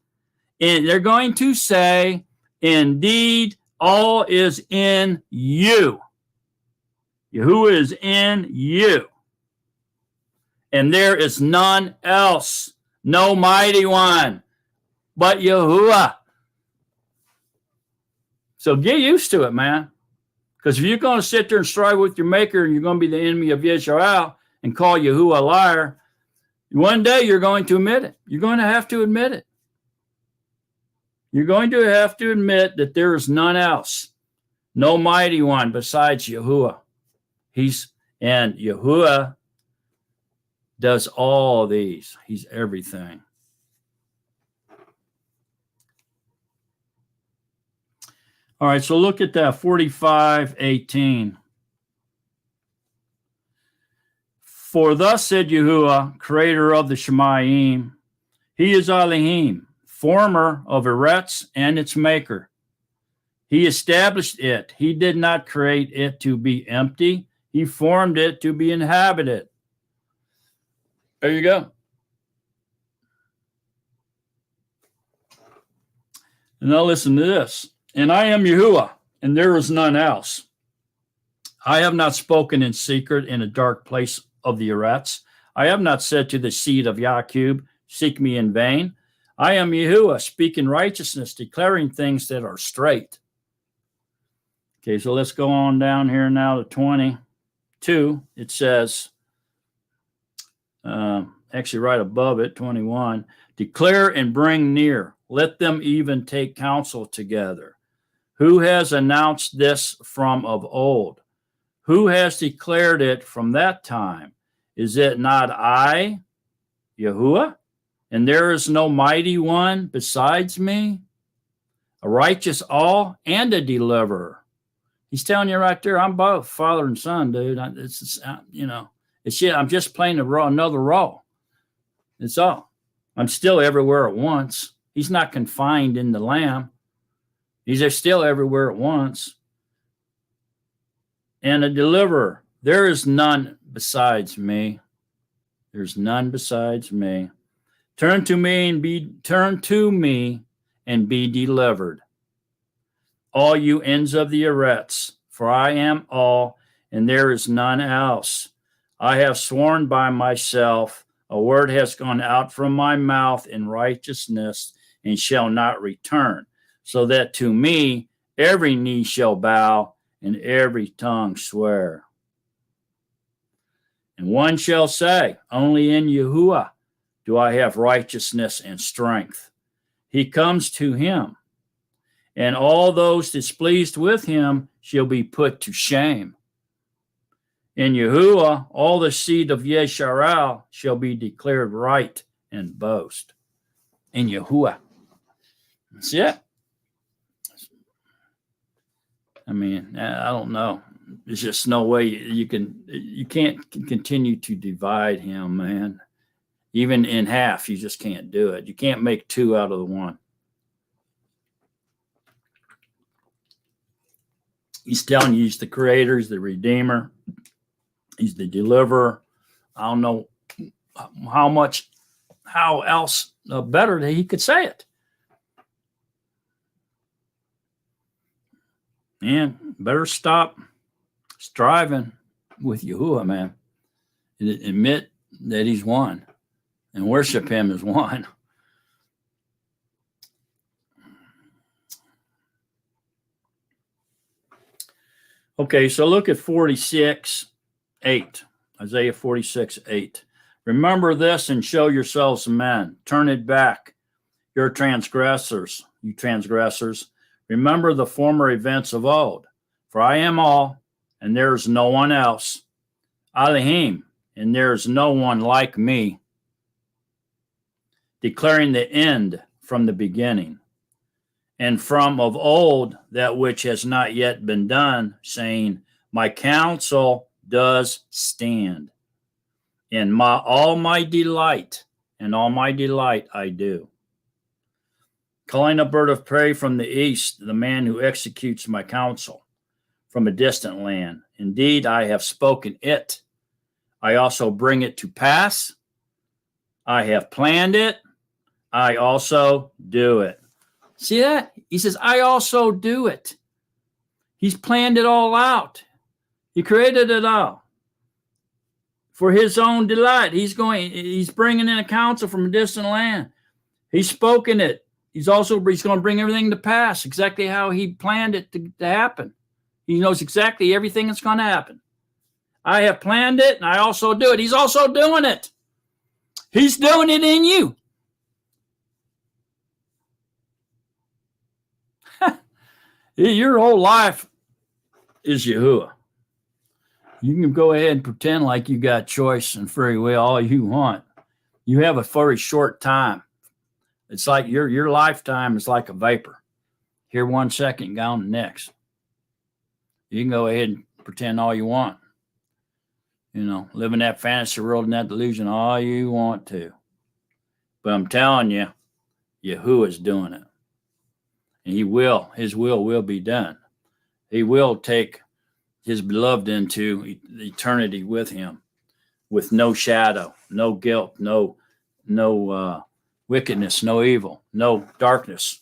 And they're going to say, indeed, all is in you. Yahuwah is in you. And there is none else, no mighty one, but Yahuwah. So get used to it, man. Because if you're going to sit there and strive with your maker and you're going to be the enemy of Yisrael and call Yahuwah a liar, one day you're going to admit it. You're going to have to admit it. You're going to have to admit that there is none else, no mighty one besides Yahuwah. And Yahuwah does all these. He's everything. All right, so look at that, 45:18. For thus said Yahuwah, creator of the Shemayim, he is Elohim, former of Eretz and its maker. He established it. He did not create it to be empty. He formed it to be inhabited. There you go. And now listen to this. And I am Yahuwah, and there is none else. I have not spoken in secret in a dark place of the Eretz. I have not said to the seed of Yaqub, seek me in vain. I am Yahuwah, speaking righteousness, declaring things that are straight. Okay, so let's go on down here now to 22. It says, actually right above it, 21, declare and bring near. Let them even take counsel together. Who has announced this from of old? Who has declared it from that time? Is it not I, Yahuwah? And there is no mighty one besides me, a righteous all and a deliverer. He's telling you right there, I'm both father and son, dude. I'm just playing another role. That's all. I'm still everywhere at once. He's not confined in the Lamb. He's still everywhere at once. And a deliverer. There is none besides me. There's none besides me. Turn to me and be delivered. All you ends of the Eretz, for I am all, and there is none else. I have sworn by myself, a word has gone out from my mouth in righteousness, and shall not return, so that to me every knee shall bow, and every tongue swear. And one shall say, only in Yahuwah do I have righteousness and strength. He comes to him, and all those displeased with him shall be put to shame. In Yahuwah, all the seed of Yesharal shall be declared right and boast. In Yahuwah. That's it. I mean, I don't know. There's just no way you can't continue to divide him, man. Even in half, you just can't do it. You can't make two out of the one. He's telling you he's the creator, he's the redeemer, he's the deliverer. I don't know how else better that he could say it. And better stop striving with Yahuwah, man. And admit that he's one and worship him as one. Okay, so look at 46:8. Isaiah 46:8. Remember this and show yourselves men. Turn it back, your transgressors, you transgressors. Remember the former events of old. For I am all, and there is no one else. Elohim, and there is no one like me. Declaring the end from the beginning, and from of old that which has not yet been done, saying, my counsel does stand, and all my delight I do. Calling a bird of prey from the east, the man who executes my counsel from a distant land. Indeed, I have spoken it. I also bring it to pass. I have planned it. I also do it. See that? He says, I also do it. He's planned it all out. He created it all for his own delight. He's bringing in a counsel from a distant land. He's spoken it. He's going to bring everything to pass exactly how he planned it to happen. He knows exactly everything that's going to happen. I have planned it and I also do it. He's also doing it. He's doing it in you. Your whole life is Yahuwah. You can go ahead and pretend like you got choice and free will all you want. You have a very short time. It's like your lifetime is like a vapor. Here 1 second, gone the next. You can go ahead and pretend all you want. Live in that fantasy world and that delusion all you want to. But I'm telling you, Yahuwah is doing it. And his will will be done. He will take his beloved into eternity with him, with no shadow, no guilt, no wickedness, no evil, no darkness.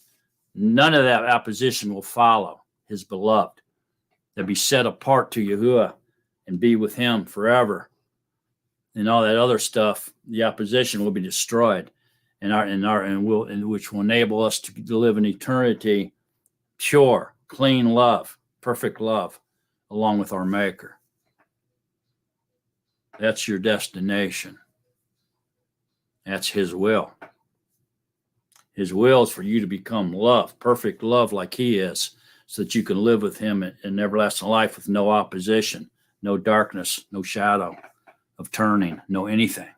None of that opposition will follow his beloved. They'll be set apart to Yahuwah and be with him forever. And all that other stuff, the opposition will be destroyed. Which will enable us to live in eternity, pure, clean love, perfect love, along with our Maker. That's your destination. That's his will. His will is for you to become love, perfect love like he is, so that you can live with him in everlasting life with no opposition, no darkness, no shadow of turning, no anything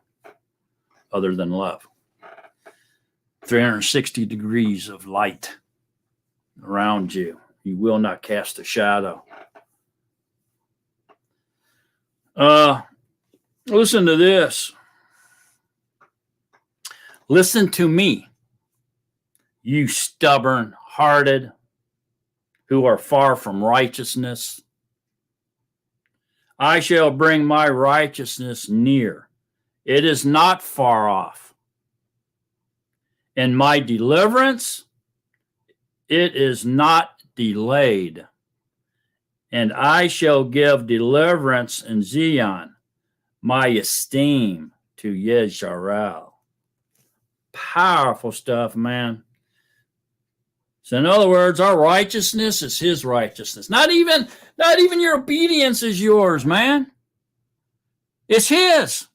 other than love. 360 degrees of light around you. You will not cast a shadow. Listen to this. Listen to me, you stubborn-hearted who are far from righteousness. I shall bring my righteousness near. It is not far off. And my deliverance, it is not delayed. And I shall give deliverance in Zion, my esteem to Yisrael. Powerful stuff, man. So in other words, our righteousness is his righteousness. Not even your obedience is yours, man. It's his.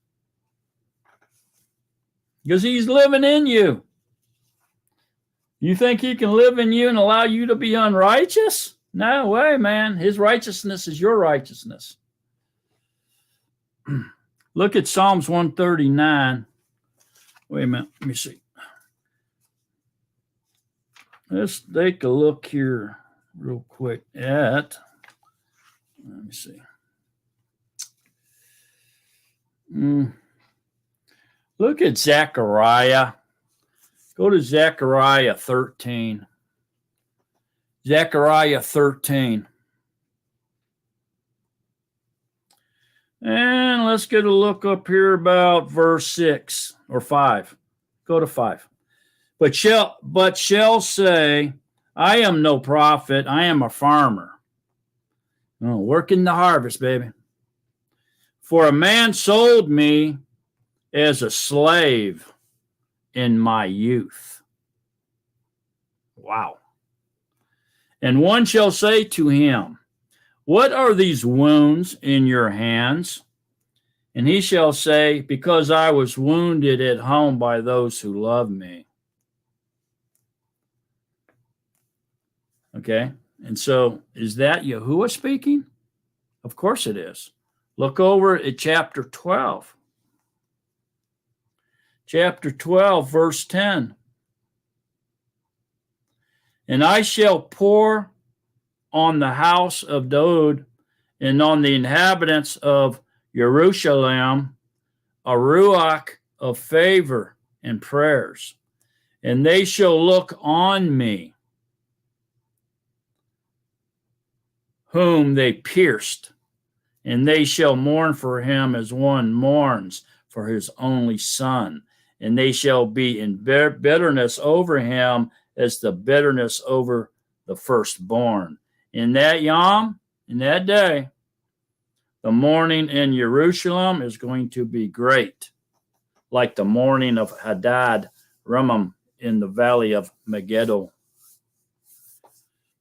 Because he's living in you. You think he can live in you and allow you to be unrighteous? No way, man. His righteousness is your righteousness. Look at Psalms 139. Wait a minute. Let me see. Let's take a look here real quick at, let me see. Look at Zechariah. Go to Zechariah 13. Zechariah 13. And let's get a look up here about verse 6 or 5. Go to 5. But shall say, I am no prophet, I am a farmer. Oh, working the harvest, baby. For a man sold me as a slave in my youth. Wow. And one shall say to him, what are these wounds in your hands? And he shall say, because I was wounded at home by those who love me. Okay. And so is that Yahuwah speaking? Of course it is. Look over at chapter 12. Chapter 12, verse 10. And I shall pour on the house of Daud and on the inhabitants of Jerusalem a ruach of favor and prayers, and they shall look on me, whom they pierced, and they shall mourn for him as one mourns for his only son, and they shall be in bitterness over him as the bitterness over the firstborn. In that yom, in that day, the mourning in Jerusalem is going to be great, like the mourning of Hadad Ramam in the valley of Megiddo.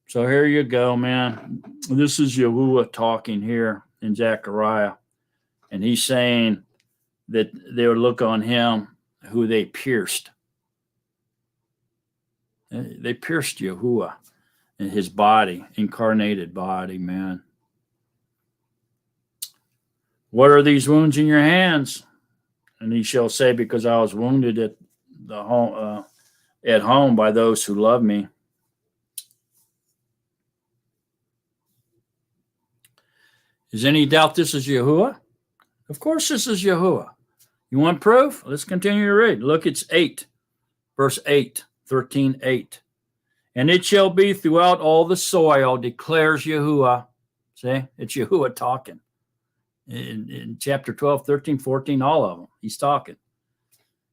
So here you go, man. This is Yahuwah talking here in Zechariah, and he's saying that they would look on him who they pierced. They pierced Yahuwah in his body, incarnated body, man. What are these wounds in your hands? And he shall say, because I was wounded at home by those who love me. Is any doubt this is Yahuwah? Of course this is Yahuwah. You want proof? Let's continue to read. Look, it's 8, verse 8, 13:8. And it shall be throughout all the soil, declares Yahuwah. See, it's Yahuwah talking. In chapter 12, 13, 14, all of them, he's talking.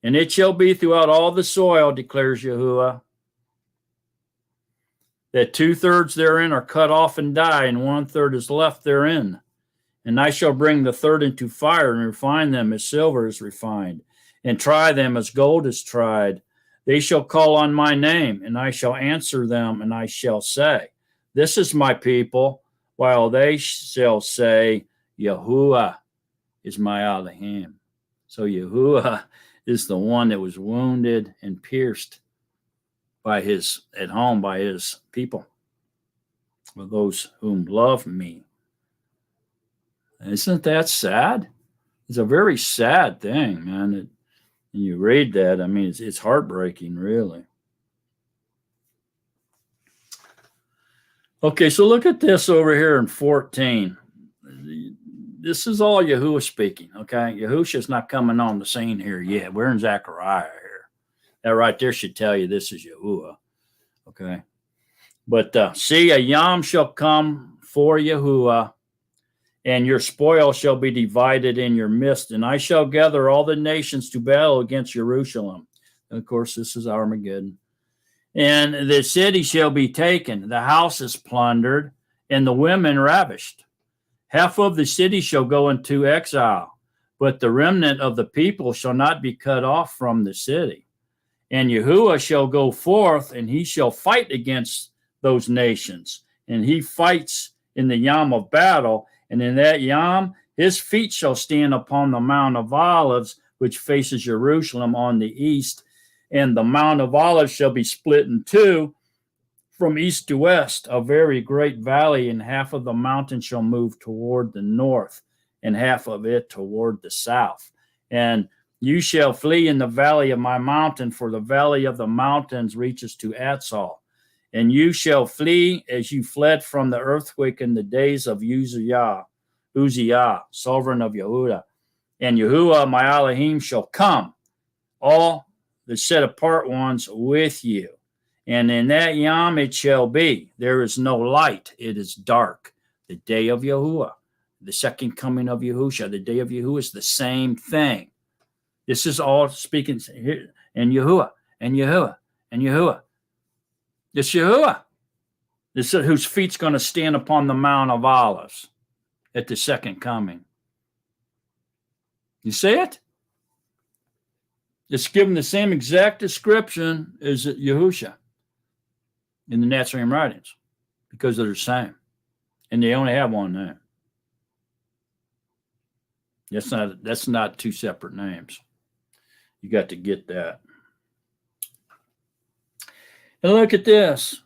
And it shall be throughout all the soil, declares Yahuwah, that 2/3 therein are cut off and die, and 1/3 is left therein. And I shall bring the third into fire, and refine them as silver is refined, and try them as gold is tried. They shall call on my name, and I shall answer them, and I shall say, this is my people, while they shall say, Yahuwah is my Elohim. So Yahuwah is the one that was wounded and pierced by his people, with those whom love me. Isn't that sad? It's a very sad thing, man. And you read that, I mean, it's heartbreaking, really. Okay, so look at this over here in 14. This is all Yahuwah speaking, okay? Yahusha's not coming on the scene here yet. We're in Zechariah here. That right there should tell you this is Yahuwah, okay? But see, a yom shall come for Yahuwah, and your spoil shall be divided in your midst, and I shall gather all the nations to battle against Jerusalem. And of course, this is Armageddon. And the city shall be taken, the houses plundered, and the women ravished. Half of the city shall go into exile, but the remnant of the people shall not be cut off from the city. And Yahuwah shall go forth, and he shall fight against those nations. And he fights in the yom of battle, and in that yom his feet shall stand upon the Mount of Olives, which faces Jerusalem on the east. And the Mount of Olives shall be split in two, from east to west, a very great valley, and half of the mountain shall move toward the north, and half of it toward the south. And you shall flee in the valley of my mountain, for the valley of the mountains reaches to Atzal. And you shall flee as you fled from the earthquake in the days of Uzziah, sovereign of Yehuda. And Yahuwah, my Elohim, shall come, all the set apart ones with you. And in that yom it shall be, there is no light, it is dark. The day of Yahuwah, the second coming of Yahusha, the day of Yahuwah is the same thing. This is all speaking here, and Yahuwah, and Yahuwah, and Yahuwah. It's Yahuwah. whose feet's going to stand upon the Mount of Olives at the second coming. You see it? It's given the same exact description as Yahusha in the Nazarene writings because they're the same. And they only have one name. That's not two separate names. You got to get that. And look at this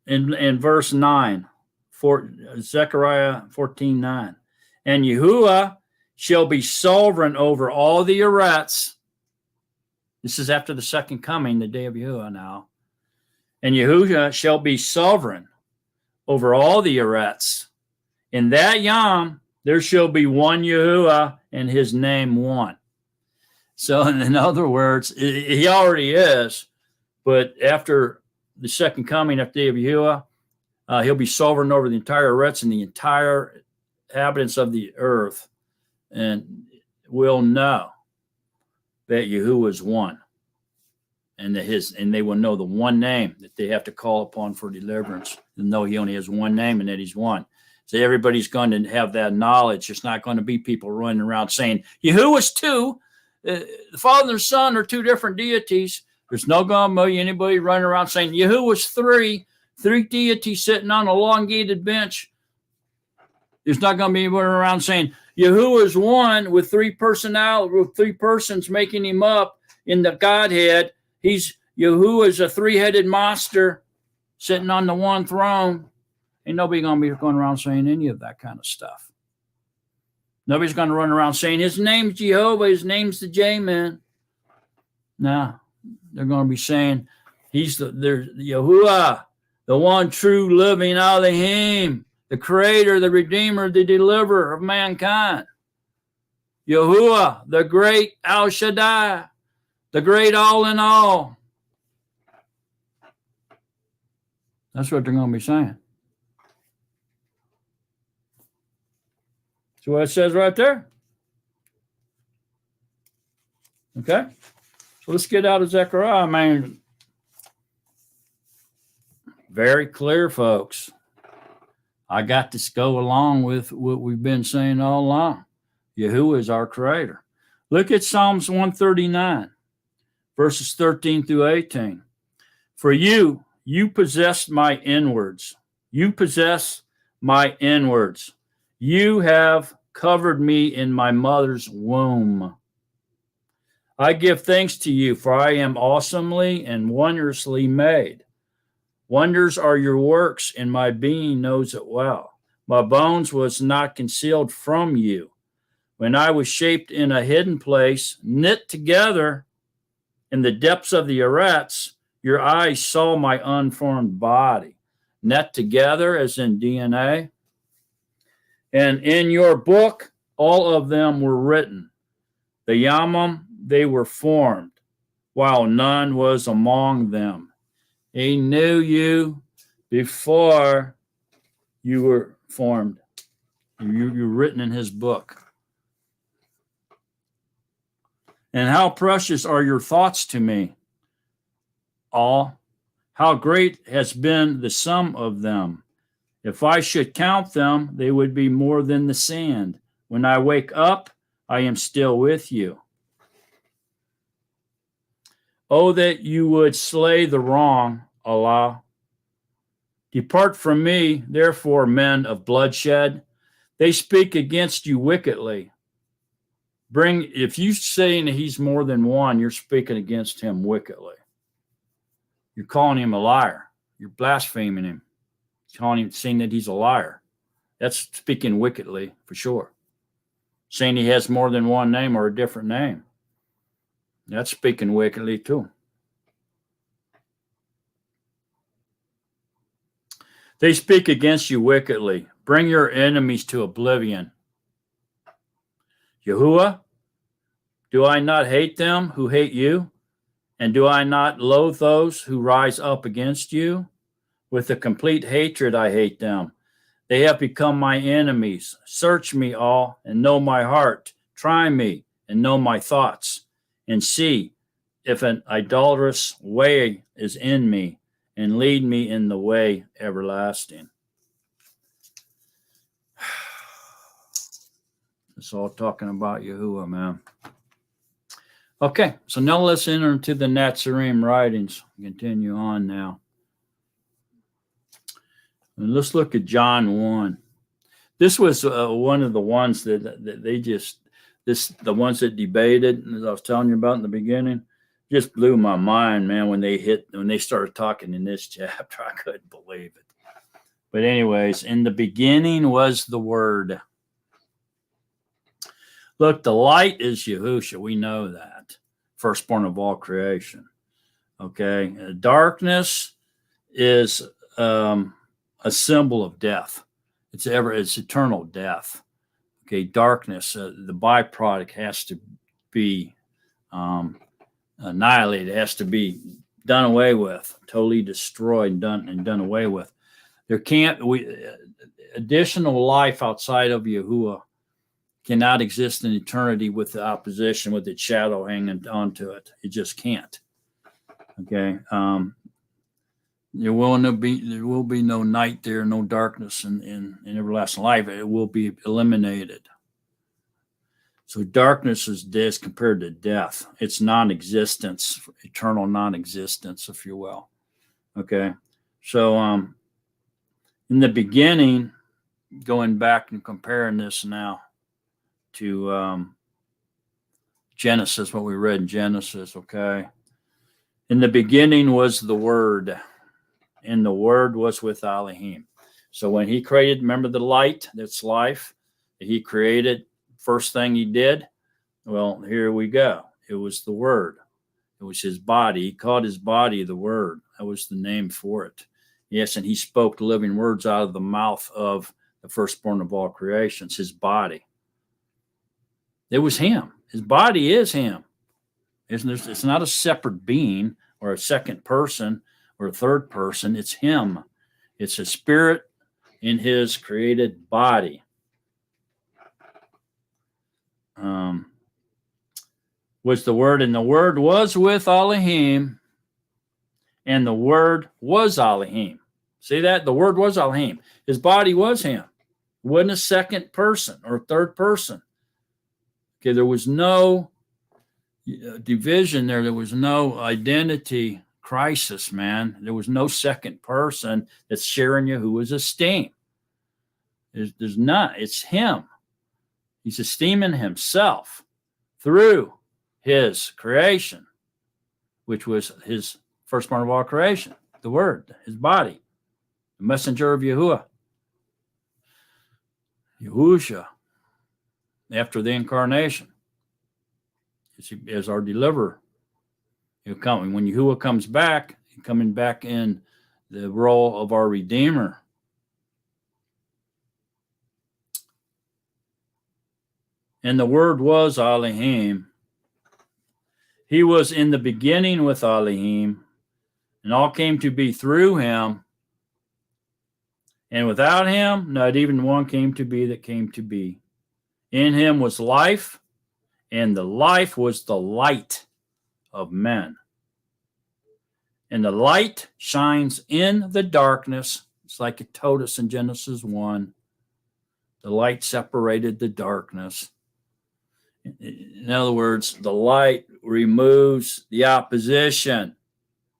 in verse 9, Zechariah 14:9. And Yahuwah shall be sovereign over all the Eretz. This is after the second coming, the day of Yahuwah now. And Yahuwah shall be sovereign over all the Eretz. In that Yom, there shall be one Yahuwah and his name one. So in other words, he already is, but after the second coming, after the day of Yahuwah, he'll be sovereign over the entire Eretz and the entire inhabitants of the earth, and will know that Yahuwah is one, and they will know the one name that they have to call upon for deliverance, and know he only has one name and that he's one. So everybody's going to have that knowledge. It's not going to be people running around saying Yahuwah's two. The Father and the Son are two different deities. There's no going to be anybody running around saying Yahuwah's three deities sitting on a elongated bench. There's not going to be anybody around saying Yahuwah is one with three persons making him up in the Godhead. Yahuwah is a three-headed monster sitting on the one throne. Ain't nobody going to be going around saying any of that kind of stuff. Nobody's going to run around saying his name's Jehovah, his name's the J-Man. No, they're going to be saying he's the Yahuwah, the one true living Elohim, the creator, the redeemer, the deliverer of mankind. Yahuwah, the great El Shaddai, the great all in all. That's what they're going to be saying. See what it says right there? Okay. So let's get out of Zechariah. I mean, very clear, folks. I got to go along with what we've been saying all along. Yahuwah is our creator. Look at Psalms 139, verses 13 through 18. For you possessed my inwards. You possess my inwards. You have covered me in my mother's womb. I give thanks to you, for I am awesomely and wondrously made. Wonders are your works, and my being knows it well. My bones was not concealed from you. When I was shaped in a hidden place, knit together in the depths of the Eretz, your eyes saw my unformed body. Knit together as in DNA. And in your book, all of them were written. The Yamam, they were formed, while none was among them. He knew you before you were formed. You're written in his book. And how precious are your thoughts to me, all. How great has been the sum of them. If I should count them, they would be more than the sand. When I wake up, I am still with you. Oh, that you would slay the wrong, Allah. Depart from me, therefore, men of bloodshed. They speak against you wickedly. If you say that he's more than one, you're speaking against him wickedly. You're calling him a liar. You're blaspheming him. Saying that he's a liar. That's speaking wickedly, for sure. Saying he has more than one name or a different name. That's speaking wickedly, too. They speak against you wickedly. Bring your enemies to oblivion. Yahuwah, do I not hate them who hate you? And do I not loathe those who rise up against you? With a complete hatred I hate them. They have become my enemies. Search me all and know my heart. Try me and know my thoughts. And see if an idolatrous way is in me, and lead me in the way everlasting. It's all talking about Yahuwah, man. Okay, so now let's enter into the Nazarene writings. Continue on now. And let's look at John 1. This was one of the ones that they just, the ones that debated, as I was telling you about in the beginning, just blew my mind, man, when they started talking in this chapter. I couldn't believe it. But anyways, in the beginning was the Word. Look, the light is Yahushua. We know that. Firstborn of all creation. Okay. Darkness is a symbol of death. It's eternal death. Okay. Darkness, the byproduct has to be annihilated. It has to be done away with, totally destroyed, done away with. There additional life outside of Yahuwah cannot exist in eternity with the opposition, with its shadow hanging onto it. It just can't. Okay. There will be no night there, no darkness in everlasting life. It will be eliminated. So darkness is compared to death. It's non-existence, eternal non-existence, if you will. Okay. So in the beginning, going back and comparing this now to Genesis, what we read in Genesis, okay? In the beginning was the Word, and the Word was with Elohim. So when he created, remember the light, that's life, that he created, first thing he did, well, here we go. It was the Word. It was his body. He called his body the Word. That was the name for it. Yes, and he spoke the living words out of the mouth of the firstborn of all creations, his body. It was him. His body is him. It's not a separate being or a second person or a third person. It's him. It's a spirit in his created body. Was the Word, and the Word was with Elohim, and the Word was Elohim. See that? The Word was Elohim. His body was him. It wasn't a second person or third person. Okay, there was no division there. There was no identity crisis, man. There was no second person that's sharing Yahuwah's esteem. There's not. It's him. He's esteeming himself through his creation, which was his firstborn of all creation, the Word, his body, the messenger of Yahuwah, Yahushua, after the incarnation, as our deliverer. He'll come when Yahuwah comes back, he's coming back in the role of our Redeemer. And the Word was Elohim. He was in the beginning with Elohim, and all came to be through him. And without him, not even one came to be that came to be. In him was life, and the life was the light of men. And the light shines in the darkness. It's like it told us in Genesis 1. The light separated the darkness. In other words, the light removes the opposition,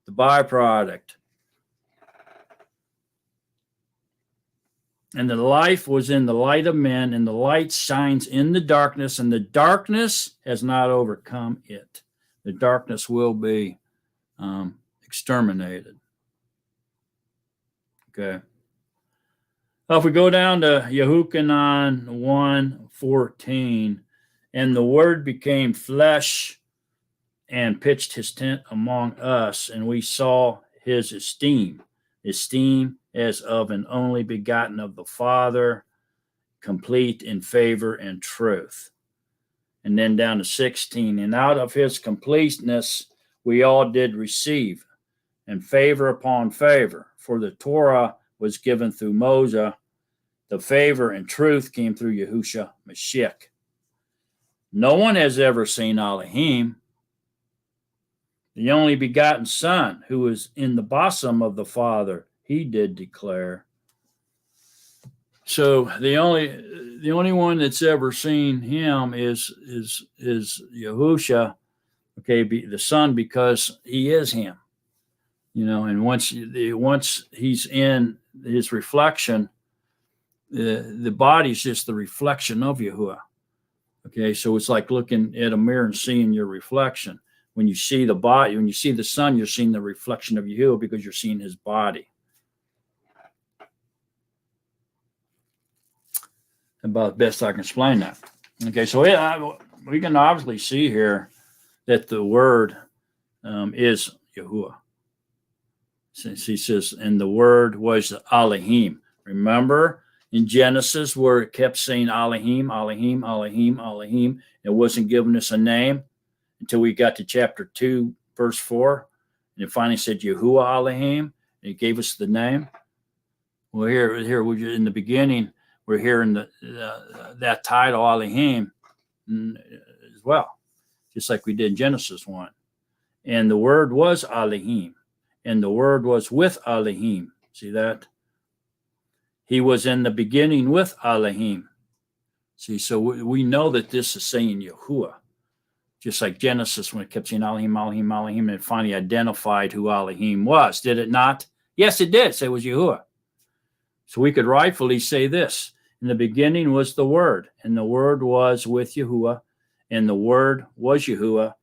the byproduct. And the life was in the light of men, and the light shines in the darkness, and the darkness has not overcome it. The darkness will be exterminated. Okay. Well, if we go down to Yehukanan 1:14, and the Word became flesh and pitched his tent among us, and we saw his esteem as of an only begotten of the Father, complete in favor and truth. And then down to 16, and out of his completeness we all did receive, and favor upon favor, for the Torah was given through Moses, the favor and truth came through Yahushua Mashiach. No one has ever seen Elohim, The only begotten Son, who is in the bosom of the Father, he did declare. So the only one that's ever seen him is Yahusha, okay, the Son, because he is him, and once he's in his reflection, the body's just the reflection of Yahuwah. Okay, so it's like looking at a mirror and seeing your reflection. When you see the body, when you see the Son, you're seeing the reflection of Yahuwah because you're seeing his body. About best I can explain that. Okay, so we can obviously see here that the Word is Yahuwah. Since he says, and the Word was Elohim. Remember in Genesis where it kept saying Elohim, Elohim, Elohim, Elohim. It wasn't giving us a name until we got to chapter 2, verse 4. And it finally said Yahuwah Elohim. And it gave us the name. Well, here we're in the beginning. We're hearing that title Elohim as well, just like we did in Genesis 1. And the Word was Elohim, and the Word was with Elohim. See that? He was in the beginning with Elohim. See, so we know that this is saying Yahuwah, just like Genesis when it kept saying Elohim, Elohim, Elohim, and it finally identified who Elohim was. Did it not? Yes, it did. Say it was Yahuwah. So we could rightfully say this. In the beginning was the Word, and the Word was with Yahuwah, and the Word was Yahuwah,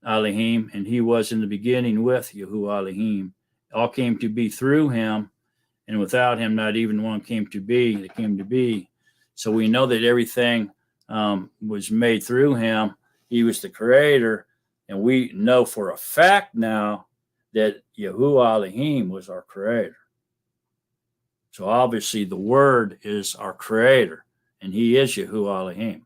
Elohim, and he was in the beginning with Yahuwah Elohim. All came to be through him, and without him, not even one came to be that came to be. So we know that everything was made through him. He was the creator, and we know for a fact now that Yahuwah Elohim was our creator. So obviously the Word is our creator, and he is Yahuwah Elohim.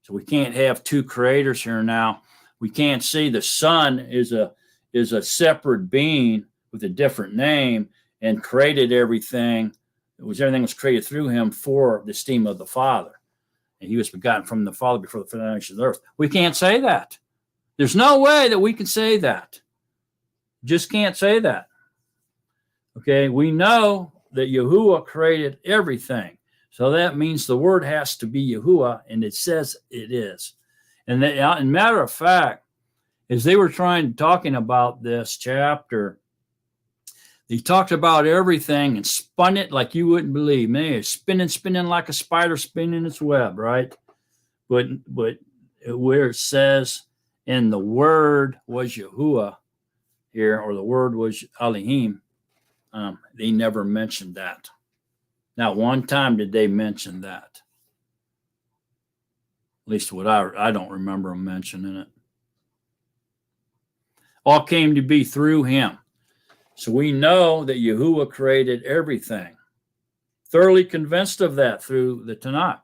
So we can't have two creators here now. We can't see the Son is a separate being with a different name and created everything. Everything was created through him for the esteem of the Father. And he was begotten from the Father before the foundation of the earth. We can't say that. There's no way that we can say that. Just can't say that. Okay, we know that Yahuwah created everything. So that means the Word has to be Yahuwah, and it says it is. And matter of fact, as they were talking about this chapter, they talked about everything and spun it like you wouldn't believe. Man, it's spinning like a spider spinning its web, right? But where it says, and the Word was Yahuwah here, or the Word was Elohim, they never mentioned that. Not one time did they mention that. At least what I don't remember them mentioning it. All came to be through him. So we know that Yahuwah created everything. Thoroughly convinced of that through the Tanakh.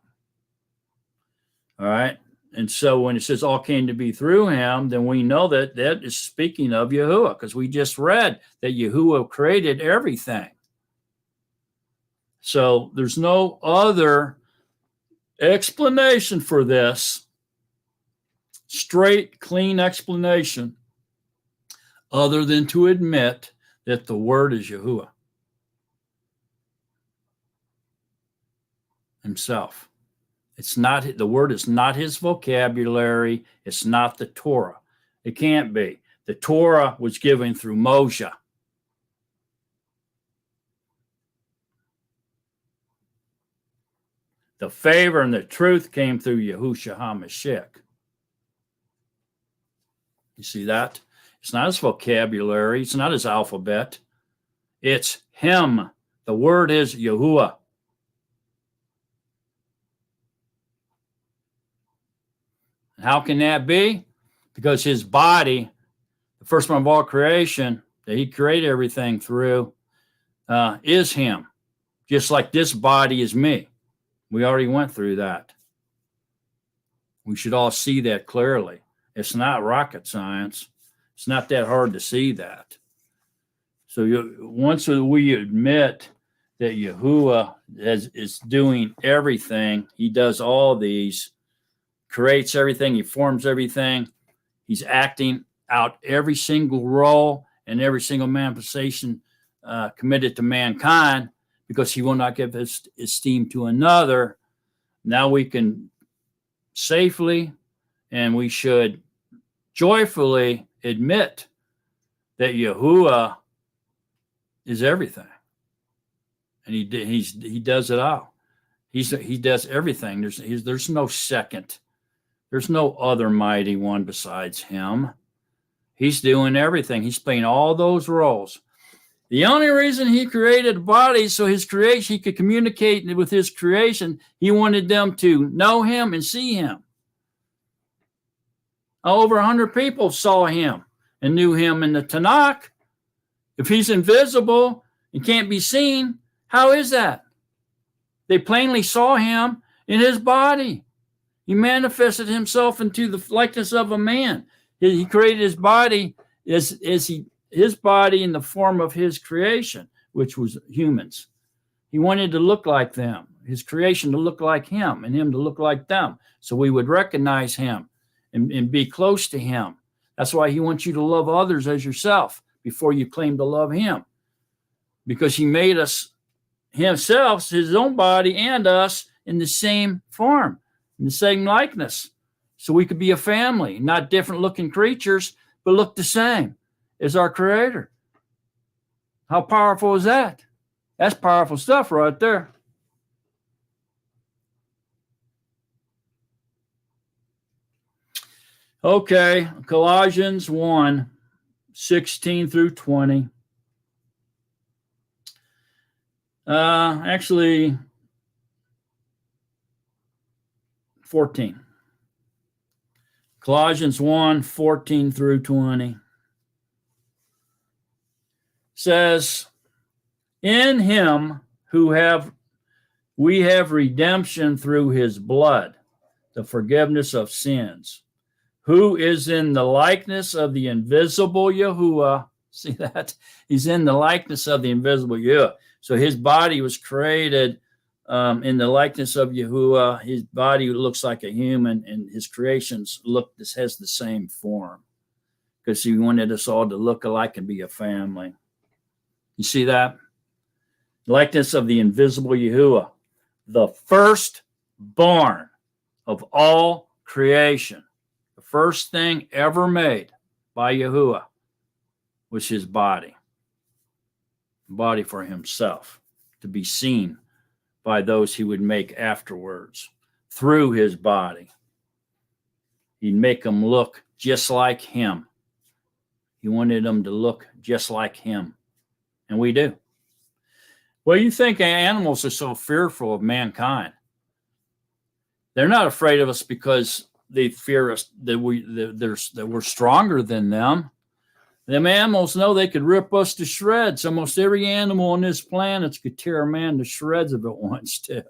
All right. And so when it says all came to be through him, then we know that that is speaking of Yahuwah, because we just read that Yahuwah created everything. So there's no other explanation for this, straight, clean explanation, other than to admit that the Word is Yahuwah himself. It's not, the Word is not his vocabulary. It's not the Torah. It can't be. The Torah was given through Moshe. The favor and the truth came through Yahushua HaMashiach. You see that? It's not his vocabulary. It's not his alphabet. It's him. The Word is Yahuwah. How can that be? Because his body, the first one of all creation, that he created everything through, is him. Just like this body is me. We already went through that. We should all see that clearly. It's not rocket science. It's not that hard to see that. So once we admit that Yahuwah is doing everything, he does all these, creates everything, he forms everything, he's acting out every single role and every single manifestation committed to mankind, because he will not give his esteem to another. Now we can safely, and we should joyfully admit that Yahuwah is everything, and he does it all. He does everything. There's no second. There's no other mighty one besides him. He's doing everything. He's playing all those roles. The only reason he created bodies, so his creation, he could communicate with his creation. He wanted them to know him and see him. Over 100 people saw him and knew him in the Tanakh. If he's invisible and can't be seen, how is that? They plainly saw him in his body. He manifested himself into the likeness of a man. He created his body his body in the form of his creation, which was humans. He wanted to look like them, his creation to look like him, and him to look like them, so we would recognize him and be close to him. That's why he wants you to love others as yourself before you claim to love him, because he made us himself, his own body, and us in the same form, in the same likeness, so we could be a family, not different looking creatures, but look the same as our Creator. How powerful is that? That's powerful stuff right there. Okay, Colossians 1, 16 through 20. Actually, 14. Colossians 1, 14 through 20 says, in him we have redemption through his blood, the forgiveness of sins, who is in the likeness of the invisible Yahuwah. See that? He's in the likeness of the invisible Yahuwah. So his body was created in the likeness of Yahuwah. His body looks like a human, and his creations has the same form, because he wanted us all to look alike and be a family. You see that? Likeness of the invisible Yahuwah, the firstborn of all creation. The first thing ever made by Yahuwah was his body for himself, to be seen by those he would make afterwards through his body. He'd make them look just like him. He wanted them to look just like him. And we do. Well, you think animals are so fearful of mankind. They're not afraid of us because they fear us, that we're stronger than them. Them animals know they could rip us to shreds. Almost every animal on this planet could tear a man to shreds if it wants to.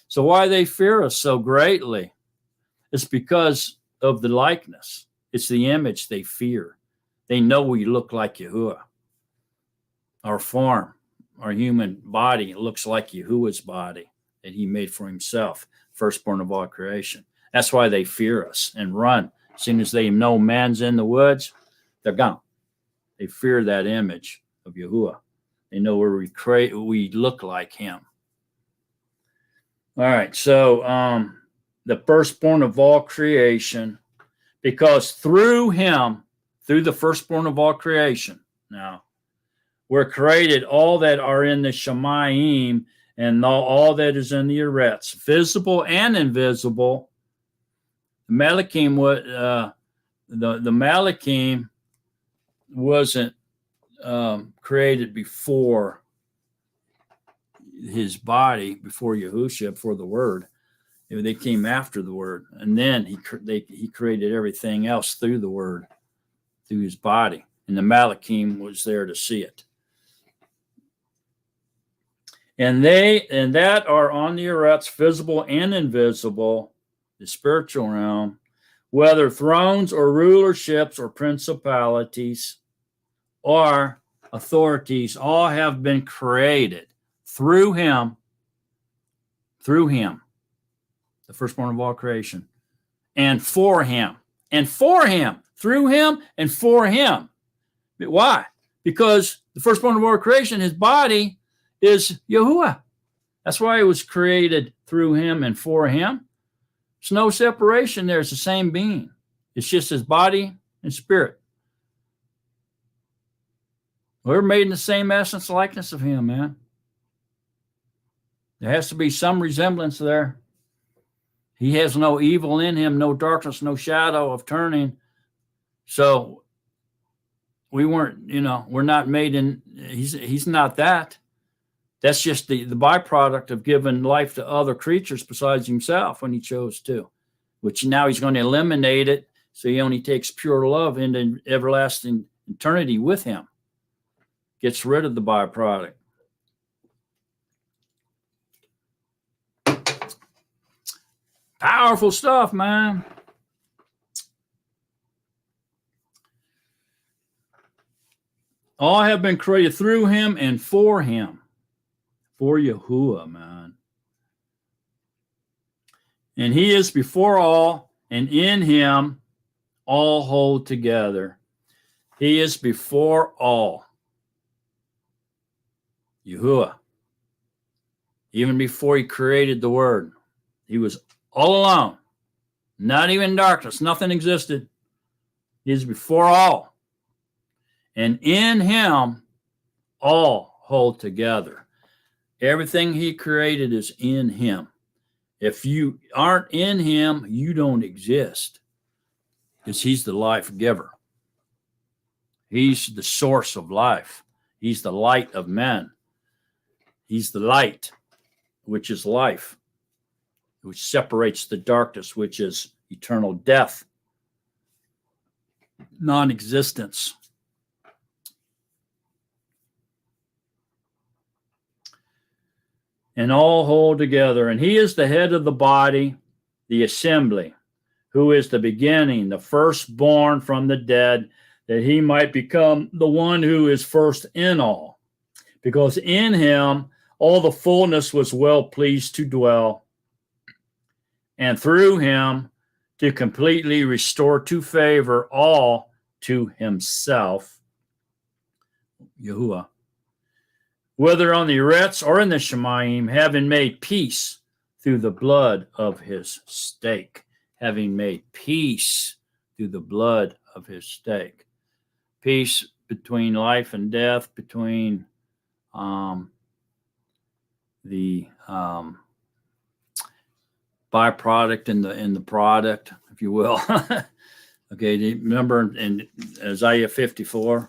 So why they fear us so greatly? It's because of the likeness. It's the image they fear. They know we look like Yahuwah. Our form, our human body looks like Yahuwah's body that he made for himself, firstborn of all creation. That's why they fear us and run. As soon as they know man's in the woods, they're gone. They fear that image of Yahuwah. They know where we look like him. All right, so the firstborn of all creation, because through him, through the firstborn of all creation, now, we're created all that are in the Shemayim and all that is in the Eretz, visible and invisible. Malachim, the Malachim wasn't created before his body, before Yahushua, before the Word. They came after the Word, and then he created everything else through the Word, through his body, and the Malachim was there to see it. And that are on the Eretz, visible and invisible, the spiritual realm, whether thrones or rulerships or principalities or authorities, all have been created through him, the firstborn of all creation, and for him. and for him, through him and for him. But why? Because the firstborn of all creation, his body is Yahuwah. That's why it was created through him and for him. There's no separation there. It's the same being. It's just his body and spirit. We're made in the same essence, likeness of him, man. There has to be some resemblance there. He has no evil in him, no darkness, no shadow of turning. So we weren't, we're not made in, he's not that. That's just the byproduct of giving life to other creatures besides himself when he chose to, which now he's going to eliminate it. So he only takes pure love into everlasting eternity with him. Gets rid of the byproduct. Powerful stuff, man. All have been created through him and for him. For Yahuwah, man. And he is before all, and in him all hold together. He is before all. Yahuwah. Even before he created the Word, he was all alone. Not even darkness. Nothing existed. He is before all. And in him all hold together. Everything he created is in him. If you aren't in him, you don't exist. Because he's the life giver. He's the source of life. He's the light of men. He's the light, which is life, which separates the darkness, which is eternal death, non-existence. And all hold together. And he is the head of the body, the assembly, who is the beginning, the firstborn from the dead, that he might become the one who is first in all. Because in him all the fullness was well pleased to dwell, and through him to completely restore to favor all to himself, Yahuwah. Whether on the Eretz or in the Shemayim, having made peace through the blood of his stake. Having made peace through the blood of his stake. Peace between life and death, between the byproduct and the product, if you will. Okay, remember in Isaiah 45,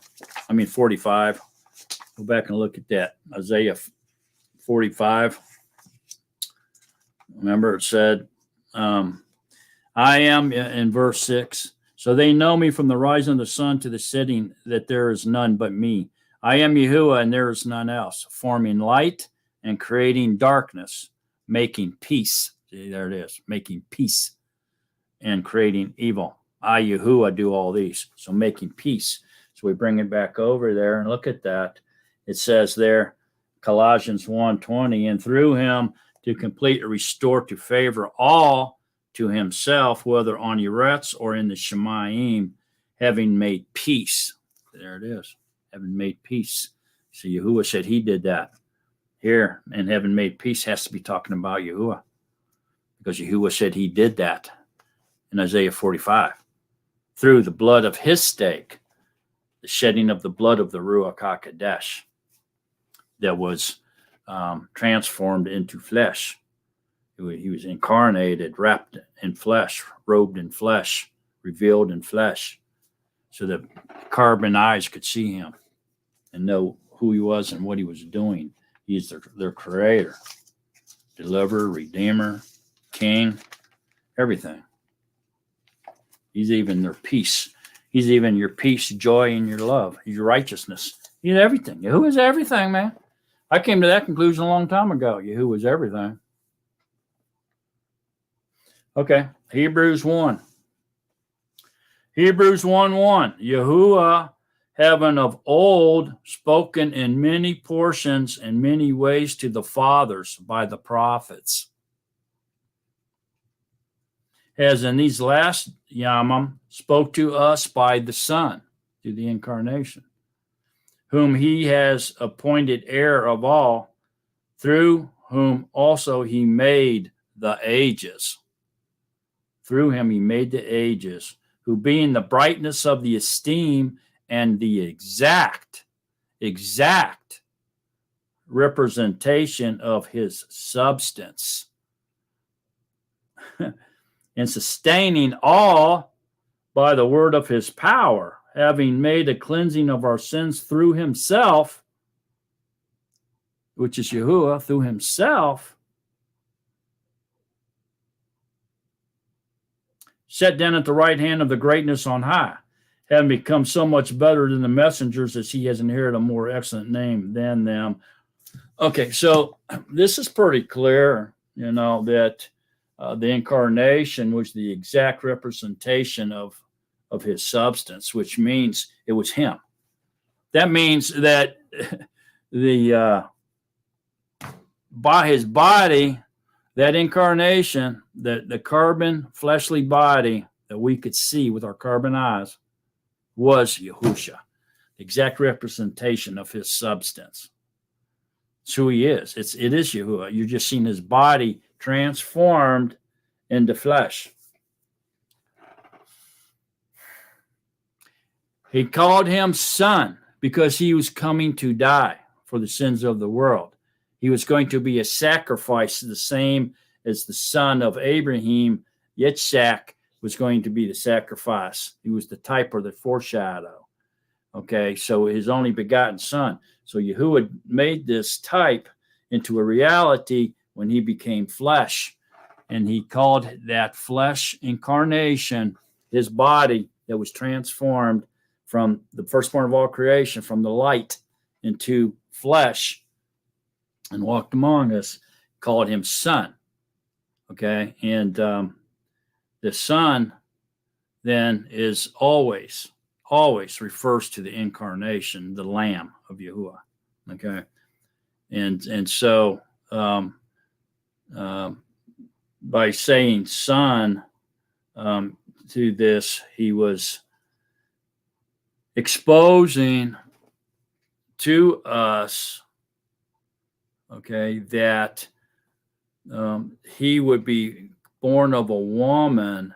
go back and look at that. Isaiah 45. Remember it said, I am, in verse 6, so they know me from the rising of the sun to the setting, that there is none but me. I am Yahuwah, and there is none else, forming light and creating darkness, making peace. See, there it is, making peace and creating evil. I, Yahuwah, do all these. So making peace. So we bring it back over there and look at that. It says there, Colossians 1:20, and through him to completely restore to favor all to himself, whether on Eretz or in the Shemayim, having made peace. There it is, having made peace. So Yahuwah said he did that. Here, and having made peace has to be talking about Yahuwah, because Yahuwah said he did that in Isaiah 45. Through the blood of his stake, the shedding of the blood of the Ruach HaKodesh that was transformed into flesh. He was incarnated, wrapped in flesh, robed in flesh, revealed in flesh, so that carbon eyes could see him and know who he was and what he was doing. He's their creator, deliverer, redeemer, king, everything. He's even their peace. He's even your peace, joy, and your love, your righteousness. He's everything. Yahuwah is everything, man. I came to that conclusion a long time ago. Yahuwah is everything. Okay, Hebrews 1. Hebrews 1:1. Yahuwah, having of old spoken in many portions and many ways to the fathers by the prophets. has in these last Yamam spoke to us by the Son, through the incarnation, whom he has appointed heir of all, through whom also he made the ages. Through him he made the ages, who being the brightness of the esteem and the exact representation of his substance, and sustaining all by the word of his power, having made a cleansing of our sins through himself, which is Yahuwah, through himself, set down at the right hand of the greatness on high, having become so much better than the messengers, as he has inherited a more excellent name than them. Okay, so this is pretty clear, that the incarnation was the exact representation of his substance, which means it was him. That means that by his body, that incarnation, the carbon fleshly body that we could see with our carbon eyes, was Yahusha, the exact representation of his substance. It's who he is. It is Yahuwah. You're just seeing his body transformed into flesh. He called him son because he was coming to die for the sins of the world. He was going to be a sacrifice, the same as the son of Abraham. Yitzhak was going to be the sacrifice. He was the type or the foreshadow. Okay, so his only begotten son. So Yahuwah made this type into a reality when he became flesh. And he called that flesh incarnation his body that was transformed from the firstborn of all creation, from the light into flesh, and walked among us, called him son. Okay, and the son then is always refers to the incarnation, the Lamb of Yahuwah. Okay, and so by saying son to this, he was exposing to us, okay, that he would be born of a woman,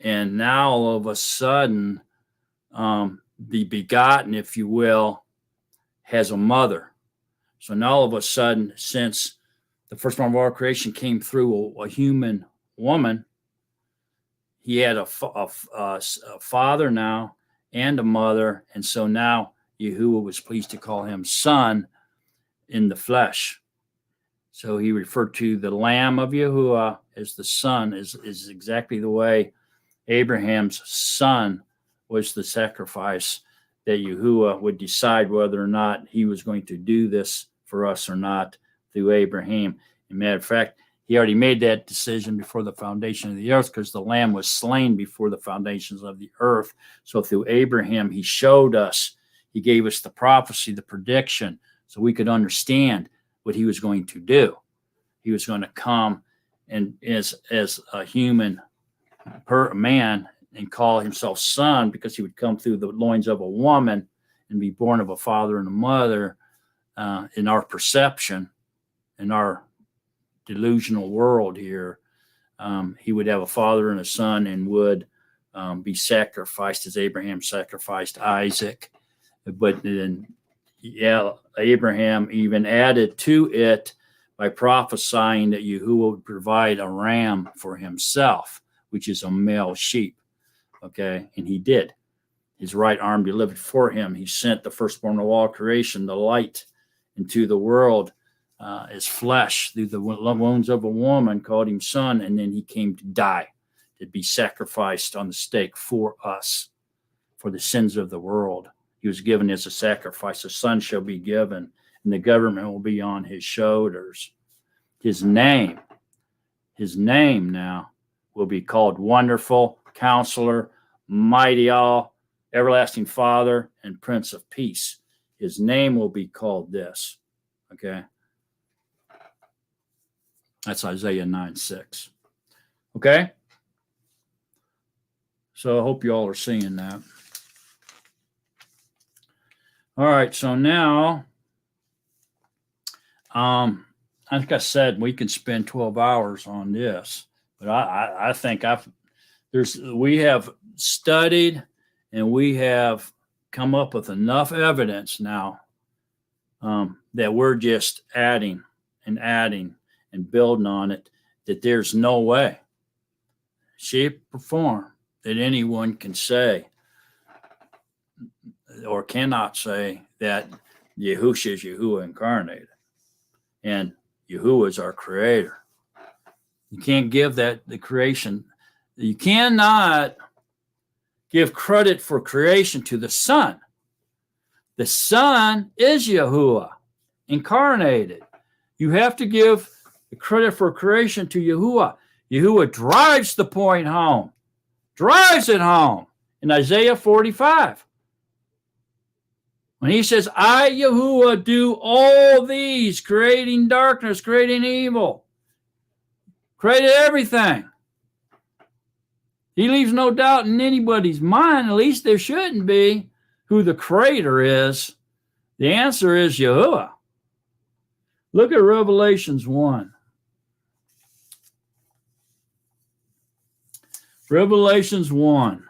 and now all of a sudden, the begotten, if you will, has a mother. So now all of a sudden, since the firstborn of all creation came through a human woman, he had a father now and a mother, and so now Yahuwah was pleased to call him son in the flesh. So he referred to the Lamb of Yahuwah as the son, is exactly the way Abraham's son was the sacrifice that Yahuwah would decide whether or not he was going to do this for us or not through Abraham. As a matter of fact, he already made that decision before the foundation of the earth, because the lamb was slain before the foundations of the earth. So through Abraham, he showed us, he gave us the prophecy, the prediction, so we could understand what he was going to do. He was going to come and as a human man and call himself son, because he would come through the loins of a woman and be born of a father and a mother. In our perception, in our delusional world here, he would have a father and a son and would be sacrificed as Abraham sacrificed Isaac. But then, Abraham even added to it by prophesying that Yahuwah would provide a ram for himself, which is a male sheep. Okay, and he did. His right arm delivered for him. He sent the firstborn of all creation, the light, into the world as flesh through the wounds of a woman, called him son, and then he came to die, to be sacrificed on the stake for us, for the sins of the world. He was given as a sacrifice. A son shall be given, and the government will be on his shoulders. His name now will be called Wonderful Counselor, Mighty All, Everlasting Father, and Prince of Peace. His name will be called this. Okay. That's Isaiah 9:6. Okay. So I hope you all are seeing that. All right, so now, like I said, we can spend 12 hours on this, but I think we have studied and we have come up with enough evidence now that we're just adding and building on it, that there's no way, shape, or form that anyone can say or cannot say that Yahushua is Yahuwah incarnated and Yahuwah is our creator. You can't give that the creation. You cannot give credit for creation to the Son. The Son is Yahuwah incarnated. You have to give the credit for creation to Yahuwah. Yahuwah drives the point home, drives it home in Isaiah 45. When he says, I, Yahuwah, do all these, creating darkness, creating evil, created everything. He leaves no doubt in anybody's mind, at least there shouldn't be, who the creator is. The answer is Yahuwah. Look at Revelations 1. Revelations 1.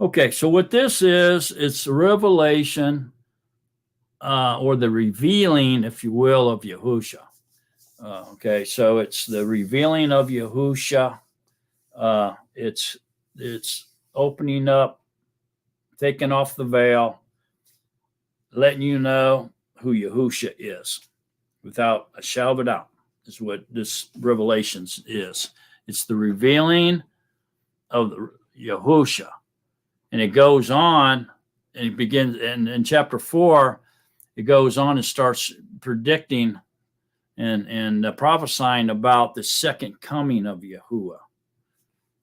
Okay, so what this is, it's a revelation or the revealing, if you will, of Yahushua. Okay, so it's the revealing of Yahushua. It's opening up, taking off the veil, letting you know who Yahushua is, without a shadow of a doubt, is what this Revelations is. It's the revealing of the Yahushua. And it goes on, and it begins, and in chapter 4, it goes on and starts predicting and prophesying about the second coming of Yahuwah.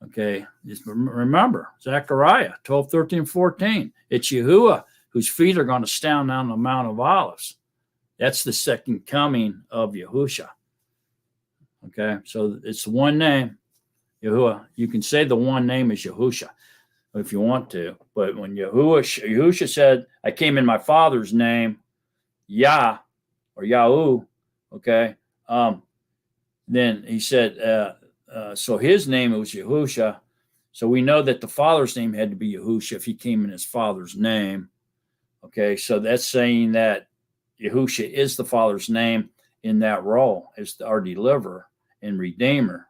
Okay, just remember, Zechariah 12, 13, 14. It's Yahuwah whose feet are going to stand on the Mount of Olives. That's the second coming of Yahushua. Okay, so it's one name, Yahuwah. You can say the one name is Yahushua if you want to, but when Yahushua said, I came in my Father's name, Yah or Yahu, okay, then he said, so his name was Yahushua. So we know that the Father's name had to be Yahushua if he came in his Father's name. Okay, so that's saying that Yahushua is the Father's name in that role as our deliverer and redeemer.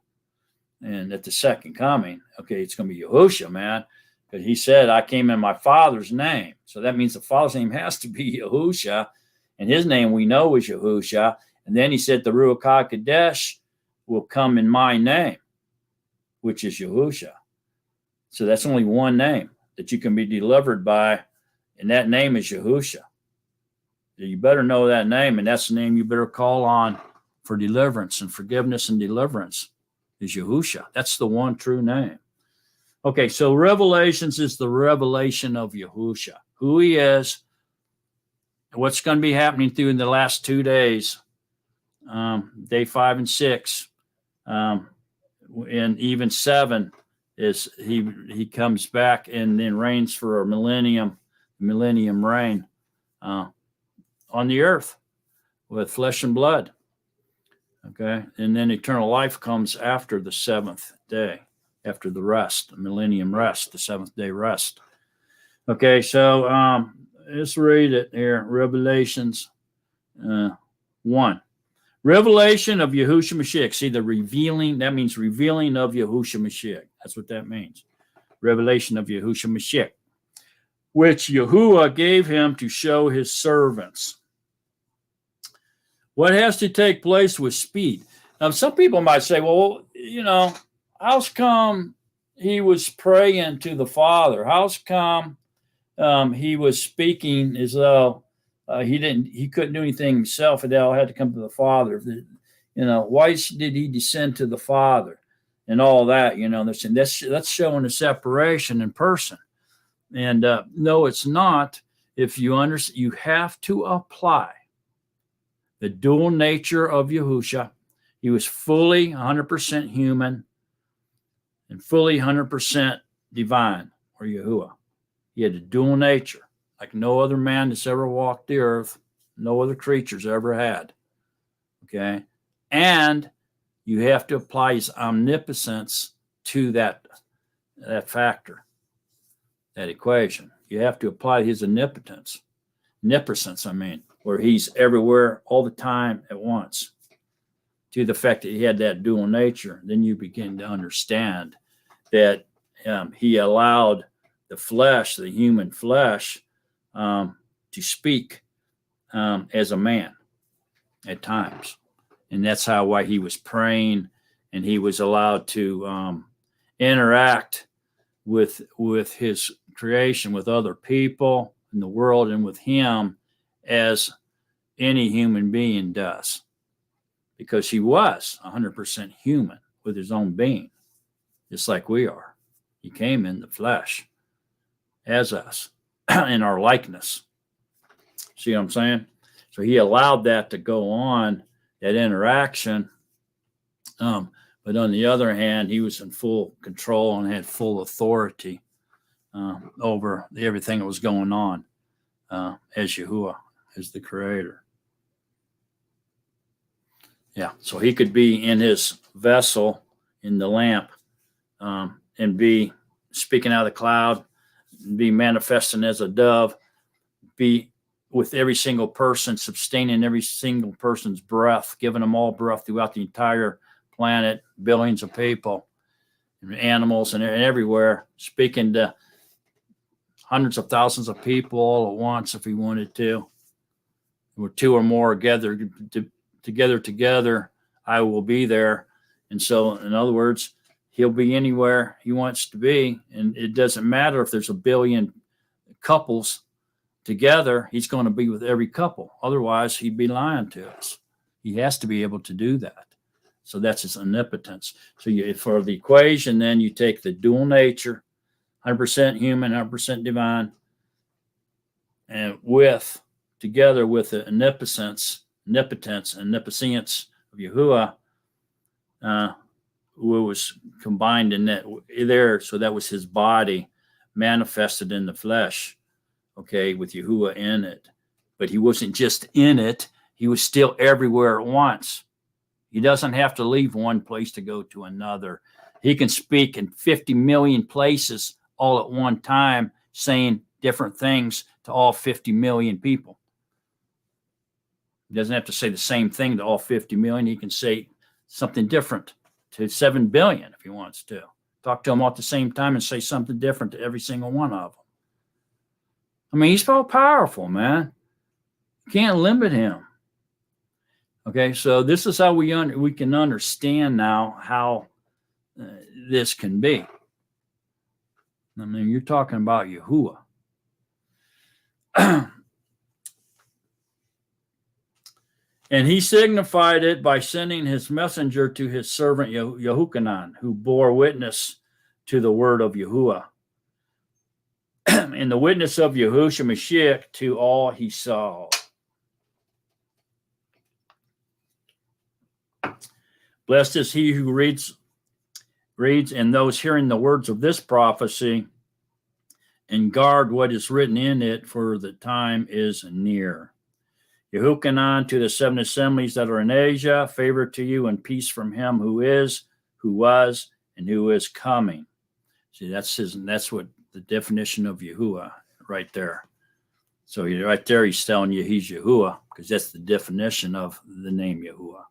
And at the second coming, okay, it's going to be Yahushua, man. Because he said, I came in my Father's name. So that means the Father's name has to be Yahushua. And his name we know is Yahushua. And then he said, the Ruach HaKodesh will come in my name, which is Yahushua. So that's only one name that you can be delivered by. And that name is Yahushua. You better know that name. And that's the name you better call on for deliverance and forgiveness and deliverance is Yahushua. That's the one true name. Okay, so Revelations is the revelation of Yahushua, who he is, what's going to be happening through in the last 2 days, day 5 and 6, and even 7 is he comes back and then reigns for a millennium reign on the earth with flesh and blood. Okay, and then eternal life comes after the 7th day. After the rest, the millennium rest, the 7th day rest. Okay, so let's read it here. Revelations 1. Revelation of Yahushua Mashiach. See, the revealing, that means revealing of Yahushua Mashiach. That's what that means. Revelation of Yahushua Mashiach, which Yahuwah gave him to show his servants. What has to take place with speed? Now, some people might say, well, how's come he was praying to the Father? How's come he was speaking as though he couldn't do anything himself, and they all had to come to the Father? Why did he descend to the Father and all that? That's showing a separation in person. And no, it's not. If you understand, you have to apply the dual nature of Yahushua. He was fully 100% human and fully 100% divine, or Yahuwah. He had a dual nature, like no other man that's ever walked the earth, no other creatures ever had. Okay? And you have to apply his omnipotence to that factor, that equation. You have to apply his omnipotence, where he's everywhere all the time at once, to the fact that he had that dual nature. Then you begin to understand that he allowed the flesh, the human flesh, to speak as a man at times. And that's why he was praying, and he was allowed to interact with his creation, with other people in the world, and with him as any human being does, because he was 100% human with his own being, just like we are. He came in the flesh as us in our likeness. See what I'm saying? So he allowed that to go on, that interaction. But on the other hand, he was in full control and had full authority over everything that was going on as Yahuwah, as the creator. Yeah, so he could be in his vessel, in the lamp, and be speaking out of the cloud, be manifesting as a dove, be with every single person, sustaining every single person's breath, giving them all breath throughout the entire planet, billions of people, animals, and everywhere, speaking to hundreds of thousands of people all at once if he wanted to. Where two or more gathered together, I will be there. And so, in other words, he'll be anywhere he wants to be. And it doesn't matter if there's a billion couples together, he's going to be with every couple. Otherwise, he'd be lying to us. He has to be able to do that. So that's his omnipotence. So for the equation, then you take the dual nature, 100% human, 100% divine, and together with the omnipotence, and omniscience of Yahuwah, who was combined in that there. So that was his body manifested in the flesh, okay, with Yahuwah in it. But he wasn't just in it, he was still everywhere at once. He doesn't have to leave one place to go to another. He can speak in 50 million places all at one time, saying different things to all 50 million people. He doesn't have to say the same thing to all 50 million. He can say something different to 7 billion if he wants to. Talk to them all at the same time and say something different to every single one of them. I mean, he's so powerful, man. You can't limit him. Okay, so this is how we can understand now how this can be. I mean, you're talking about Yahuwah. And he signified it by sending his messenger to his servant Yehukanan, who bore witness to the word of Yahuwah, and the witness of Yahushua Mashiach to all he saw. Blessed is he who reads, and those hearing the words of this prophecy, and guard what is written in it, for the time is near. Yehukanan to the 7 assemblies that are in Asia, favor to you and peace from him who is, who was, and who is coming. See, that's what the definition of Yahuwah right there. So right there, he's telling you he's Yahuwah, because that's the definition of the name Yahuwah,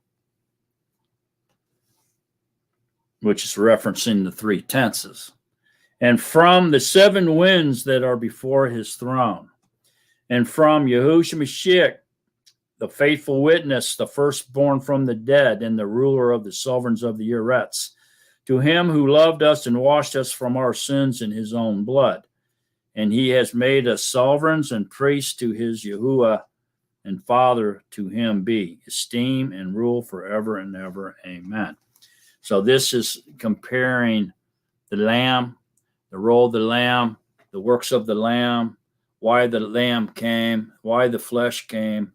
which is referencing the 3 tenses. And from the 7 winds that are before his throne, and from Yahushua Mashiach, the faithful witness, the firstborn from the dead, and the ruler of the sovereigns of the Eretz, to him who loved us and washed us from our sins in his own blood. And he has made us sovereigns and priests to his Yahuwah, and Father to him be esteem and rule forever and ever. Amen. So this is comparing the Lamb, the role of the Lamb, the works of the Lamb, why the Lamb came, why the flesh came,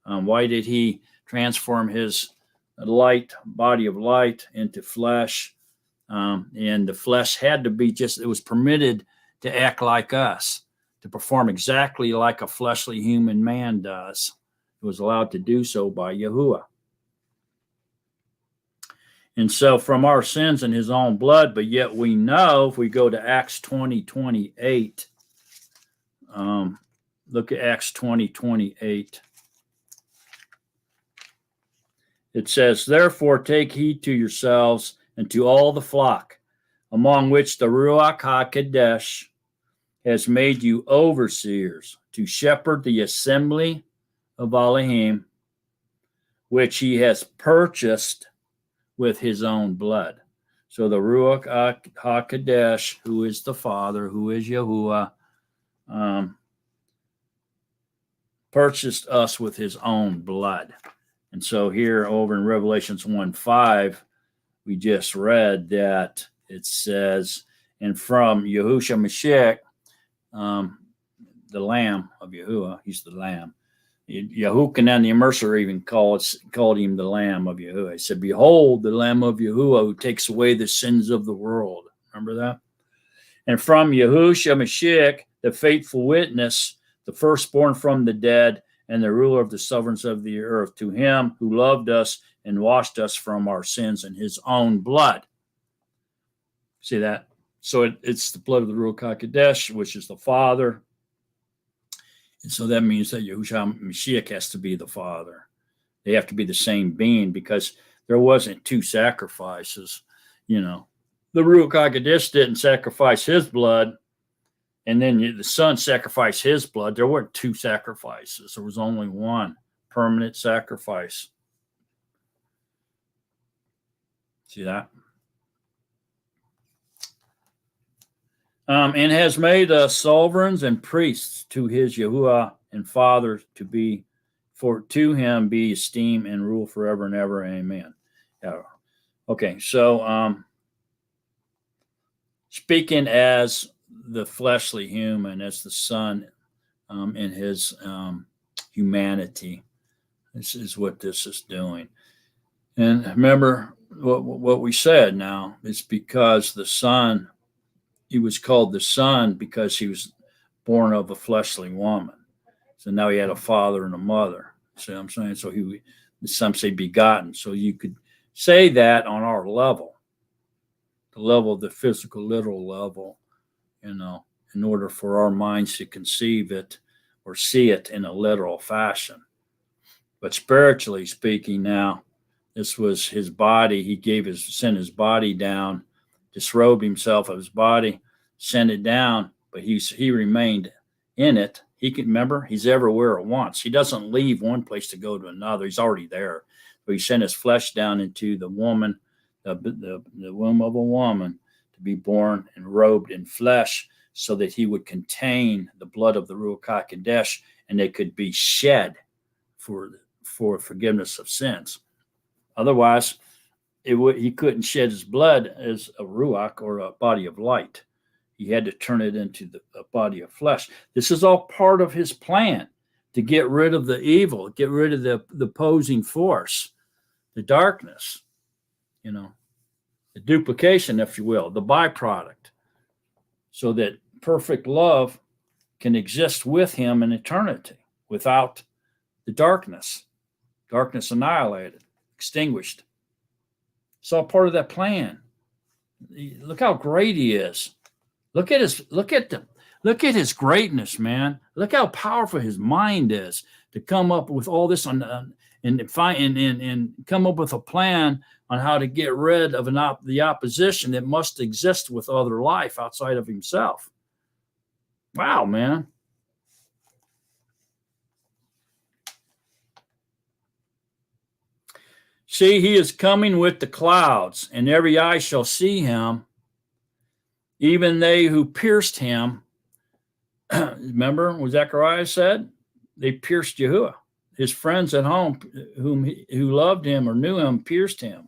why did he transform his light, body of light, into flesh, And the flesh had to be it was permitted to act like us, to perform exactly like a fleshly human man does. It was allowed to do so by Yahuwah. And so from our sins in his own blood, but yet we know, if we go to Acts 20:28, look at Acts 20:28. It says, therefore take heed to yourselves and to all the flock, among which the Ruach HaKodesh has made you overseers, to shepherd the assembly of Elohim, which he has purchased with his own blood. So the Ruach HaKodesh, who is the Father, who is Yahuwah, purchased us with his own blood. And so here over in Revelations 1:5, we just read that it says, and from Yahushua Mashiach, the Lamb of Yahuwah, he's the Lamb. Yahuwah and the Immerser even called him the Lamb of Yahuwah. He said, behold, the Lamb of Yahuwah who takes away the sins of the world. Remember that? And from Yahushua Mashiach, the faithful witness, the firstborn from the dead, and the ruler of the sovereigns of the earth, to him who loved us and washed us from our sins in his own blood. See that? So it's the blood of the Ruach HaKodesh, which is the Father. And so that means that Yahushua Mashiach has to be the Father. They have to be the same being, because there wasn't two sacrifices. You know, the Ruach HaKodesh didn't sacrifice his blood, and then the Son sacrificed his blood. There weren't two sacrifices. There was only one permanent sacrifice. See that? And has made us sovereigns and priests to his Yahuwah and Father, to him be esteem and rule forever and ever. Amen. Yeah. Okay, so speaking as the fleshly human, as the Son in his humanity, this is what this is doing. And remember what we said now, it's because the Son, he was called the Son because he was born of a fleshly woman. So now he had a father and a mother. See what I'm saying? So some say begotten. So you could say that on our level, the level of the physical, literal level, in order for our minds to conceive it or see it in a literal fashion. But spiritually speaking now, this was his body. He sent his body down, disrobed himself of his body, sent it down, but he remained in it. He can remember, he's everywhere at once. He doesn't leave one place to go to another. He's already there. But he sent his flesh down into the woman, the womb of a woman, to be born and robed in flesh, so that he would contain the blood of the Ruach HaKodesh, and it could be shed for forgiveness of sins. Otherwise, he couldn't shed his blood as a Ruach or a body of light. He had to turn it into a body of flesh. This is all part of his plan to get rid of the evil, get rid of the opposing force, the darkness, the duplication, if you will, the byproduct, so that perfect love can exist with him in eternity without the darkness annihilated, extinguished. It's all part of that plan. Look how great he is. Look at his greatness, man. Look how powerful his mind is to come up with all this and come up with a plan on how to get rid of the opposition that must exist with other life outside of himself. Wow, man. See, he is coming with the clouds, and every eye shall see him, even they who pierced him. Remember what Zechariah said? They pierced Yahuwah. His friends at home who loved him or knew him pierced him.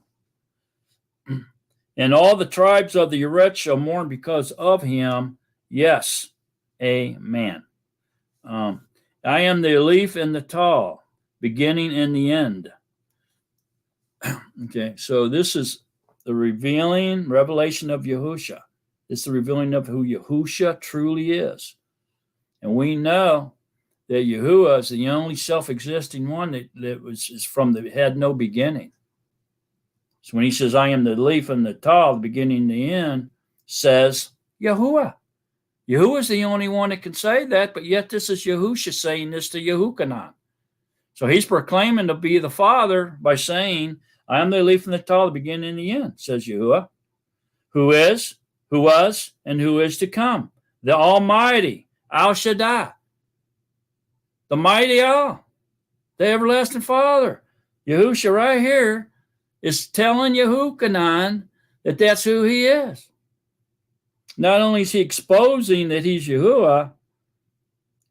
And all the tribes of the Yeret shall mourn because of him. Yes, amen. I am the Aleph and the Tav, beginning and the end. Okay, so this is the revelation of Yahusha. It's the revealing of who Yahusha truly is. And we know that Yahuwah is the only self-existing one that had no beginning. So when he says, I am the leaf and the taw, the beginning and the end, says Yahuwah. Yahuwah is the only one that can say that, but yet this is Yahusha saying this to Yahukanan. So he's proclaiming to be the Father by saying, I am the leaf and the taw, the beginning and the end, says Yahuwah, who is, who was, and who is to come, the Almighty, Al Shaddai, the mighty Al, the everlasting Father. Yahusha right here is telling Yahukanan that that's who he is. Not only is he exposing that he's Yahuwah,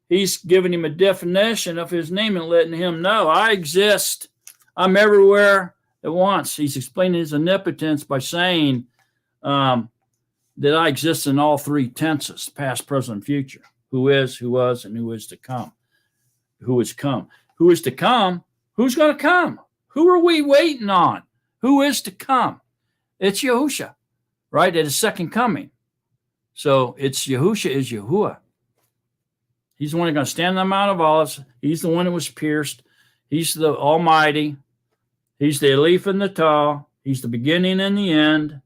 he's giving him a definition of his name and letting him know, I exist. I'm everywhere at once. He's explaining his omnipotence by saying that I exist in all three tenses, past, present, and future. Who is, who was, and who is to come. Who is come. Who is to come? Who's going to come? Who are we waiting on? Who is to come? It's Yahusha, right? At his second coming. So it's Yahusha is Yahuwah. He's the one who's going to stand on the Mount of Olives. He's the one who was pierced. He's the Almighty. He's the Aleph and the Taw. He's the beginning and the end.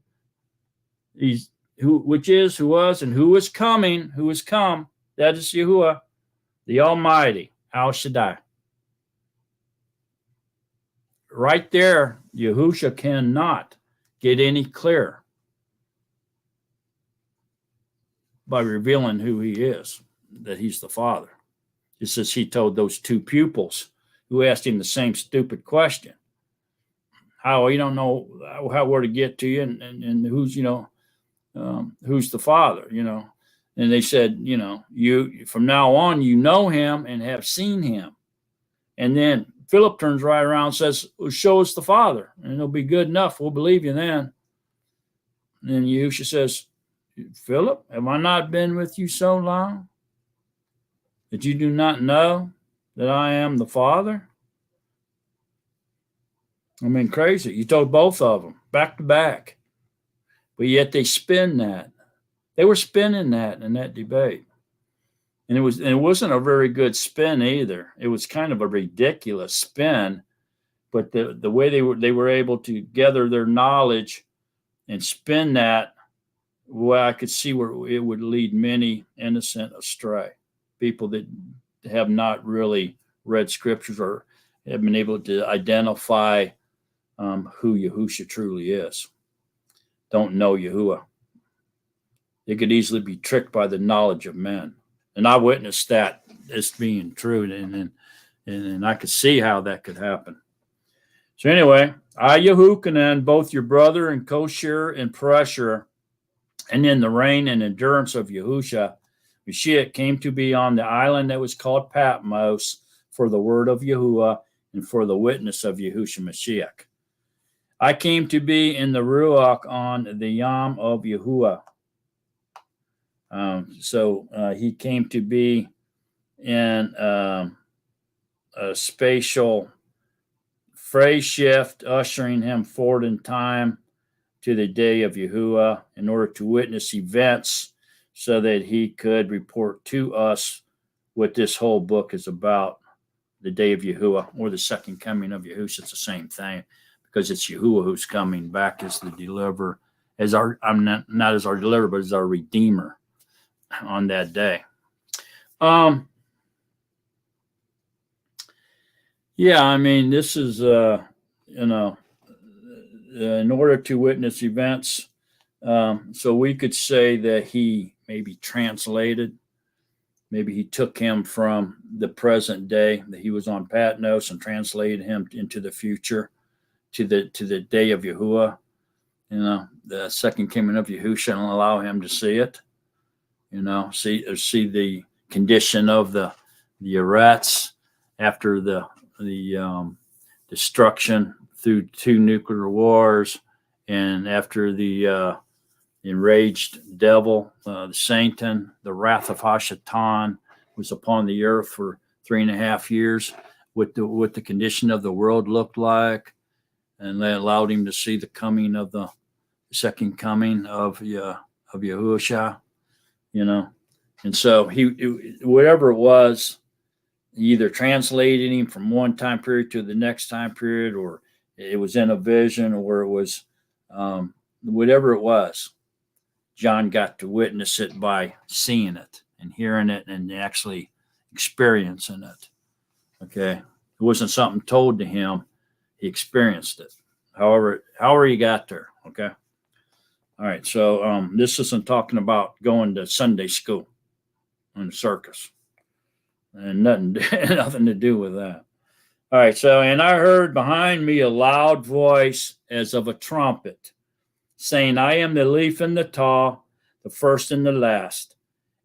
He's which is, who was, and who is coming, who is come. That is Yahuwah, the Almighty, Al Shaddai. Right there, Yahusha cannot get any clearer by revealing who he is, that he's the Father. It says he told those two pupils who asked him the same stupid question. How you don't know where to get to you and who's, who's the Father, And they said, you from now on, you know him and have seen him. And then Philip turns right around and says, well, show us the Father, and it'll be good enough. We'll believe you then. And then Yahusha says, Philip, have I not been with you so long that you do not know that I am the Father? I mean, crazy. You told both of them back to back. But yet they spin that. They were spinning that in that debate. And it wasn't a very good spin either. It was kind of a ridiculous spin. But the way they were able to gather their knowledge and spin that, well, I could see where it would lead many innocent astray. People that have not really read scriptures or have been able to identify who Yahusha truly is. Don't know Yahuwah. They could easily be tricked by the knowledge of men. And I witnessed that as being true. And I could see how that could happen. So anyway, I, Yahukanan, both your brother and co-sharer in pressure, and in the reign and endurance of Yahusha, Mashiach came to be on the island that was called Patmos for the word of Yahuwah and for the witness of Yahusha Mashiach. I came to be in the Ruach on the Yam of Yahuwah. So he came to be in a spatial phrase shift, ushering him forward in time to the day of Yahuwah in order to witness events so that he could report to us what this whole book is about, the day of Yahuwah or the second coming of Yahushua. It's the same thing because it's Yahuwah who's coming back as the deliverer, not as our deliverer, but as our redeemer on that day. This is, in order to witness events. So we could say that he maybe translated, maybe he took him from the present day that he was on Patmos and translated him into the future to the day of Yahuwah, the second coming of Yahushua, and allow him to see it, see the condition of the Eretz after the destruction through 2 nuclear wars, and after the enraged devil, Satan, the wrath of Hashatan was upon the earth for 3.5 years, what the condition of the world looked like, and they allowed him to see the coming of the second coming of Yahushua, you know. And so whatever it was, either translated him from one time period to the next time period, or it was in a vision, or it was whatever it was. John got to witness it by seeing it and hearing it and actually experiencing it. Okay. It wasn't something told to him. He experienced it. However he got there. Okay. All right. So this isn't talking about going to Sunday school in a circus. And nothing to do with that. All right. So, and I heard behind me a loud voice as of a trumpet, saying, I am the leaf and the taw, the first and the last.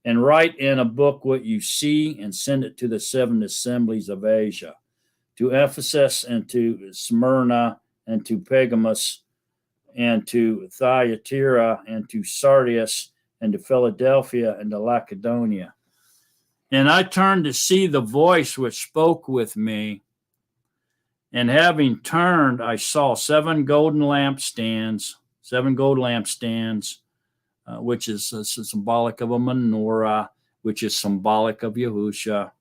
And write in a book what you see and send it to the 7 assemblies of Asia, to Ephesus and to Smyrna and to Pergamos and to Thyatira and to Sardis and to Philadelphia and to Laodicea. And I turned to see the voice which spoke with me. And having turned, I saw 7 gold lampstands, which is symbolic of a menorah, which is symbolic of Yahushua.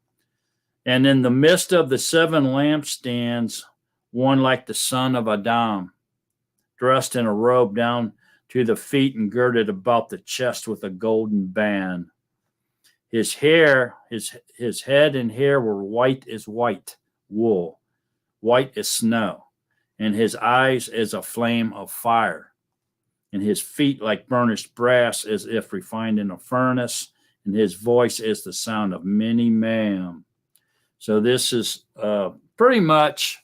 And in the midst of the 7 lampstands, one like the son of Adam, dressed in a robe down to the feet and girded about the chest with a golden band. His hair, his head and hair were white as white wool, white as snow, and his eyes as a flame of fire, and his feet like burnished brass as if refined in a furnace, and his voice as the sound of many men. So this is pretty much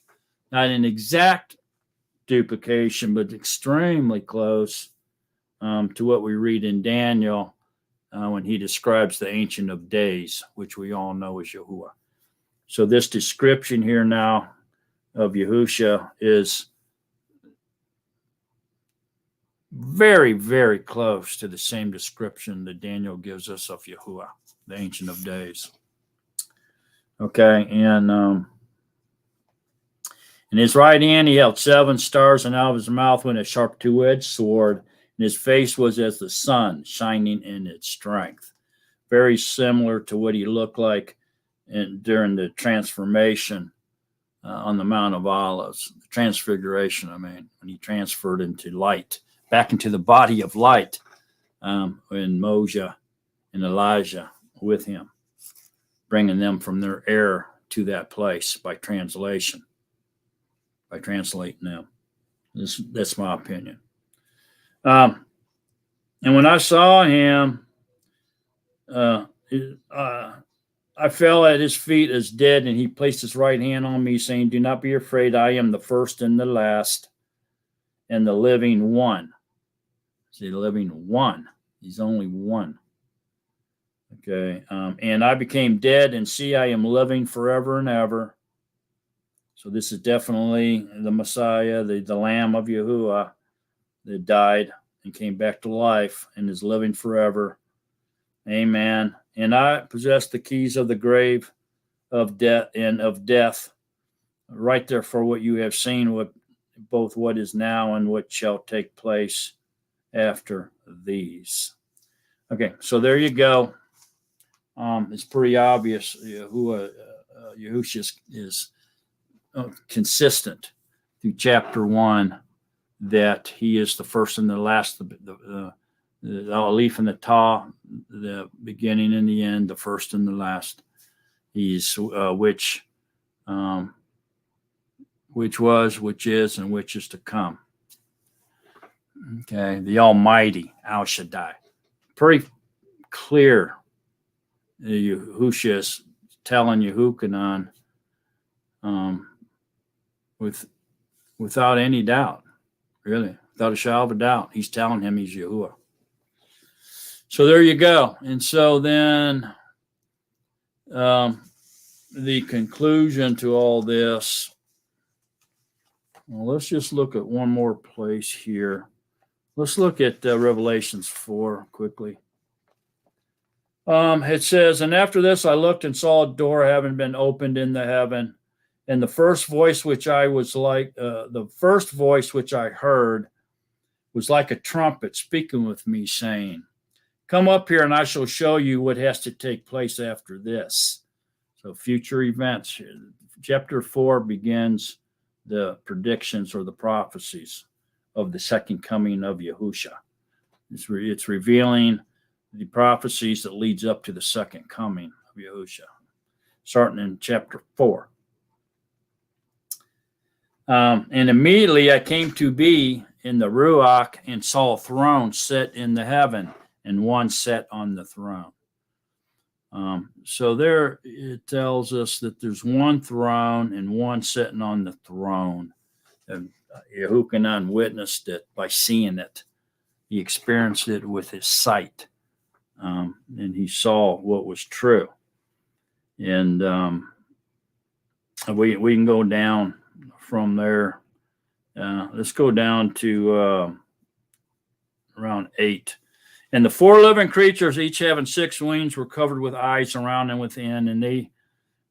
not an exact duplication, but extremely close to what we read in Daniel when he describes the Ancient of Days, which we all know is Yahuwah. So this description here now of Yahushua is very, very close to the same description that Daniel gives us of Yahuwah, the Ancient of Days. Okay, and in his right hand he held 7 stars, and out of his mouth went a sharp 2-edged sword, and his face was as the sun shining in its strength. Very similar to what he looked like during the transformation on the Mount of Olives, the transfiguration, when he transferred into light, back into the body of light, when Moses and Elijah with him, bringing them from their error to that place by translating them. That's my opinion. And when I saw him, I fell at his feet as dead, and he placed his right hand on me, saying, do not be afraid. I am the first and the last and the living one. See, the living one. He's only one. Okay. And I became dead, and see, I am living forever and ever. So this is definitely the Messiah, the Lamb of Yahuwah that died and came back to life and is living forever. Amen. And I possess the keys of the grave of death and of death. Right there for what you have seen, both what is now and what shall take place after these. Okay, so there you go. It's pretty obvious Yahushua is consistent through chapter 1 that he is the first and the last, the Aleph and the Taw, the beginning and the end, the first and the last. He's which was, which is, and which is to come. Okay, the Almighty, Al Shaddai. Pretty clear. Yahushua is telling Yehukanan without any doubt, really, without a shadow of a doubt. He's telling him he's Yahuwah. So there you go. And so then the conclusion to all this, well, let's just look at one more place here. Let's look at Revelations 4 quickly. It says, and after this I looked and saw a door having been opened in the heaven, and the first voice which I heard was like a trumpet speaking with me, saying, "Come up here, and I shall show you what has to take place after this." So future events. Chapter 4 begins the predictions or the prophecies of the second coming of Yahusha. It's revealing the prophecies that leads up to the second coming of Yahusha, starting in chapter 4. And immediately I came to be in the Ruach and saw a throne set in the heaven, and one sat on the throne. So there it tells us that there's one throne and one sitting on the throne. And Yehukanan witnessed it by seeing it. He experienced it with his sight, and he saw what was true. And we can go down from there. Let's go down to around 8. And the 4 living creatures, each having 6 wings, were covered with eyes around and within, and they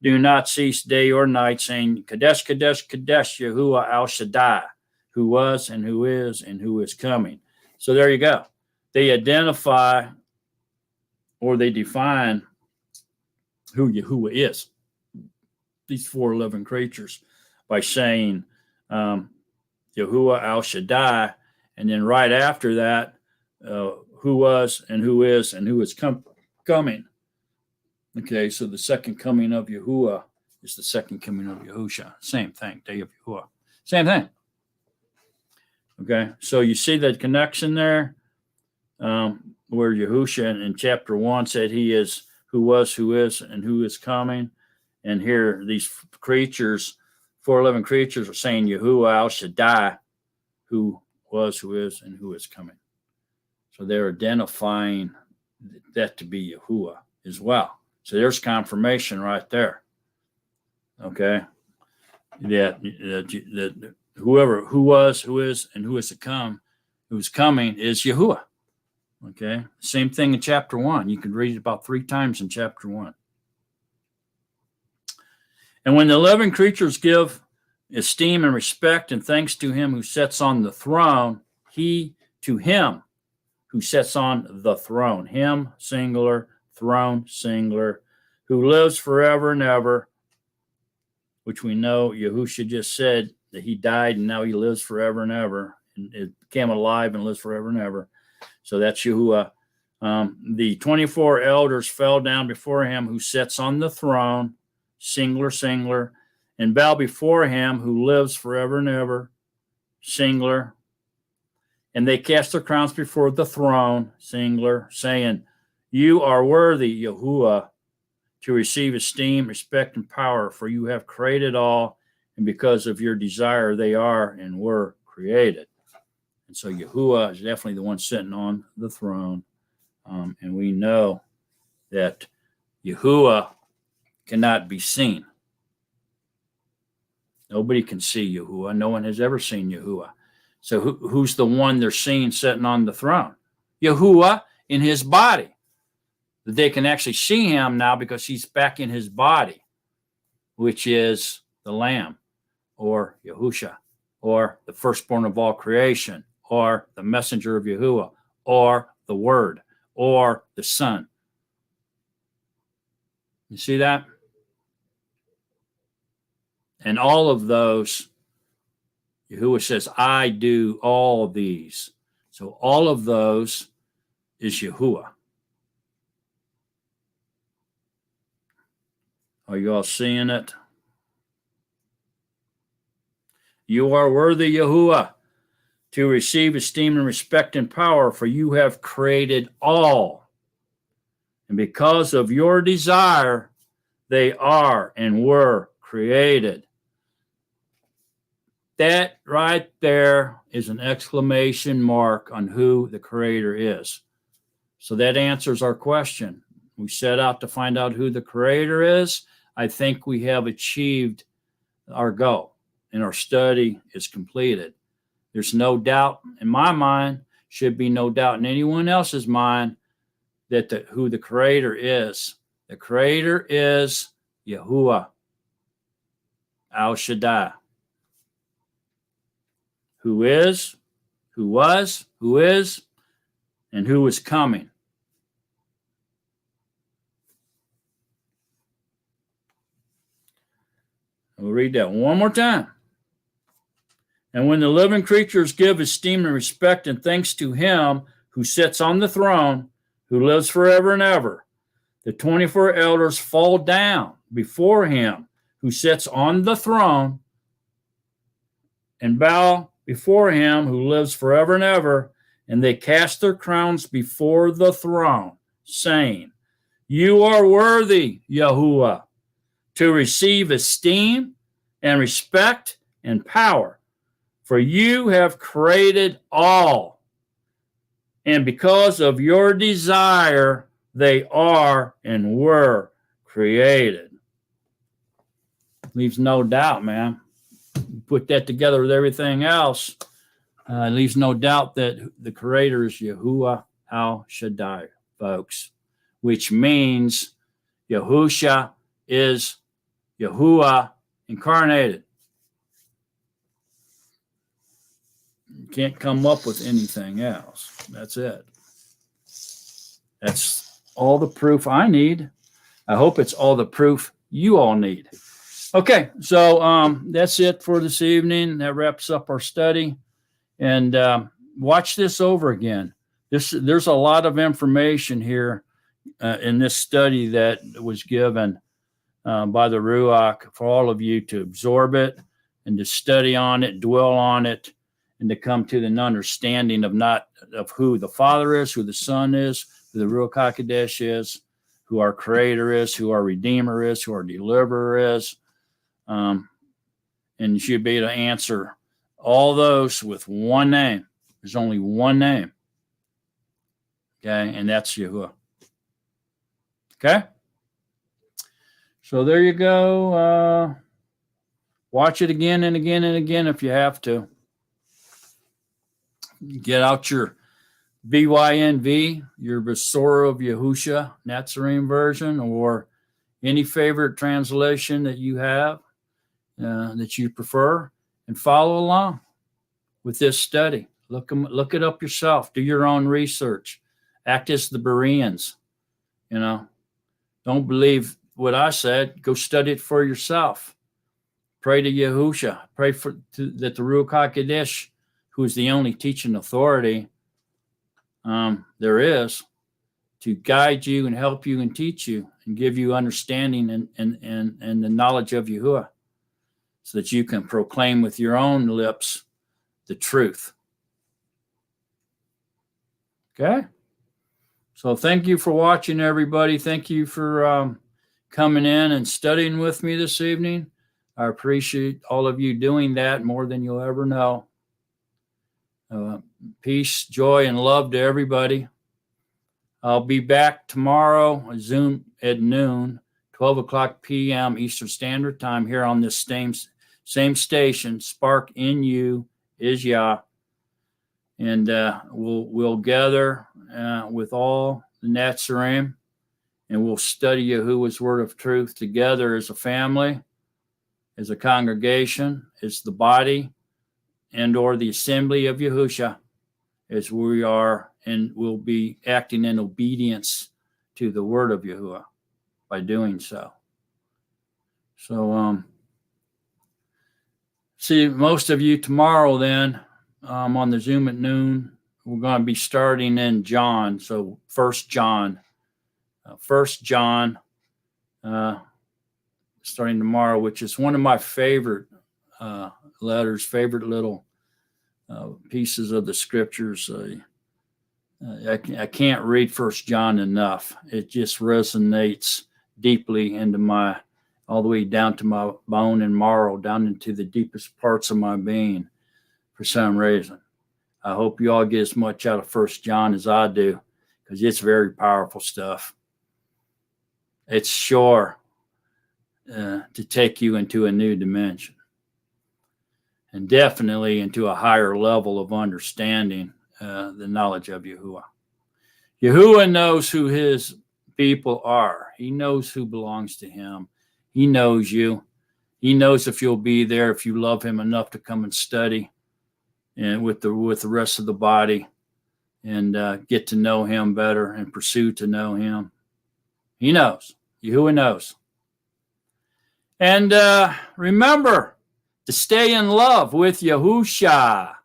do not cease day or night, saying, "Kadesh, Kadesh, Kadesh, Yahuwah Al Shaddai, who was and who is coming." So there you go. They identify or they define who Yahuwah is, these 4 living creatures, by saying Yahuwah Al Shaddai, and then right after that, who was and who is coming. Okay, so the second coming of Yahuwah is the second coming of Yahusha. Same thing, day of Yahuwah. Same thing. Okay, so you see that connection there, where Yahusha in chapter 1 said he is who was, who is, and who is coming. And here these creatures, 4 living creatures, are saying Yahuwah Al Shaddai, who was, who is, and who is coming. So they're identifying that to be Yahuwah as well. So there's confirmation right there. Okay, that whoever, who was, who is, and who is to come, who's coming, is Yahuwah. Okay, same thing in chapter 1. You can read it about 3 times in chapter 1. And when the living creatures give esteem and respect and thanks to him who sits on the throne, to him who sits on the throne, him singular, throne singular, who lives forever and ever, which we know Yahusha just said that he died and now he lives forever and ever, and it became alive and lives forever and ever. So that's Yahuwah. The 24 elders fell down before him who sits on the throne, singular, singular, and bow before him who lives forever and ever, singular. And they cast their crowns before the throne, singular, saying, "You are worthy, Yahuwah, to receive esteem, respect, and power, for you have created all, and because of your desire they are and were created." And so Yahuwah is definitely the one sitting on the throne. And we know that Yahuwah cannot be seen. Nobody can see Yahuwah. No one has ever seen Yahuwah. So who's the one they're seeing sitting on the throne? Yahuwah in his body. They can actually see him now because he's back in his body, which is the Lamb, or Yahusha, or the firstborn of all creation, or the messenger of Yahuwah, or the Word, or the Son. You see that? And all of those, Yahuwah says, "I do all these." So all of those is Yahuwah. Are you all seeing it? You are worthy, Yahuwah, to receive esteem and respect and power, for you have created all. And because of your desire, they are and were created. That right there is an exclamation mark on who the Creator is. So that answers our question. We set out to find out who the Creator is. I think we have achieved our goal, and our study is completed. There's no doubt in my mind, should be no doubt in anyone else's mind, that who the Creator is. The Creator is Yahuwah Al Shaddai, who is, who was, who is, and who is coming. We'll read that one more time. And when the living creatures give esteem and respect and thanks to him who sits on the throne, who lives forever and ever, the 24 elders fall down before him who sits on the throne and bow before him who lives forever and ever, and they cast their crowns before the throne, saying, You are worthy, Yahuwah, to receive esteem and respect and power, for you have created all, and because of your desire, they are and were created. Leaves no doubt, man. Put that together with everything else, leaves no doubt that the creator is Yahuwah Al Shaddai, folks, which means Yahusha is Yahuwah incarnated. You can't come up with anything else. That's it. That's all the proof I need. I hope it's all the proof you all need. Okay, so that's it for this evening. That wraps up our study. And watch this over again. There's a lot of information here in this study that was given by the Ruach for all of you to absorb it and to study on it, dwell on it, and to come to an understanding of who the Father is, who the Son is, who the Ruach HaKodesh is, who our Creator is, who our Redeemer is, who our Deliverer is. And you should be able to answer all those with one name. There's only one name. Okay, and that's Yahuwah. Okay? So there you go. Watch it again and again and again if you have to. Get out your BYNV, your Besorah of Yahusha, Nazarene version, or any favorite translation that you have, that you prefer, and follow along with this study. Look it up yourself. Do your own research. Act as the Bereans. Don't believe what I said. Go study it for yourself. Pray to Yahusha. Pray that the Ruach HaKodesh, who is the only teaching authority there is, to guide you and help you and teach you and give you understanding and the knowledge of Yahuwah, so that you can proclaim with your own lips the truth. Okay? So thank you for watching, everybody. Thank you for coming in and studying with me this evening. I appreciate all of you doing that more than you'll ever know. Peace, joy, and love to everybody. I'll be back tomorrow, Zoom at noon, 12 o'clock p.m. Eastern Standard Time here on this same station. Spark in you is Yah. And we'll gather with all the Nazarene, and we'll study Yahuwah's word of truth together as a family, as a congregation, as the body, and or the assembly of Yahusha, as we are and will be acting in obedience to the word of Yahuwah by doing so. So see most of you tomorrow then on the Zoom at noon. We're going to be starting in John. So 1 John, starting tomorrow, which is one of my favorite letters, favorite little pieces of the scriptures. I can't read 1 John enough. It just resonates deeply into all the way down to my bone and marrow, down into the deepest parts of my being for some reason. I hope you all get as much out of 1 John as I do, because it's very powerful stuff. It's sure to take you into a new dimension, and definitely into a higher level of understanding the knowledge of Yahuwah. Yahuwah knows who his people are. He knows who belongs to him. He knows you. He knows if you'll be there, if you love him enough to come and study. and with the rest of the body, and get to know him better and pursue to know him. He knows. Yahuwah knows. And remember to stay in love with Yahusha.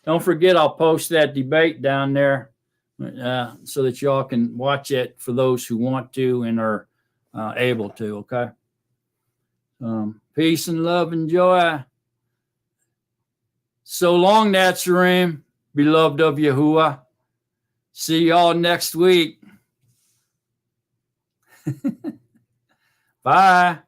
Don't forget, I'll post that debate down there so that y'all can watch it for those who want to and are able to, okay? Peace and love and joy. So long, Natsarim, beloved of Yahuwah. See y'all next week. Bye.